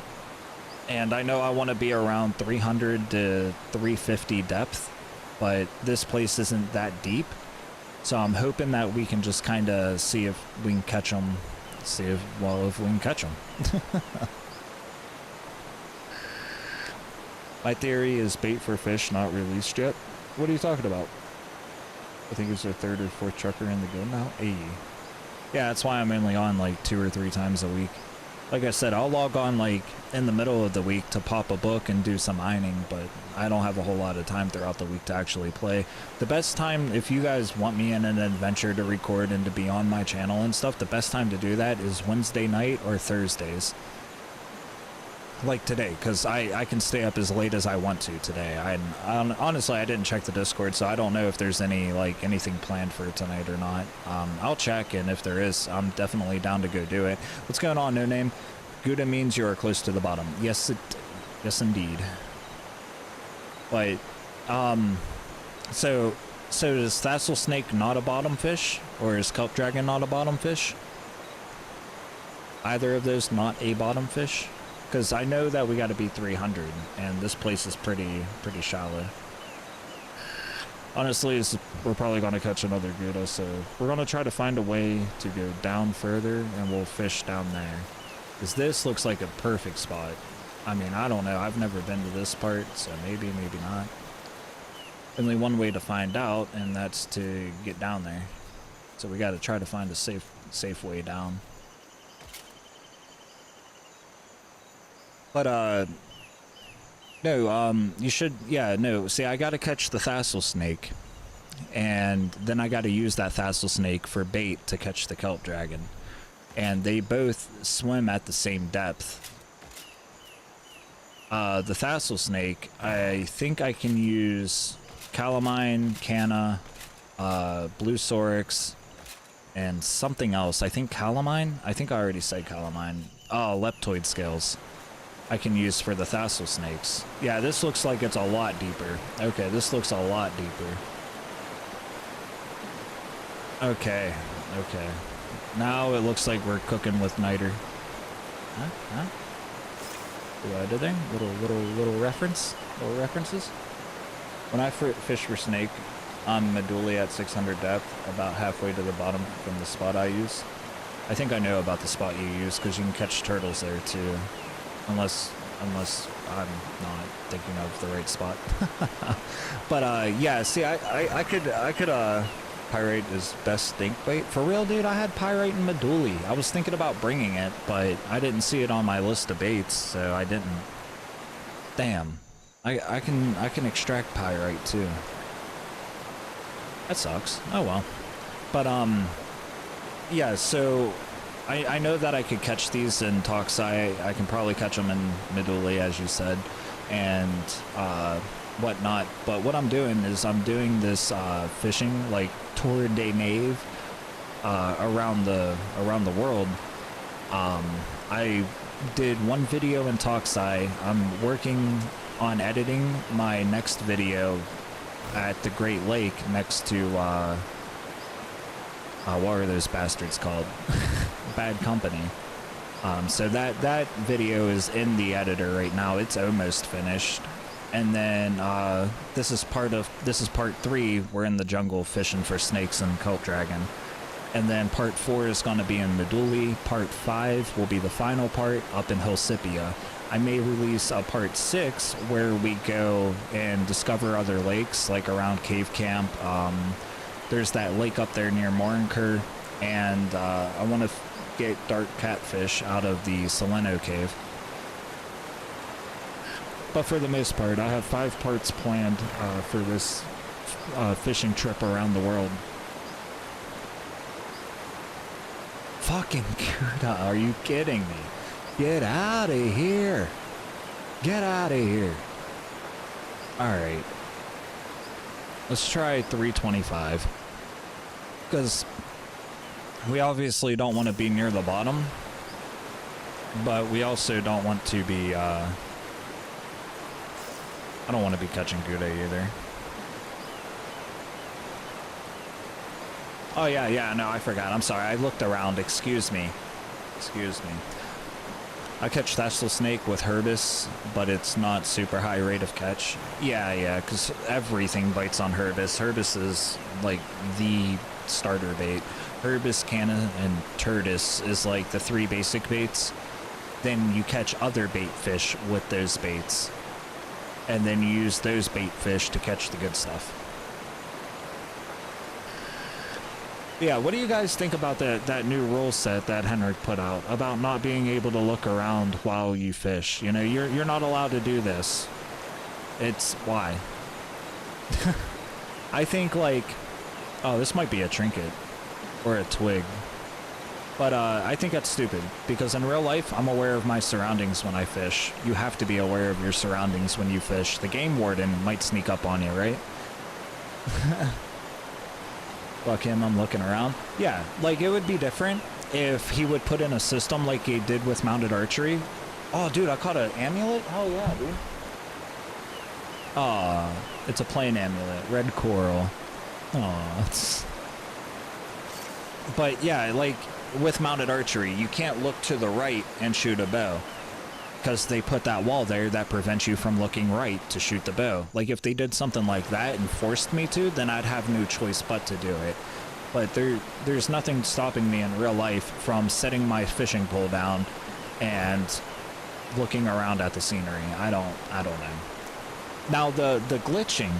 And I know I want to be around 300 to 350 depth, but this place isn't that deep. So I'm hoping that we can just kind of see if we can catch them. If we can catch them. My theory is bait for fish not released yet. What are you talking about? I think it's their 3rd or 4th trucker in the guild now. Hey. Yeah, that's why I'm only on like 2 or 3 times a week. Like I said, I'll log on like in the middle of the week to pop a book and do some mining, but I don't have a whole lot of time throughout the week to actually play. The best time, if you guys want me in an adventure to record and to be on my channel and stuff, the best time to do that is Wednesday night or Thursdays. Like today, because I can stay up as late as I want to today. Honestly, I didn't check the Discord, so I don't know if there's anything planned for tonight or not. I'll check, and if there is, I'm definitely down to go do it. What's going on, No Name? Gouda means you are close to the bottom. Yes, indeed. But, so is thistle snake not a bottom fish, or is kelp dragon not a bottom fish? Either of those not a bottom fish? Because I know that we got to be 300, and this place is pretty shallow. Honestly, we're probably going to catch another Gouda, so we're going to try to find a way to go down further, and we'll fish down there. Because this looks like a perfect spot. I mean, I don't know. I've never been to this part, so maybe not. Only one way to find out, and that's to get down there. So we got to try to find a safe way down. But, no, you should, yeah, no, see, I gotta catch the thistle snake, and then I gotta use that thistle snake for bait to catch the kelp dragon, and they both swim at the same depth. The thistle snake, I think I can use calamine, canna, blue sorix, and something else. I think calamine? I think I already said calamine. Oh, leptoid scales. I can use for the thistle snakes. Yeah, this looks like it's a lot deeper. Okay, this looks a lot deeper. Okay. Now it looks like we're cooking with niter. Huh? Did they? Little reference? Little references? When I fish for snake on Medulla at 600 depth, about halfway to the bottom from the spot I use. I think I know about the spot you use because you can catch turtles there too, unless I'm not thinking of the right spot. But yeah, see, I could pyrite is best stink bait for real, dude. I had pyrite in Medulla. I was thinking about bringing it, but I didn't see it on my list of baits, so I didn't. Damn, I can extract pyrite too. That sucks. Oh well. But yeah, so I know that I could catch these in Toxai. I can probably catch them in Medulla, as you said, and whatnot. But what I'm doing is I'm doing this fishing like tour de nave around the world. I did one video in Toxai. I'm working on editing my next video at the Great Lake next to what are those bastards called? Bad Company. So that video is in the editor right now. It's almost finished. And then this is part 3. We're in the jungle fishing for snakes and cult dragon. And then part 4 is going to be in Medulla. Part 5 will be the final part up in Hillsipia. I may release a part 6 where we go and discover other lakes, like around Cave Camp. There's that lake up there near Morinker, and I want to get dark catfish out of the Soleno cave. But for the most part, I have 5 parts planned for this fishing trip around the world. Fucking Kuda, are you kidding me? Get out of here. Get out of here. Alright. Let's try 325. Because we obviously don't want to be near the bottom. But we also don't want to be, I don't want to be catching Gouda either. Oh yeah, no, I forgot. I'm sorry. I looked around. Excuse me. I catch Thestal snake with Herbis, but it's not super high rate of catch. Yeah, because everything bites on Herbis. Herbis is like the starter bait. Herbis, Canna, and Turtis is like the 3 basic baits. Then you catch other bait fish with those baits. And then you use those bait fish to catch the good stuff. Yeah, what do you guys think about that new rule set that Henrik put out about not being able to look around while you fish? You know, you're not allowed to do this. It's why? I think like, oh, this might be a trinket or a twig. But I think that's stupid because in real life, I'm aware of my surroundings when I fish. You have to be aware of your surroundings when you fish. The game warden might sneak up on you, right? Fuck him, I'm looking around. Yeah, like it would be different if he would put in a system like he did with mounted archery. Oh, dude, I caught an amulet? Hell yeah, dude. Aw, it's a plain amulet. Red coral. Aw, it's... But yeah, like with mounted archery, you can't look to the right and shoot a bow. Because they put that wall there that prevents you from looking right to shoot the bow. Like if they did something like that and forced me to, then I'd have no choice but to do it. But there's nothing stopping me in real life from setting my fishing pole down and looking around at the scenery. I don't know. Now the glitching,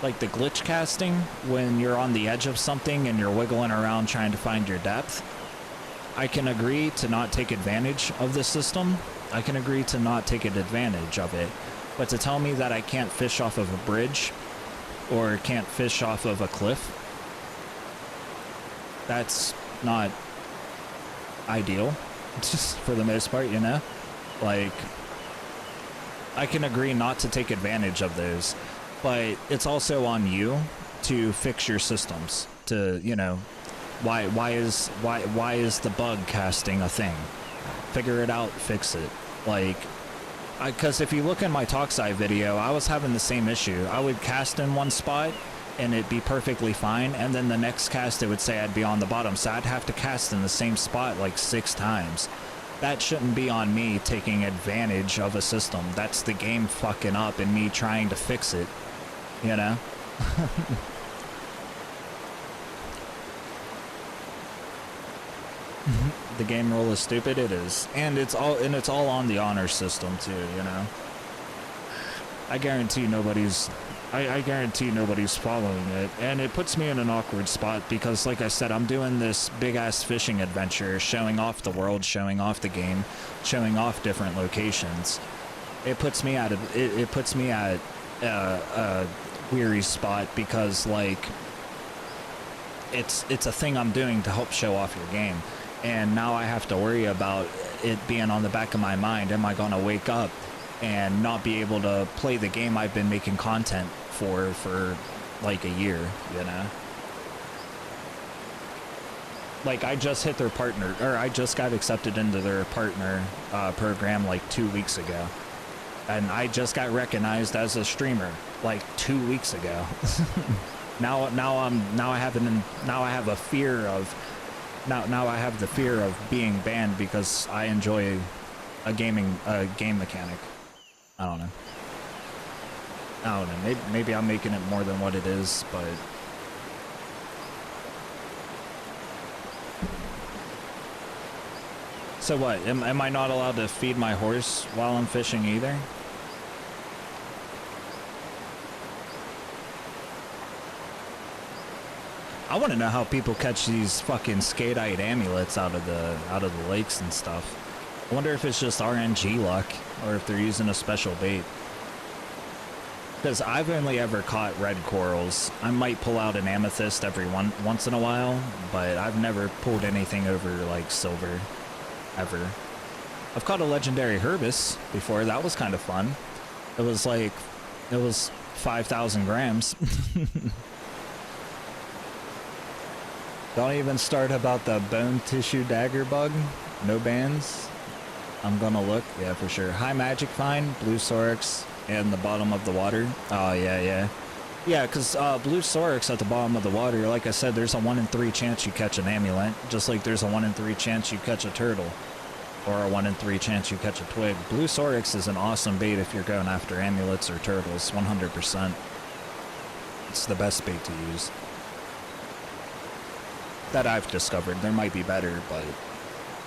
like the glitch casting, when you're on the edge of something and you're wiggling around trying to find your depth, I can agree to not take advantage of the system. I can agree to not take advantage of it, but to tell me that I can't fish off of a bridge or can't fish off of a cliff, that's not ideal, just for the most part, you know? Like, I can agree not to take advantage of those, but it's also on you to fix your systems, to, you know, why is the bug casting a thing? Figure it out, fix it. Like, because if you look in my Toxai video, I was having the same issue. I would cast in one spot and it'd be perfectly fine, and then the next cast it would say I'd be on the bottom, so I'd have to cast in the same spot like 6 times. That shouldn't be on me taking advantage of a system. That's the game fucking up and me trying to fix it. you know? The game rule is stupid. It is, and it's all on the honor system too. You know, I guarantee nobody's following it, and it puts me in an awkward spot because, like I said, I'm doing this big ass fishing adventure, showing off the world, showing off the game, showing off different locations. It puts me at a weary spot because, like, it's a thing I'm doing to help show off your game. And now I have to worry about it being on the back of my mind. Am I going to wake up and not be able to play the game I've been making content for like a year, you know? Like, I just hit their partner, or I just got accepted into their partner program like 2 weeks ago. And I just got recognized as a streamer like 2 weeks ago. Now I have the fear of being banned because I enjoy a game mechanic. I don't know. Maybe I'm making it more than what it is, but so what? Am I not allowed to feed my horse while I'm fishing either? I want to know how people catch these fucking skateite amulets out of the lakes and stuff. I wonder if it's just RNG luck or if they're using a special bait. Because I've only ever caught red corals. I might pull out an amethyst every once in a while, but I've never pulled anything over like silver, ever. I've caught a legendary herbis before. That was kind of fun. It was 5,000 grams. Don't even start about the bone tissue dagger bug. No bans. I'm gonna look. Yeah, for sure. High magic find, blue sorix, and the bottom of the water. Oh, yeah. Yeah, because blue sorix at the bottom of the water, like I said, there's a 1 in 3 chance you catch an amulet, just like there's a 1 in 3 chance you catch a turtle, or a 1 in 3 chance you catch a twig. Blue sorix is an awesome bait if you're going after amulets or turtles, 100%. It's the best bait to use. That I've discovered. There might be better, but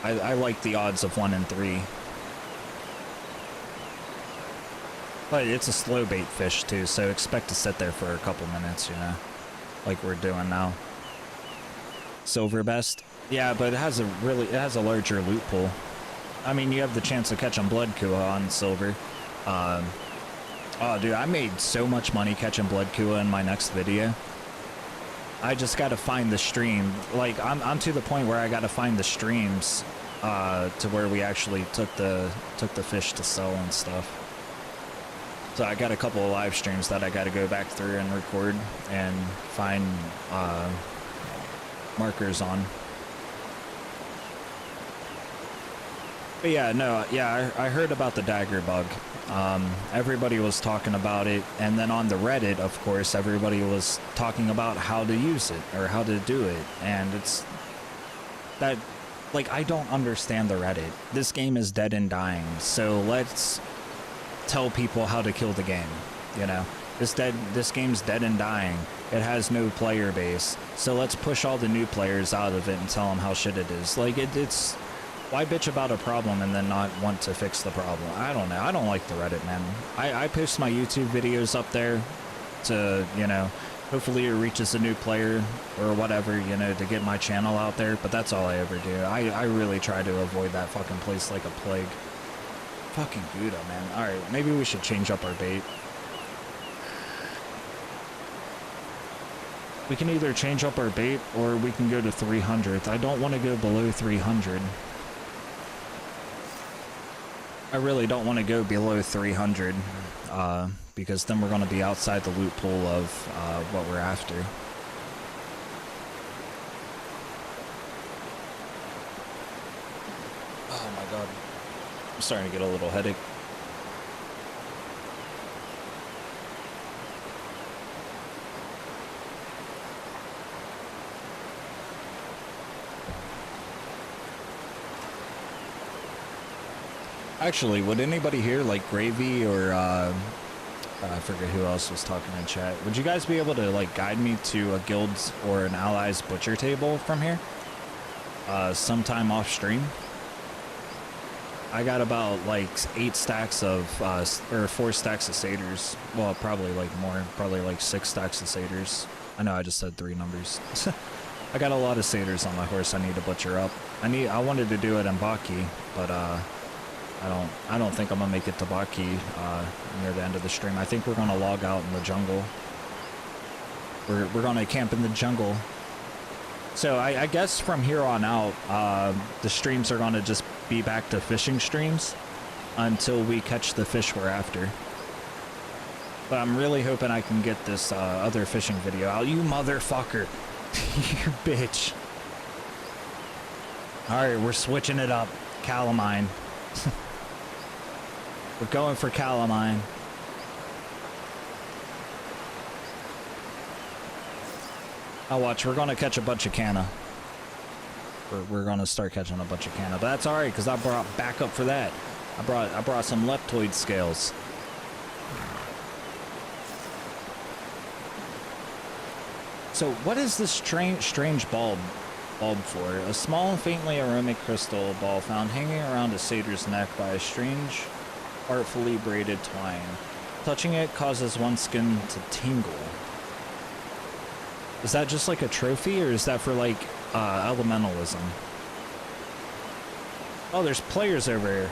I like the odds of 1 in 3. But it's a slow bait fish too, so expect to sit there for a couple minutes, you know, like we're doing now. Silver best? Yeah, but it has a larger loot pool. I mean, you have the chance of catching blood kua on silver. Oh, dude, I made so much money catching blood kua in my next video. I just gotta find the stream. Like, I'm to the point where I gotta find the streams to where we actually took the fish to sell and stuff. So I got a couple of live streams that I gotta go back through and record and find markers on. But yeah, no, yeah, I heard about the dagger bug. Everybody was talking about it, and then on the Reddit, of course, everybody was talking about how to use it or how to do it, and it's that, like, I don't understand the Reddit. This game is dead and dying, so let's tell people how to kill the game, you know? This game's dead and dying. It has no player base, so let's push all the new players out of it and tell them how shit it is. Like, it's... Why bitch about a problem and then not want to fix the problem? I don't know. I don't like the Reddit, man. I post my YouTube videos up there to, you know, hopefully it reaches a new player or whatever, you know, to get my channel out there, but that's all I ever do. I really try to avoid that fucking place like a plague. Fucking Gouda, man. Alright, maybe we should change up our bait. We can either change up our bait or we can go to 300th. I don't want to go below 300. I really don't want to go below 300, because then we're going to be outside the loot pool of what we're after. Oh my god. I'm starting to get a little headache. Actually, would anybody here like gravy or I forget who else was talking in chat. Would you guys be able to like guide me to a guild's or an ally's butcher table from here? Sometime off stream. I got about like 8 stacks of, or 4 stacks of Sators. Well, probably like more, probably like 6 stacks of Sators. I know I just said 3 numbers. I got a lot of Sators on my horse I need to butcher up. I wanted to do it in Baki, but I don't think I'm gonna make it to Baki near the end of the stream. I think we're gonna log out in the jungle. We're gonna camp in the jungle. So I guess from here on out, the streams are gonna just be back to fishing streams until we catch the fish we're after. But I'm really hoping I can get this other fishing video out. You motherfucker. You bitch. Alright, we're switching it up. Calamine. We're going for calamine. I'll watch. We're gonna catch a bunch of canna. We're gonna start catching a bunch of canna, but that's all right because I brought backup for that. I brought some leptoid scales. So what is this strange bulb for? A small and faintly aromatic crystal ball found hanging around a satyr's neck by a strange, artfully braided twine. Touching it causes one's skin to tingle. Is that just like a trophy, or is that for like elementalism? Oh, there's players over here.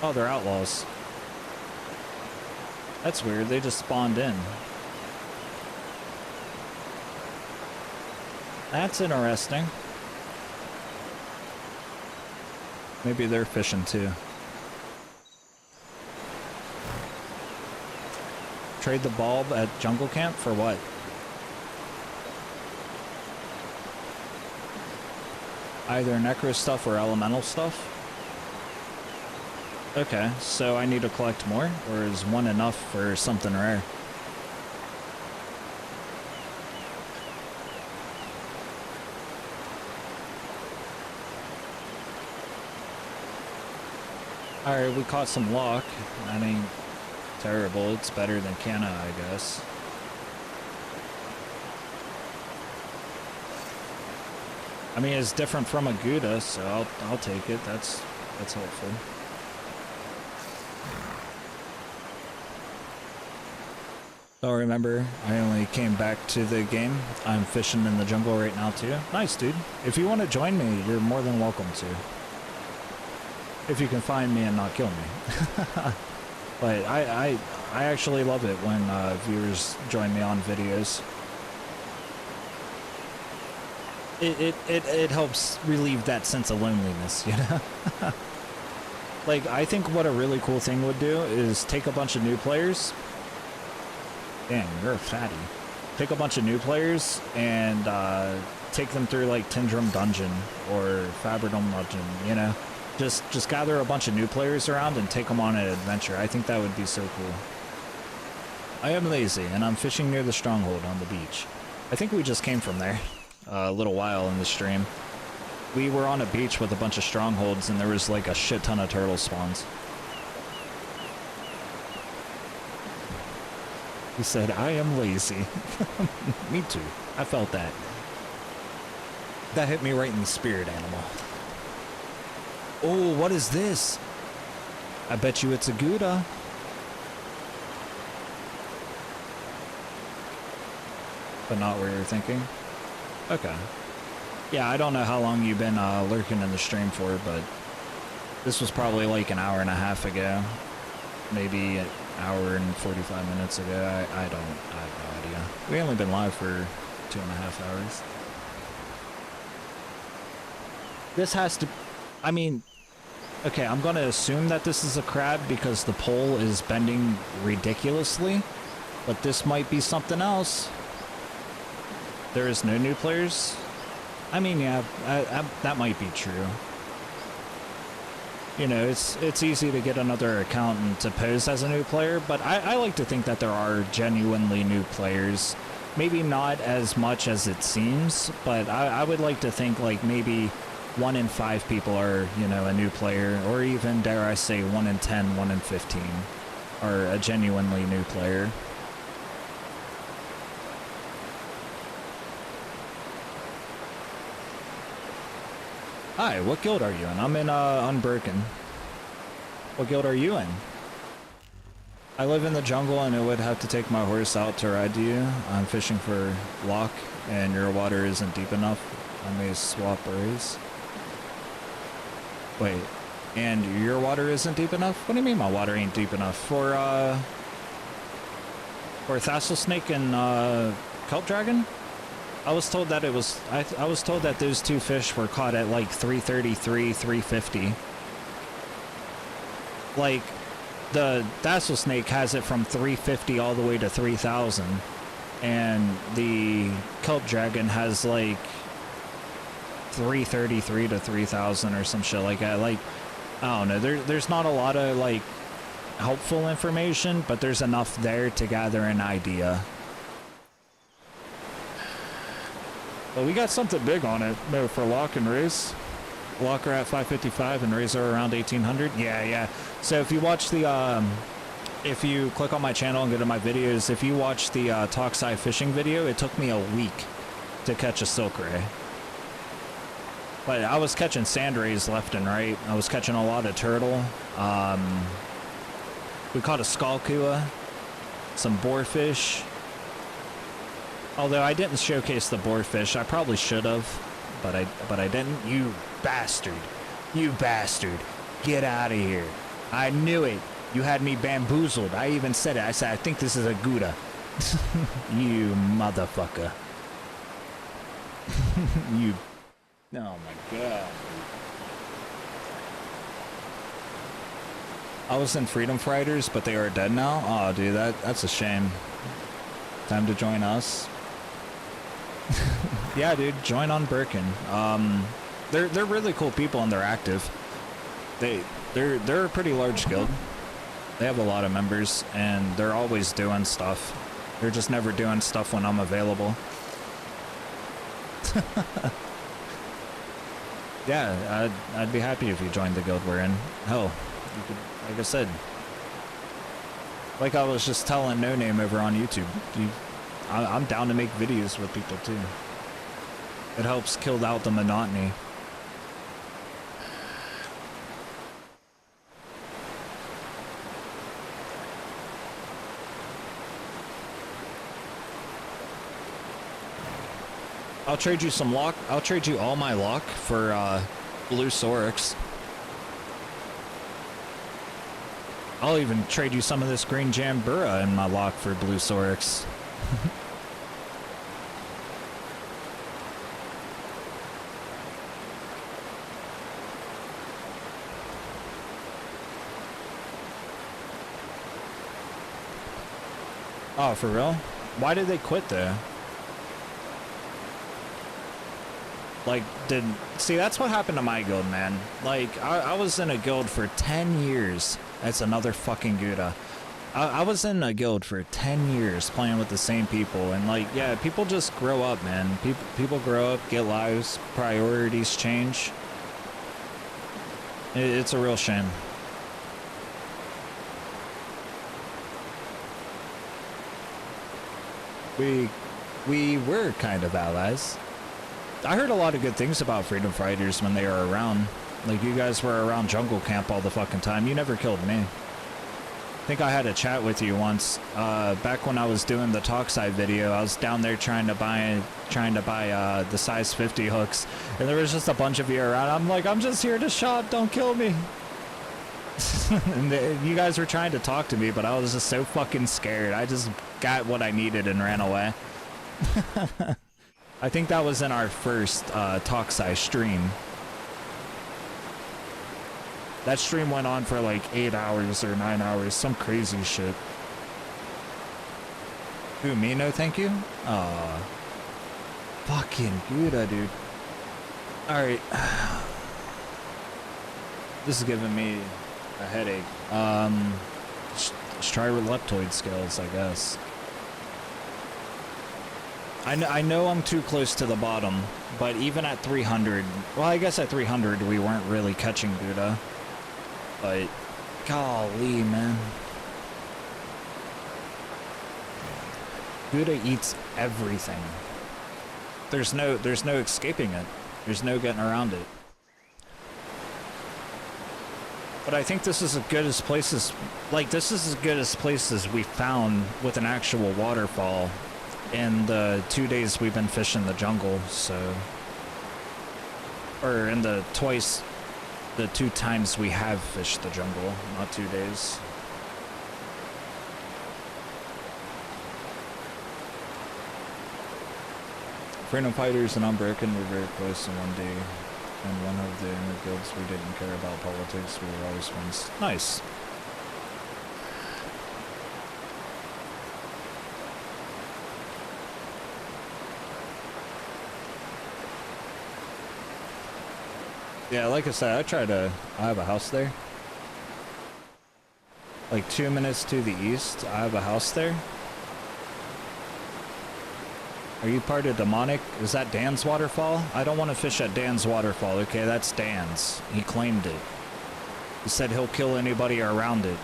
Oh, they're outlaws. That's weird. They just spawned in. That's interesting. Maybe they're fishing too. Trade the bulb at jungle camp for what? Either necro stuff or elemental stuff? Okay, so I need to collect more, or is one enough for something rare? Alright, we caught some lock. That ain't terrible. It's better than canna, I guess. I mean, it's different from a Gouda, so I'll take it. That's helpful. Oh, remember, I only came back to the game. I'm fishing in the jungle right now, too. Nice, dude. If you want to join me, you're more than welcome to. If you can find me and not kill me. But I actually love it when viewers join me on videos. It helps relieve that sense of loneliness, you know? Like, I think what a really cool thing would do is take a bunch of new players. Damn, you're a fatty. Take a bunch of new players and take them through, like, Tindrum Dungeon or Fabridom Dungeon, you know? Just gather a bunch of new players around and take them on an adventure. I think that would be so cool. I am lazy, and I'm fishing near the stronghold on the beach. I think we just came from there a little while in the stream. We were on a beach with a bunch of strongholds, and there was like a shit ton of turtle spawns. He said, I am lazy. Me too. I felt that. That hit me right in the spirit animal. Oh, what is this? I bet you it's a Gouda. But not what you're thinking? Okay. Yeah, I don't know how long you've been lurking in the stream for, but this was probably like an hour and a half ago. Maybe an hour and 45 minutes ago. I have no idea. We only been live for 2.5 hours. This has to... I mean... Okay, I'm gonna assume that this is a crab because the pole is bending ridiculously, but this might be something else. There is no new players? I mean, yeah, that might be true. You know, it's easy to get another account and to pose as a new player, but I like to think that there are genuinely new players. Maybe not as much as it seems, but I would like to think like maybe 1 in 5 people are, you know, a new player, or even, dare I say, 1 in 10, 1 in 15. are a genuinely new player. Hi, what guild are you in? I'm in Unbroken. What guild are you in? I live in the jungle and it would have to take my horse out to ride to you. I'm fishing for lock and your water isn't deep enough. I may swap berries. Wait, and your water isn't deep enough? What do you mean my water ain't deep enough? For Thistle Snake and Kelp Dragon? I was told that it was I was told that those two fish were caught at like 333, 350. Like the Thistle Snake has it from 350 all the way to 3,000, and the Kelp Dragon has like 333 to 3,000 or some shit like that. Like, I don't know. There's not a lot of like helpful information, but there's enough there to gather an idea. Well, we got something big on it for lock and raise. Lock are at 555 and raise are around 1800. Yeah. So if you watch the if you click on my channel and go to my videos, if you watch the Toxai fishing video, it took me a week to catch a silk ray. But I was catching sand rays left and right. I was catching a lot of turtle. We caught a skullkua, some boarfish. Although I didn't showcase the boarfish, I probably should have, but I didn't. You bastard! You bastard! Get out of here! I knew it. You had me bamboozled. I even said it. I said I think this is a Gouda. You motherfucker! You. Oh my god. I was in Freedom Fighters, but they are dead now? Oh, dude, that's a shame. Time to join us. Yeah, dude, join on Birkin. They're really cool people and they're active. They're a pretty large guild. They have a lot of members and they're always doing stuff. They're just never doing stuff when I'm available. Yeah, I'd be happy if you joined the guild we're in. Hell, you could, like I said, like I was just telling No Name over on YouTube. I'm down to make videos with people too. It helps kill out the monotony. I'll trade you some lock. I'll trade you all my lock for blue Sorix. I'll even trade you some of this green Jambura in my lock for blue Sorix. Oh, for real? Why did they quit though? Like, see, that's what happened to my guild, man. Like, I was in a guild for 10 years. That's another fucking Gouda. I was in a guild for 10 years playing with the same people, and like, yeah, people just grow up, man. People grow up, get lives, priorities change. It's a real shame. We were kind of allies. I heard a lot of good things about Freedom Fighters when they were around. Like, you guys were around Jungle Camp all the fucking time. You never killed me. I think I had a chat with you once. Back when I was doing the Toxai video, I was down there trying to buy the size 50 hooks, and there was just a bunch of you around. I'm like, I'm just here to shop. Don't kill me. And you guys were trying to talk to me, but I was just so fucking scared. I just got what I needed and ran away. I think that was in our first Toxai stream. That stream went on for like 8 hours or 9 hours, some crazy shit. Who, me? No, thank you? Aw. Fucking Gouda, dude. Alright. This is giving me a headache. Let's try leptoid scales, I guess. I know I'm too close to the bottom, but even at 300, well, I guess at 300 we weren't really catching Gouda. But golly, man. Gouda eats everything. There's no escaping it. There's no getting around it. But I think this is as good as places, like this is as good as places we found with an actual waterfall in the 2 days we've been fishing the jungle, so. Or in the 2 times we have fished the jungle, not 2 days. Freedom Fighters and Unbroken were very close in one day. And one of the inner guilds, we didn't care about politics, we were always friends. Nice. Yeah, like I said, I have a house there. Like 2 minutes to the east, I have a house there. Are you part of Demonic? Is that Dan's waterfall? I don't want to fish at Dan's waterfall, okay? That's Dan's. He claimed it. He said he'll kill anybody around it.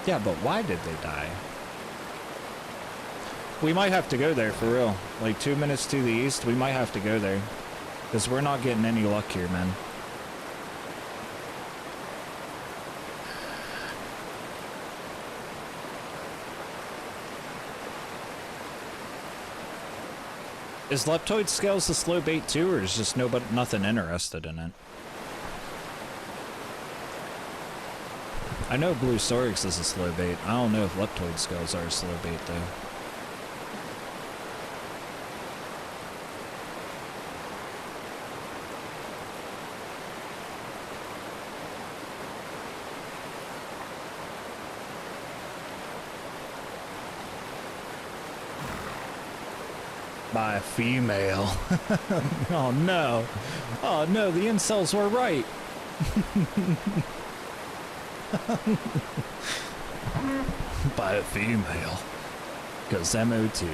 Yeah, but why did they die? We might have to go there for real. Like 2 minutes to the east, we might have to go there. Because we're not getting any luck here, man. Is Leptoid Scales the slow bait too, or is just nothing interested in it? I know Blue Sorix is a slow bait. I don't know if Leptoid Scales are a slow bait though. By a female. Oh no. Oh no, the incels were right. By a female. Because MO2.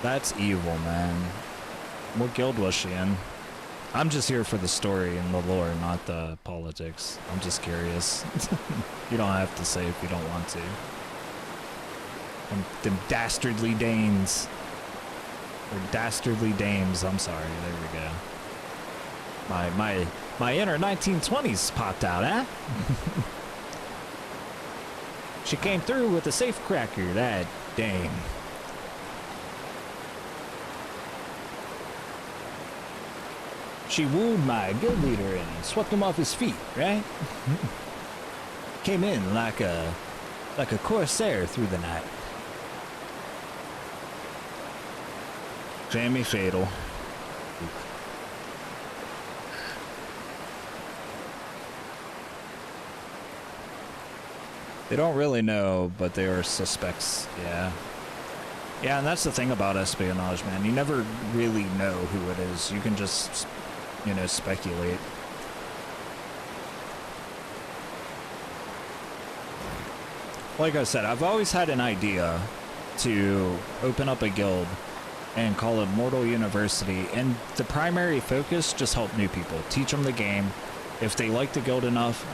That's evil, man. What guild was she in? I'm just here for the story and the lore, not the politics. I'm just curious. You don't have to say if you don't want to. Them dastardly Danes. Or dastardly dames, I'm sorry, there we go. My inner 1920s popped out, huh? She came through with a safe cracker, that dame. She wooed my guild leader and swept him off his feet, right? Came in like a corsair through the night. Jamie Fatal. They don't really know, but they are suspects, yeah. Yeah, and that's the thing about espionage, man. You never really know who it is. You can just, you know, speculate. Like I said, I've always had an idea to open up a guild and call it Mortal University, and the primary focus, just help new people, teach them the game. If they like the guild enough,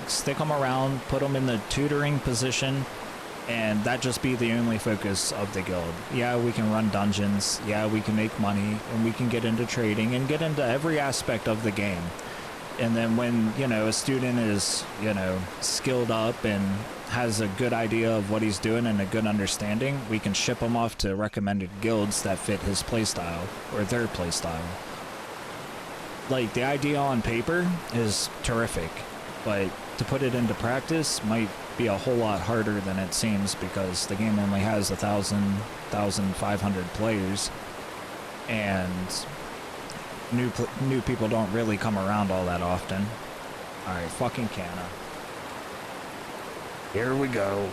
stick them around, put them in the tutoring position, and that just be the only focus of the guild. Yeah, we can run dungeons, yeah, we can make money, and we can get into trading and get into every aspect of the game. And then when, you know, a student is, you know, skilled up and has a good idea of what he's doing and a good understanding, we can ship him off to recommended guilds that fit his playstyle or their playstyle. Like, the idea on paper is terrific, but to put it into practice might be a whole lot harder than it seems, because the game only has 1,500 players, and new people don't really come around all that often. Alright, fucking Canna. Here we go.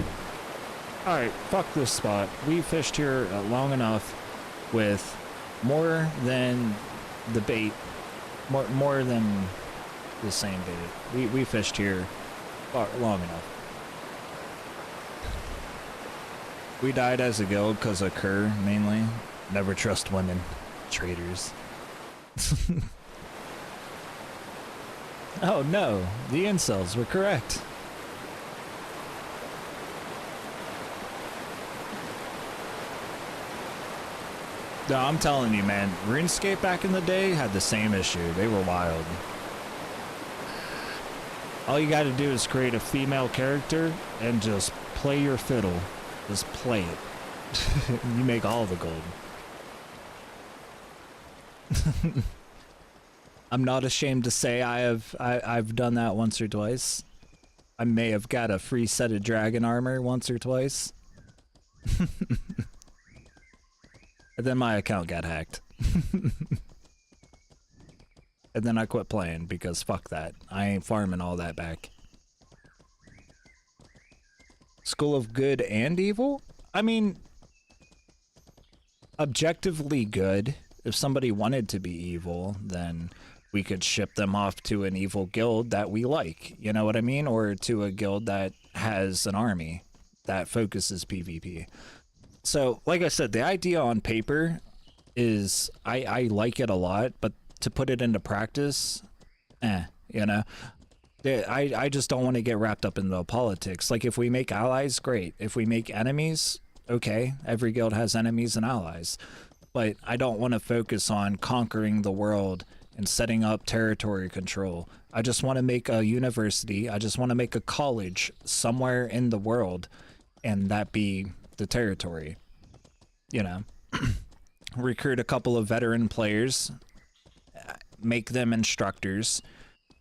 Alright, fuck this spot. We fished here long enough with more than the bait. More than the same bait. We fished here long enough. We died as a guild because of Kerr, mainly. Never trust women. Traitors. Oh no, the incels were correct. No, I'm telling you, man, RuneScape back in the day had the same issue. They were wild. All you gotta do is create a female character and just play your fiddle. Just play it. You make all the gold. I'm not ashamed to say I've done that once or twice. I may have got a free set of dragon armor once or twice. And then my account got hacked. And then I quit playing because fuck that. I ain't farming all that back. School of Good and Evil? I mean, objectively good. If somebody wanted to be evil, then we could ship them off to an evil guild that we like. You know what I mean? Or to a guild that has an army that focuses PvP. So, like I said, the idea on paper is, I like it a lot, but to put it into practice, you know? I just don't want to get wrapped up in the politics. Like, if we make allies, great. If we make enemies, okay. Every guild has enemies and allies. But I don't want to focus on conquering the world and setting up territory control. I just want to make a university. I just want to make a college somewhere in the world, and that be the territory. You know, recruit a couple of veteran players, make them instructors,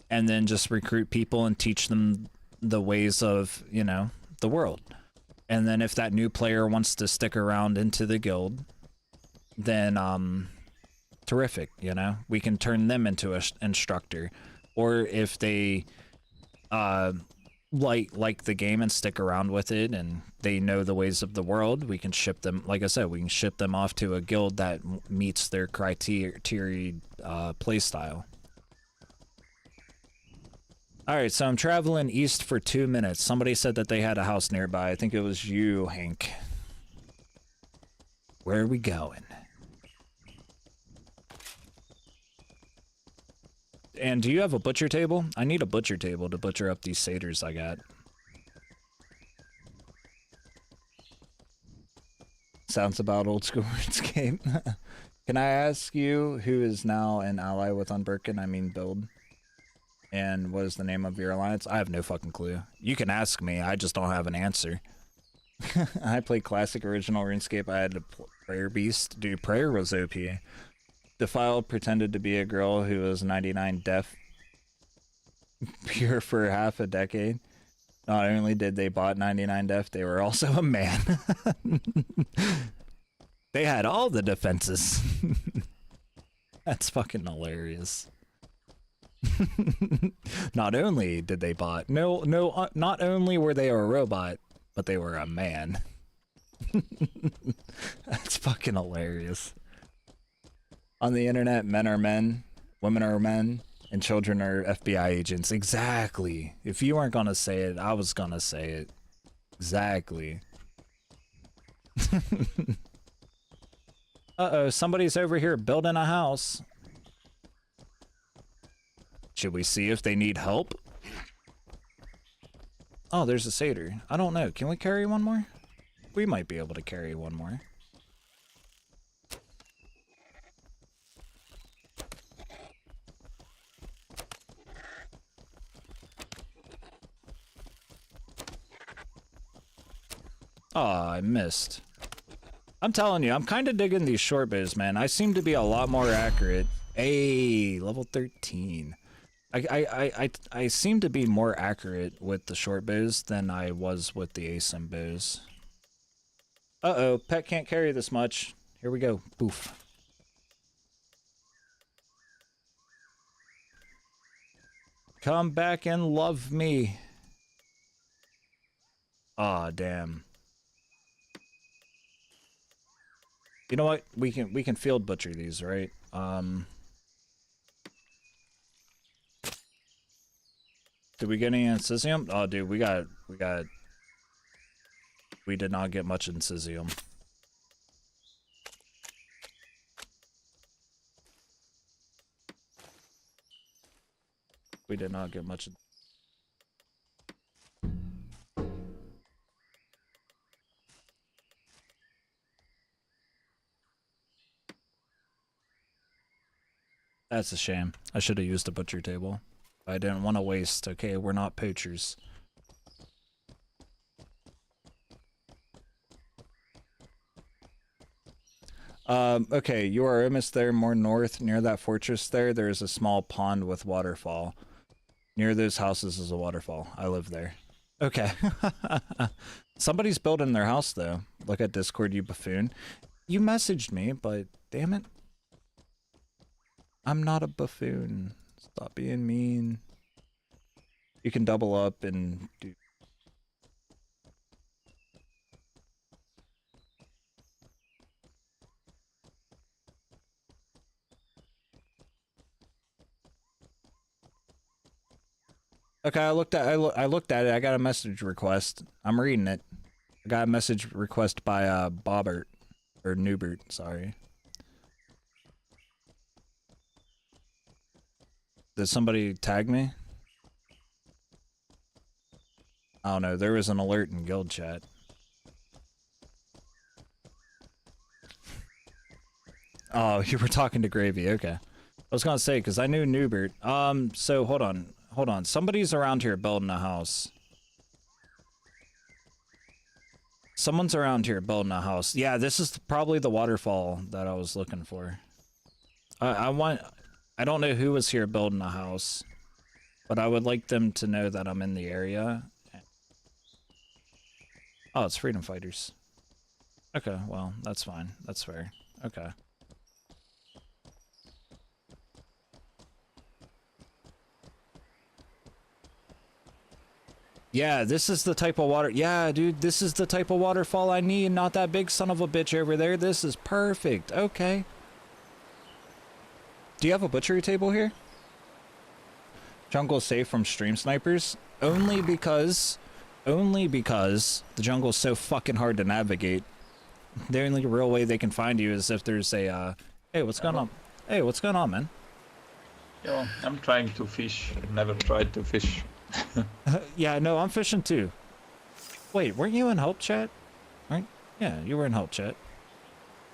and then just recruit people and teach them the ways of, you know, the world. And then if that new player wants to stick around into the guild, then terrific, you know, we can turn them into an instructor. Or if they like the game and stick around with it and they know the ways of the world, we can ship them, like I said, we can ship them off to a guild that meets their criteria play style. Alright, so I'm traveling east for 2 minutes. Somebody said that they had a house nearby. I think it was you, Hank. Where are we going? And do you have a butcher table? I need a butcher table to butcher up these satyrs I got. Sounds about old school RuneScape. Can I ask you who is now an ally with Unbroken? I mean build. And what is the name of your alliance? I have no fucking clue. You can ask me, I just don't have an answer. I played classic original RuneScape. I had a Prayer Beast. Dude, Prayer was OP. Defiled pretended to be a girl who was 99 deaf. Pure for half a decade. Not only did they bot 99 deaf, they were also a man. They had all the defenses. That's fucking hilarious. Not only did they bot, not only were they a robot, but they were a man. That's fucking hilarious. On the internet, men are men, women are men, and children are FBI agents. Exactly. If you weren't gonna say it, I was gonna say it. Exactly. Uh-oh, somebody's over here building a house. Should we see if they need help? Oh, there's a satyr. I don't know. Can we carry one more? We might be able to carry one more. Oh, I missed. I'm telling you, I'm kind of digging these short bows, man. I seem to be a lot more accurate. Hey, level 13. I seem to be more accurate with the short bows than I was with the ASIM bows. Uh-oh, pet can't carry this much. Here we go. Boof. Come back and love me. Aw, damn. You know what? We can field butcher these, right? Did we get any Incisium? Oh, dude, we did not get much Incisium. We did not get much. That's a shame. I should have used a butcher table. I didn't want to waste. Okay, we're not poachers. Okay, you are almost there, more north. Near that fortress there is a small pond with waterfall. Near those houses is a waterfall. I live there. Okay. Somebody's building their house, though. Look at Discord, you buffoon. You messaged me, but damn it. I'm not a buffoon. Stop being mean. You can double up and do... Okay, I looked at it. I got a message request. I'm reading it. I got a message request by Bobbert or Newbert, sorry. Did somebody tag me? I don't know. There was an alert in guild chat. Oh, you were talking to Gravy. Okay. I was gonna say because I knew Newbert. So hold on. Hold on, somebody's around here building a house. Someone's around here building a house. Yeah, this is probably the waterfall that I was looking for. I don't know who was here building a house, but I would like them to know that I'm in the area. Oh, it's freedom fighters. Okay, well, that's fine. That's fair. Okay. Yeah, this is the type of water. Yeah, dude, this is the type of waterfall I need. Not that big son of a bitch over there. This is perfect. Okay. Do you have a butchery table here? Jungle safe from stream snipers? Only because the jungle is so fucking hard to navigate. The only real way they can find you is if there's a, hey, what's going on? Hey, what's going on, man? Yo, I'm trying to fish. I've never tried to fish. Yeah, no, I'm fishing too. Wait, weren't you in help chat? Right? Yeah, you were in help chat.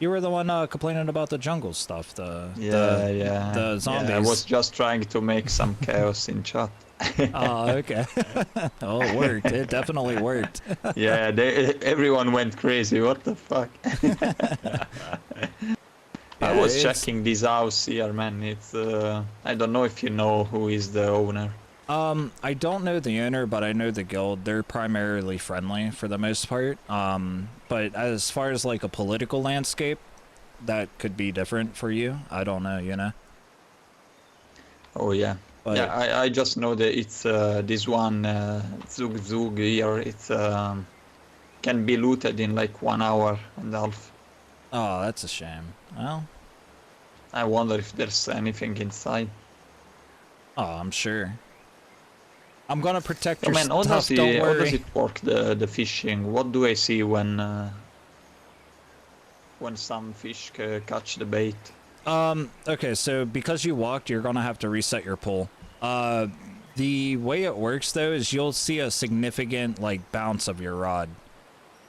You were the one complaining about the jungle stuff, the zombies. Yeah, I was just trying to make some chaos in chat. Oh, okay. Oh, it worked. It definitely worked. Yeah, everyone went crazy. What the fuck? Yeah, I was checking this house here, man. It's I don't know if you know who is the owner. I don't know the owner, but I know the guild. They're primarily friendly for the most part. But as far as like a political landscape, that could be different for you. I don't know, you know? Oh, yeah. But yeah, I just know that it's this one Zug Zug here. It's can be looted in like 1 hour and a half. Oh, that's a shame. Well, I wonder if there's anything inside. Oh, I'm sure. I'm gonna protect your man, stuff, how don't worry. does it work, the fishing? What do I see when some fish catch the bait? Okay, so because you walked, you're gonna have to reset your pull. The way it works, though, is you'll see a significant, like, bounce of your rod.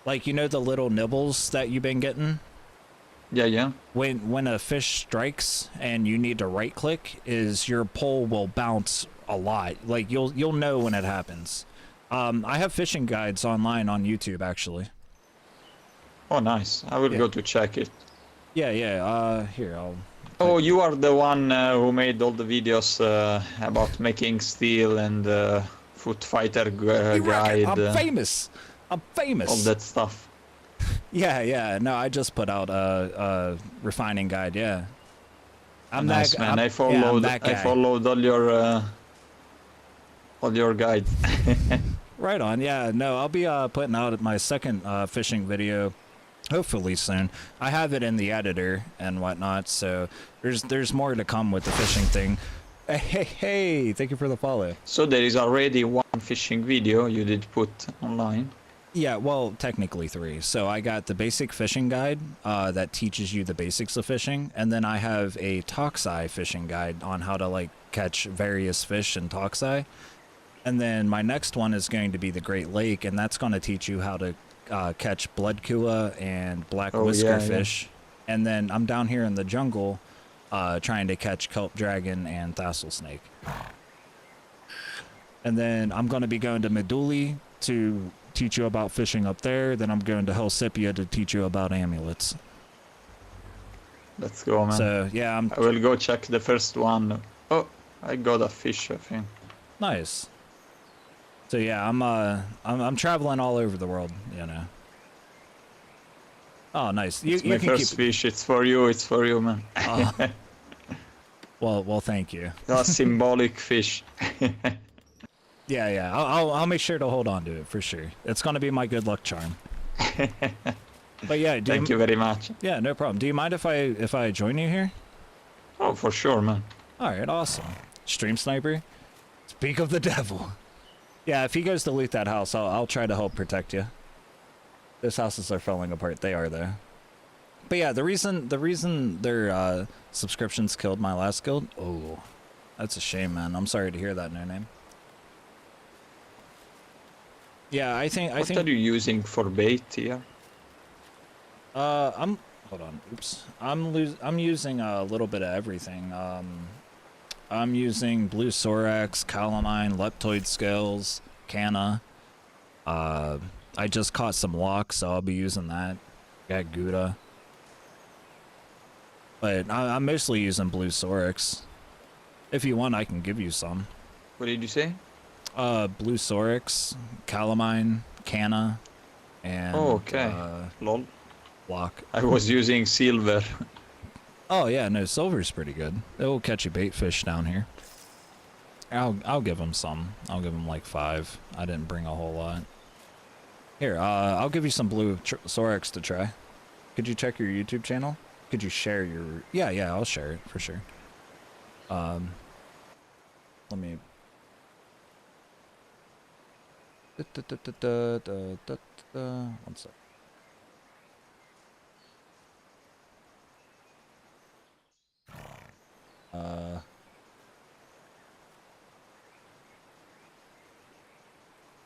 Like, you know the little nibbles that you've been getting? Yeah, yeah. When a fish strikes and you need to right-click, is your pole will bounce a lot. Like, you'll know when it happens. I have fishing guides online on YouTube, actually. Oh, nice. I will go to check it. Yeah, yeah. Here, I'll... Oh, you are the one who made all the videos about making steel and foot fighter guide. I'm famous! I'm famous! All that stuff. Yeah, yeah. No, I just put out a refining guide, yeah. I'm nice, that, man. I'm, I followed, yeah, I followed all your guides. Right on, yeah. No, I'll be putting out my second fishing video hopefully soon. I have it in the editor and whatnot, so there's more to come with the fishing thing. Hey, thank you for the follow. So there is already one fishing video you did put online. Yeah, well, technically 3. So I got the basic fishing guide that teaches you the basics of fishing, and then I have a Toxai fishing guide on how to like catch various fish in Toxai. And then my next one is going to be the Great Lake, and that's going to teach you how to catch blood kua and black whisker fish. And then I'm down here in the jungle trying to catch kelp dragon and thistle snake. And then I'm going to be going to Meduli to teach you about fishing up there. Then I'm going to Hellsipia to teach you about amulets. Let's go, man. So yeah, I will go check the first one. Oh, I got a fish, I think. Nice. So yeah, I'm traveling all over the world, you know. Oh, nice. You my can first keep... fish. It's for you, man. Well, thank you. A symbolic fish. Yeah. I'll make sure to hold on to it for sure. It's gonna be my good luck charm. But yeah, thank you very much. Yeah, no problem. Do you mind if I join you here? Oh, for sure, man. All right, awesome. Stream sniper. Speak of the devil. Yeah, if he goes to loot that house, I'll try to help protect you. Those houses are falling apart. They are though. But yeah, the reason their subscriptions killed my last guild. Oh, that's a shame, man. I'm sorry to hear that, No Name. Yeah, I think. What are you using for bait here? Hold on. Oops. I'm using a little bit of everything. I'm using blue Sorax, calamine, leptoid scales, canna. I just caught some locks, so I'll be using that. Got Gouda. But I'm mostly using blue Sorax. If you want, I can give you some. What did you say? Blue Sorax, calamine, canna, and lol. Lock. I was using silver. Oh yeah, no, silver's pretty good. It will catch you bait fish down here. I'll give them some. I'll give them like 5. I didn't bring a whole lot. Here, I'll give you some blue Sorax to try. Could you check your YouTube channel? Could you share your... Yeah, I'll share it for sure. Let me... One sec.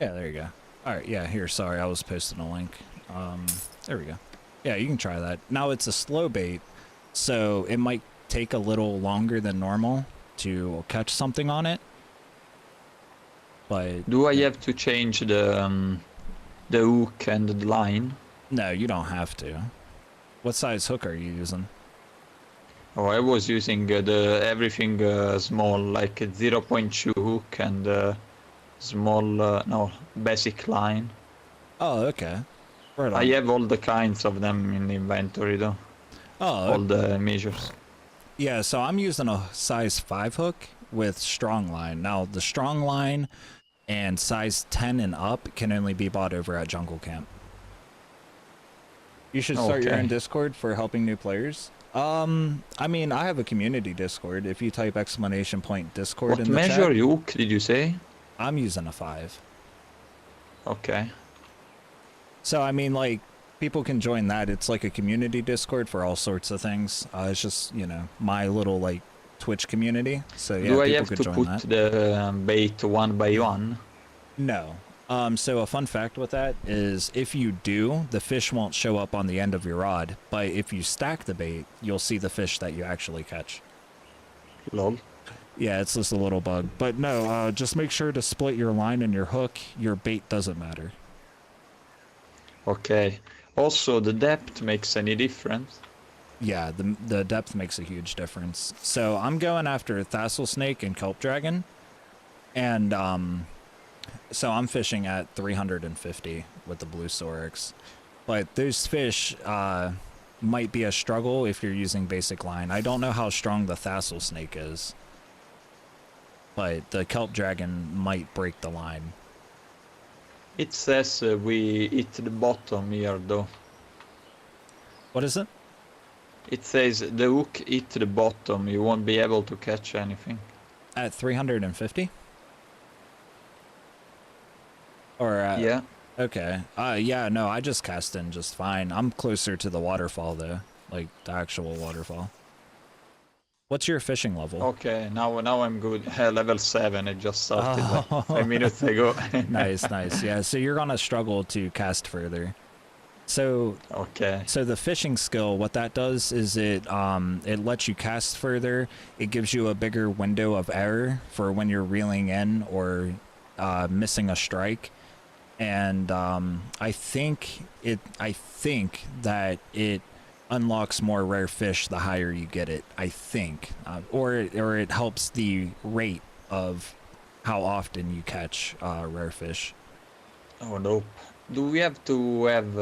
Yeah, there you go. Alright, yeah, here, sorry, I was posting a link. There we go. Yeah, you can try that. Now, it's a slow bait, so it might take a little longer than normal to catch something on it. But... Do I have to change the hook and the line? No, you don't have to. What size hook are you using? Oh, I was using the everything small, like a 0.2 hook and small, basic line. Oh, okay. Right on. I have all the kinds of them in the inventory though. Oh. All the measures. Yeah, so I'm using a size 5 hook with strong line. Now, the strong line and size 10 and up can only be bought over at Jungle Camp. You should start your own Discord for helping new players. I mean, I have a community Discord. If you type !Discord in the chat. What measure hook did you say? I'm using a 5. Okay. So, I mean, like, people can join that. It's like a community Discord for all sorts of things. It's just, you know, my little, like, Twitch community. So, yeah, do I have to put the bait one by one? No. So a fun fact with that is if you do, the fish won't show up on the end of your rod. But if you stack the bait, you'll see the fish that you actually catch. Lol. Yeah, it's just a little bug. But no, just make sure to split your line and your hook. Your bait doesn't matter. Okay. Also, the depth makes any difference? Yeah, the depth makes a huge difference. So I'm going after thistle snake and kelp dragon. And, so I'm fishing at 350 with the blue Sorax. But those fish might be a struggle if you're using basic line. I don't know how strong the thistle snake is. But the kelp dragon might break the line. It says we hit the bottom here though. What is it? It says the hook hit the bottom. You won't be able to catch anything. At 350? Or yeah. Okay. Yeah, no, I just cast in just fine. I'm closer to the waterfall though, like the actual waterfall. What's your fishing level? Okay, now I'm good. Level 7. I just started like 5 minutes ago. Nice, nice. Yeah, so you're gonna struggle to cast further. So okay. So the fishing skill, what that does is it lets you cast further. It gives you a bigger window of error for when you're reeling in or missing a strike. And I think that it unlocks more rare fish the higher you get it. I think, or it helps the rate of how often you catch rare fish. Oh nope. Do we have to have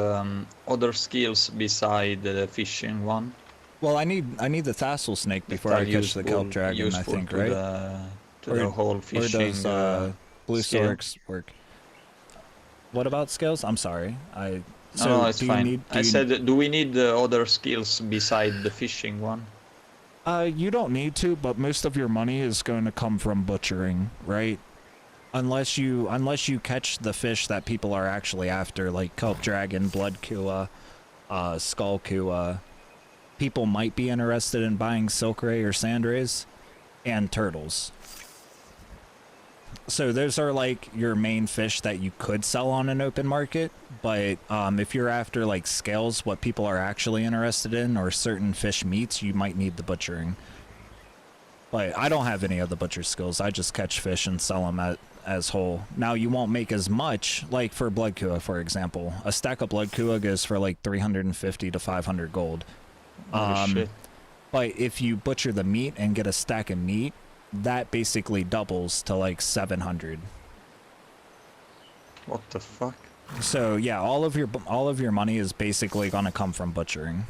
other skills beside the fishing one? Well, I need the tassel snake before I catch the kelp dragon. I think, right? The whole fishing. Or does blue sorix work? What about skills? I'm sorry. No, it's fine. I said, do we need other skills beside the fishing one? You don't need to, but most of your money is going to come from butchering, right? Unless you catch the fish that people are actually after, like kelp dragon, blood kua, skull kua. People might be interested in buying silk ray or sand rays, and turtles. So those are like your main fish that you could sell on an open market, but if you're after like scales, what people are actually interested in, or certain fish meats, you might need the butchering. But I don't have any of the butcher skills. I just catch fish and sell them as whole. Now you won't make as much, like for blood kua, for example. A stack of blood kua goes for like 350 to 500 gold. Shit. But if you butcher the meat and get a stack of meat, that basically doubles to like 700. What the fuck? So yeah, all of your money is basically gonna come from butchering.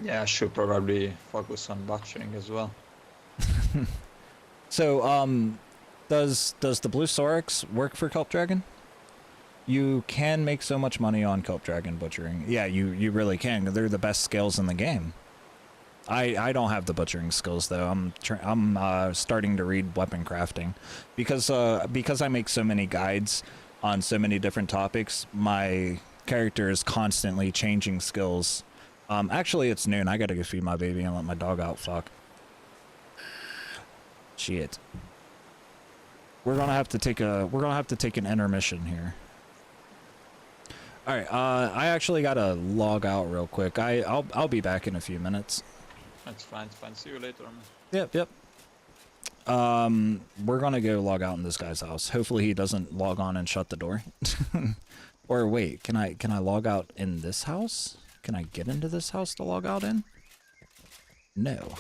Yeah, I should probably focus on butchering as well. So does the blue sorix work for kelp dragon? You can make so much money on kelp dragon butchering. Yeah, you really can. They're the best scales in the game. I don't have the butchering skills though. I'm starting to read weapon crafting because I make so many guides on so many different topics. My character is constantly changing skills. Actually, it's noon. I gotta go feed my baby and let my dog out. Fuck. Shit. We're gonna have to take an intermission here. All right. I actually gotta log out real quick. I'll be back in a few minutes. That's fine. It's fine. See you later, man. Yep. We're gonna go log out in this guy's house. Hopefully he doesn't log on and shut the door. Or wait, can I log out in this house? Can I get into this house to log out in? No.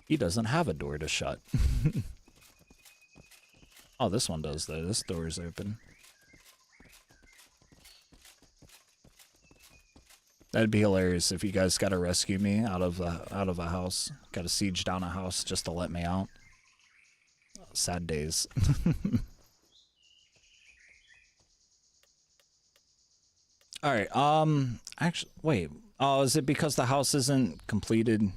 He doesn't have a door to shut. Oh, this one does though. This door is open. That'd be hilarious if you guys gotta rescue me out of a house. Gotta siege down a house just to let me out. Sad days. Alright, actually, wait. Oh, is it because the house isn't completed?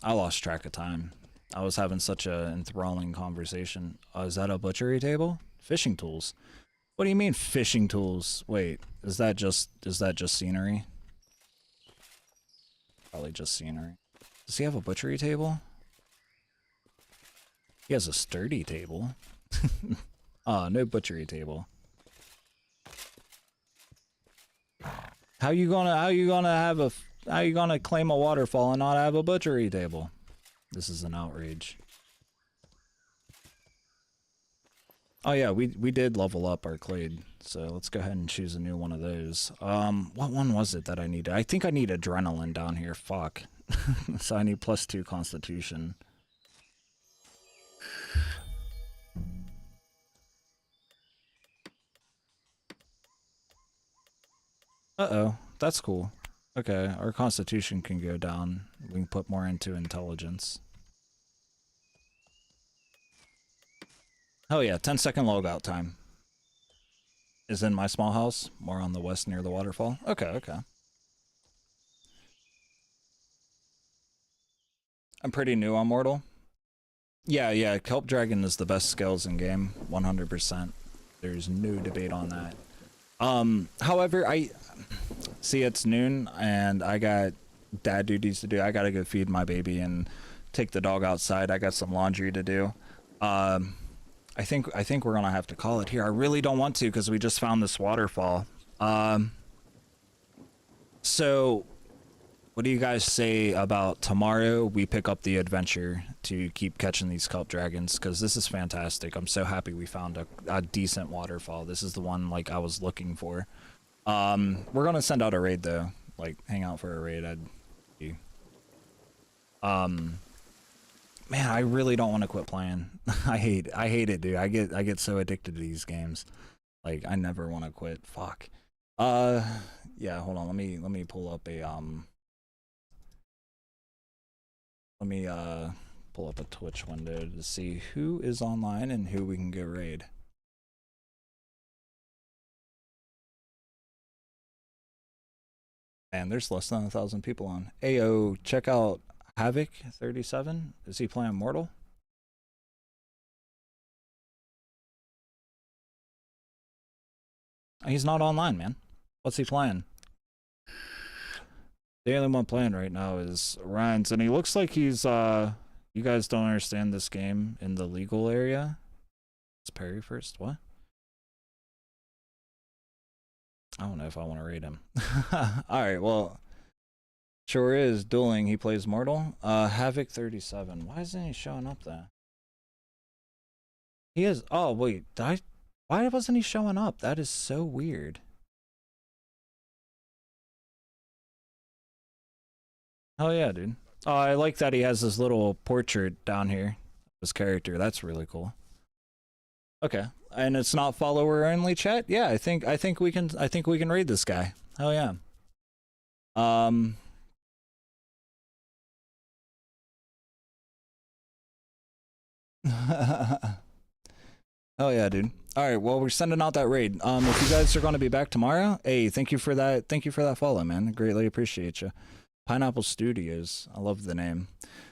I lost track of time. I was having such a enthralling conversation. Is that a butchery table? Fishing tools. What do you mean fishing tools? Wait, is that just scenery? Probably just scenery. Does he have a butchery table? He has a sturdy table. No butchery table. How you gonna claim a waterfall and not have a butchery table? This is an outrage. Oh yeah, we did level up our clade, so let's go ahead and choose a new one of those. What one was it that I needed? I think I need adrenaline down here. Fuck. So I need +2 constitution. Uh-oh, that's cool. Okay, our constitution can go down. We can put more into intelligence. Oh yeah, 10-second logout time. Is in my small house, more on the west near the waterfall. Okay. I'm pretty new on Mortal, Yeah, Kelp Dragon is the best skills in game, 100%. There's no debate on that. However, I see it's noon and I got dad duties to do. I gotta go feed my baby and take the dog outside. I got some laundry to do. I think we're gonna have to call it here. I really don't want to because we just found this waterfall. So what do you guys say about tomorrow we pick up the adventure to keep catching these kelp dragons? Because this is fantastic. I'm so happy we found a decent waterfall. This is the one like I was looking for. We're gonna send out a raid though. Like hang out for a raid. Man, I really don't want to quit playing. I hate it, dude. I get so addicted to these games. Like I never want to quit. Fuck. Yeah, hold on. Let me pull up a Let me pull up a Twitch window to see who is online and who we can go raid. And there's less than 1,000 people on. Ayo, check out Havoc 37. Is he playing Mortal? He's not online, man. What's he playing? The only one playing right now is Ryan's, and he looks like he's you guys don't understand this game in the legal area. It's Perry first. What? I don't know if I want to rate him. Alright, well, sure is dueling. He plays Mortal. Havoc 37. Why isn't he showing up there? He is. Oh wait, why wasn't he showing up? That is so weird. Oh yeah, dude. Oh, I like that he has this little portrait down here. His character. That's really cool. Okay. And it's not follower only chat? Yeah, I think we can raid this guy. Hell yeah. Oh yeah, dude. All right, well, we're sending out that raid. If you guys are going to be back tomorrow, hey, thank you for that follow, man. Greatly appreciate you. Pineapple Studios. I love the name.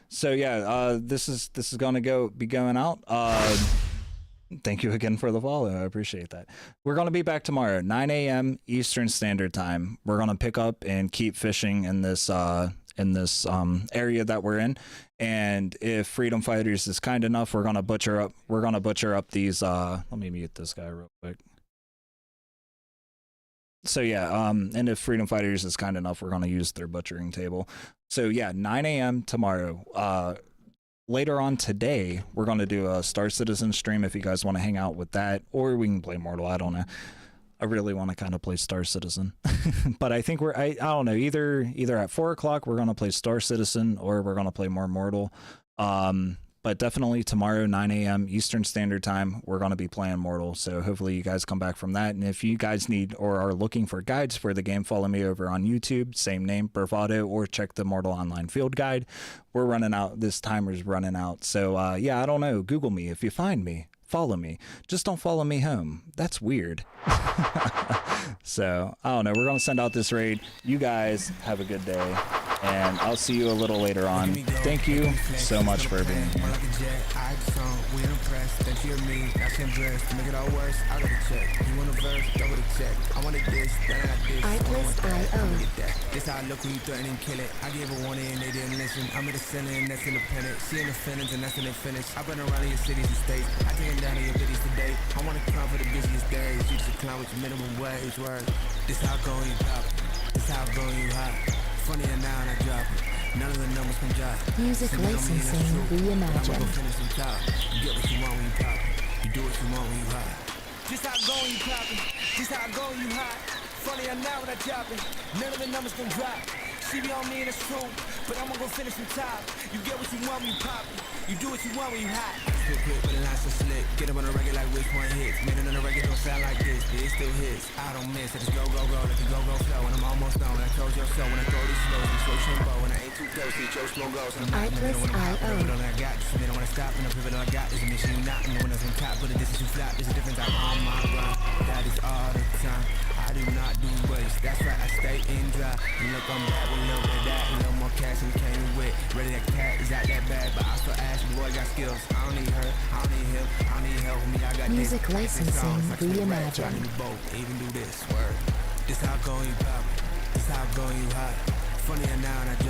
So yeah, this is going to be going out. Thank you again for the follow. I appreciate that. We're going to be back tomorrow, 9 a.m. Eastern Standard Time. We're going to pick up and keep fishing in this area that we're in. And if Freedom Fighters is kind enough, we're going to butcher up these let me mute this guy real quick. So yeah, and if Freedom Fighters is kind enough, we're going to use their butchering table. So yeah, 9 a.m. tomorrow. Later on today, we're going to do a Star Citizen stream if you guys want to hang out with that, or we can play Mortal. I don't know. I really want to kind of play Star Citizen, but I think I don't know, either at 4 o'clock we're going to play Star Citizen or we're going to play more Mortal. But definitely tomorrow, 9 a.m. Eastern Standard Time, we're going to be playing Mortal. So hopefully you guys come back from that. And if you guys need or are looking for guides for the game, follow me over on YouTube, same name, Bravado, or check the Mortal Online Field Guide. We're running out. This timer's running out. So yeah, I don't know. Google me. If you find me, follow me. Just don't follow me home. That's weird. So I don't know. We're going to send out this raid. You guys have a good day. And I'll see you a little later on. Thank you so much for being here. This how I look when you threaten and kill it. I gave a warning and they didn't listen. I'm in the center and that's independent. Seeing the feelings and that's in the finish. I've been around in your cities and states. I take them down in your videos today. I want to climb for the busiest days. You should climb with your minimum wage. Word. This how I go and you pop. This how I go and you hot. Funny and now and I drop it. None of the numbers can drop. Music licensing reimagined. You get what you want when you pop it. You do what you want when you hot. This how I go when you pop it. This how I go when you hot. Funny and now when I drop it. None of the numbers can drop. She be on me and it's true, but I'm gonna go finish some top. You get what you want when you pop it. You do what you want when you hot. Still quick, but the lines so slick. Get up on the regular like which one hits. Made it on the regular, don't sound like this, but it still hits. I don't miss, I just go, go, go, let the go, go flow. And I'm almost done when I told your show. When I throw these slows, I'm so shimbo. When I ain't too dosey, Joe slow goes. And I'm not in the middle when I'm hot. Pivot all I got, just a minute when I stop. And the pivot all I got is a mission not. And the winners on top, but the distance you flap. There's a difference, I'm on my run. That is all the time. I do not do waste. That's right, I stay in dry. And look, I'm back with a little bit of that. A little more cash than we came with. Ready that cat is out that bad, but I still ask boy got skills. I don't need her, I don't need him, I don't need help me. I got Music this. licensing reimagined. Even do this word. This how I go, you pop. This how I go, you hot. Funny enough, I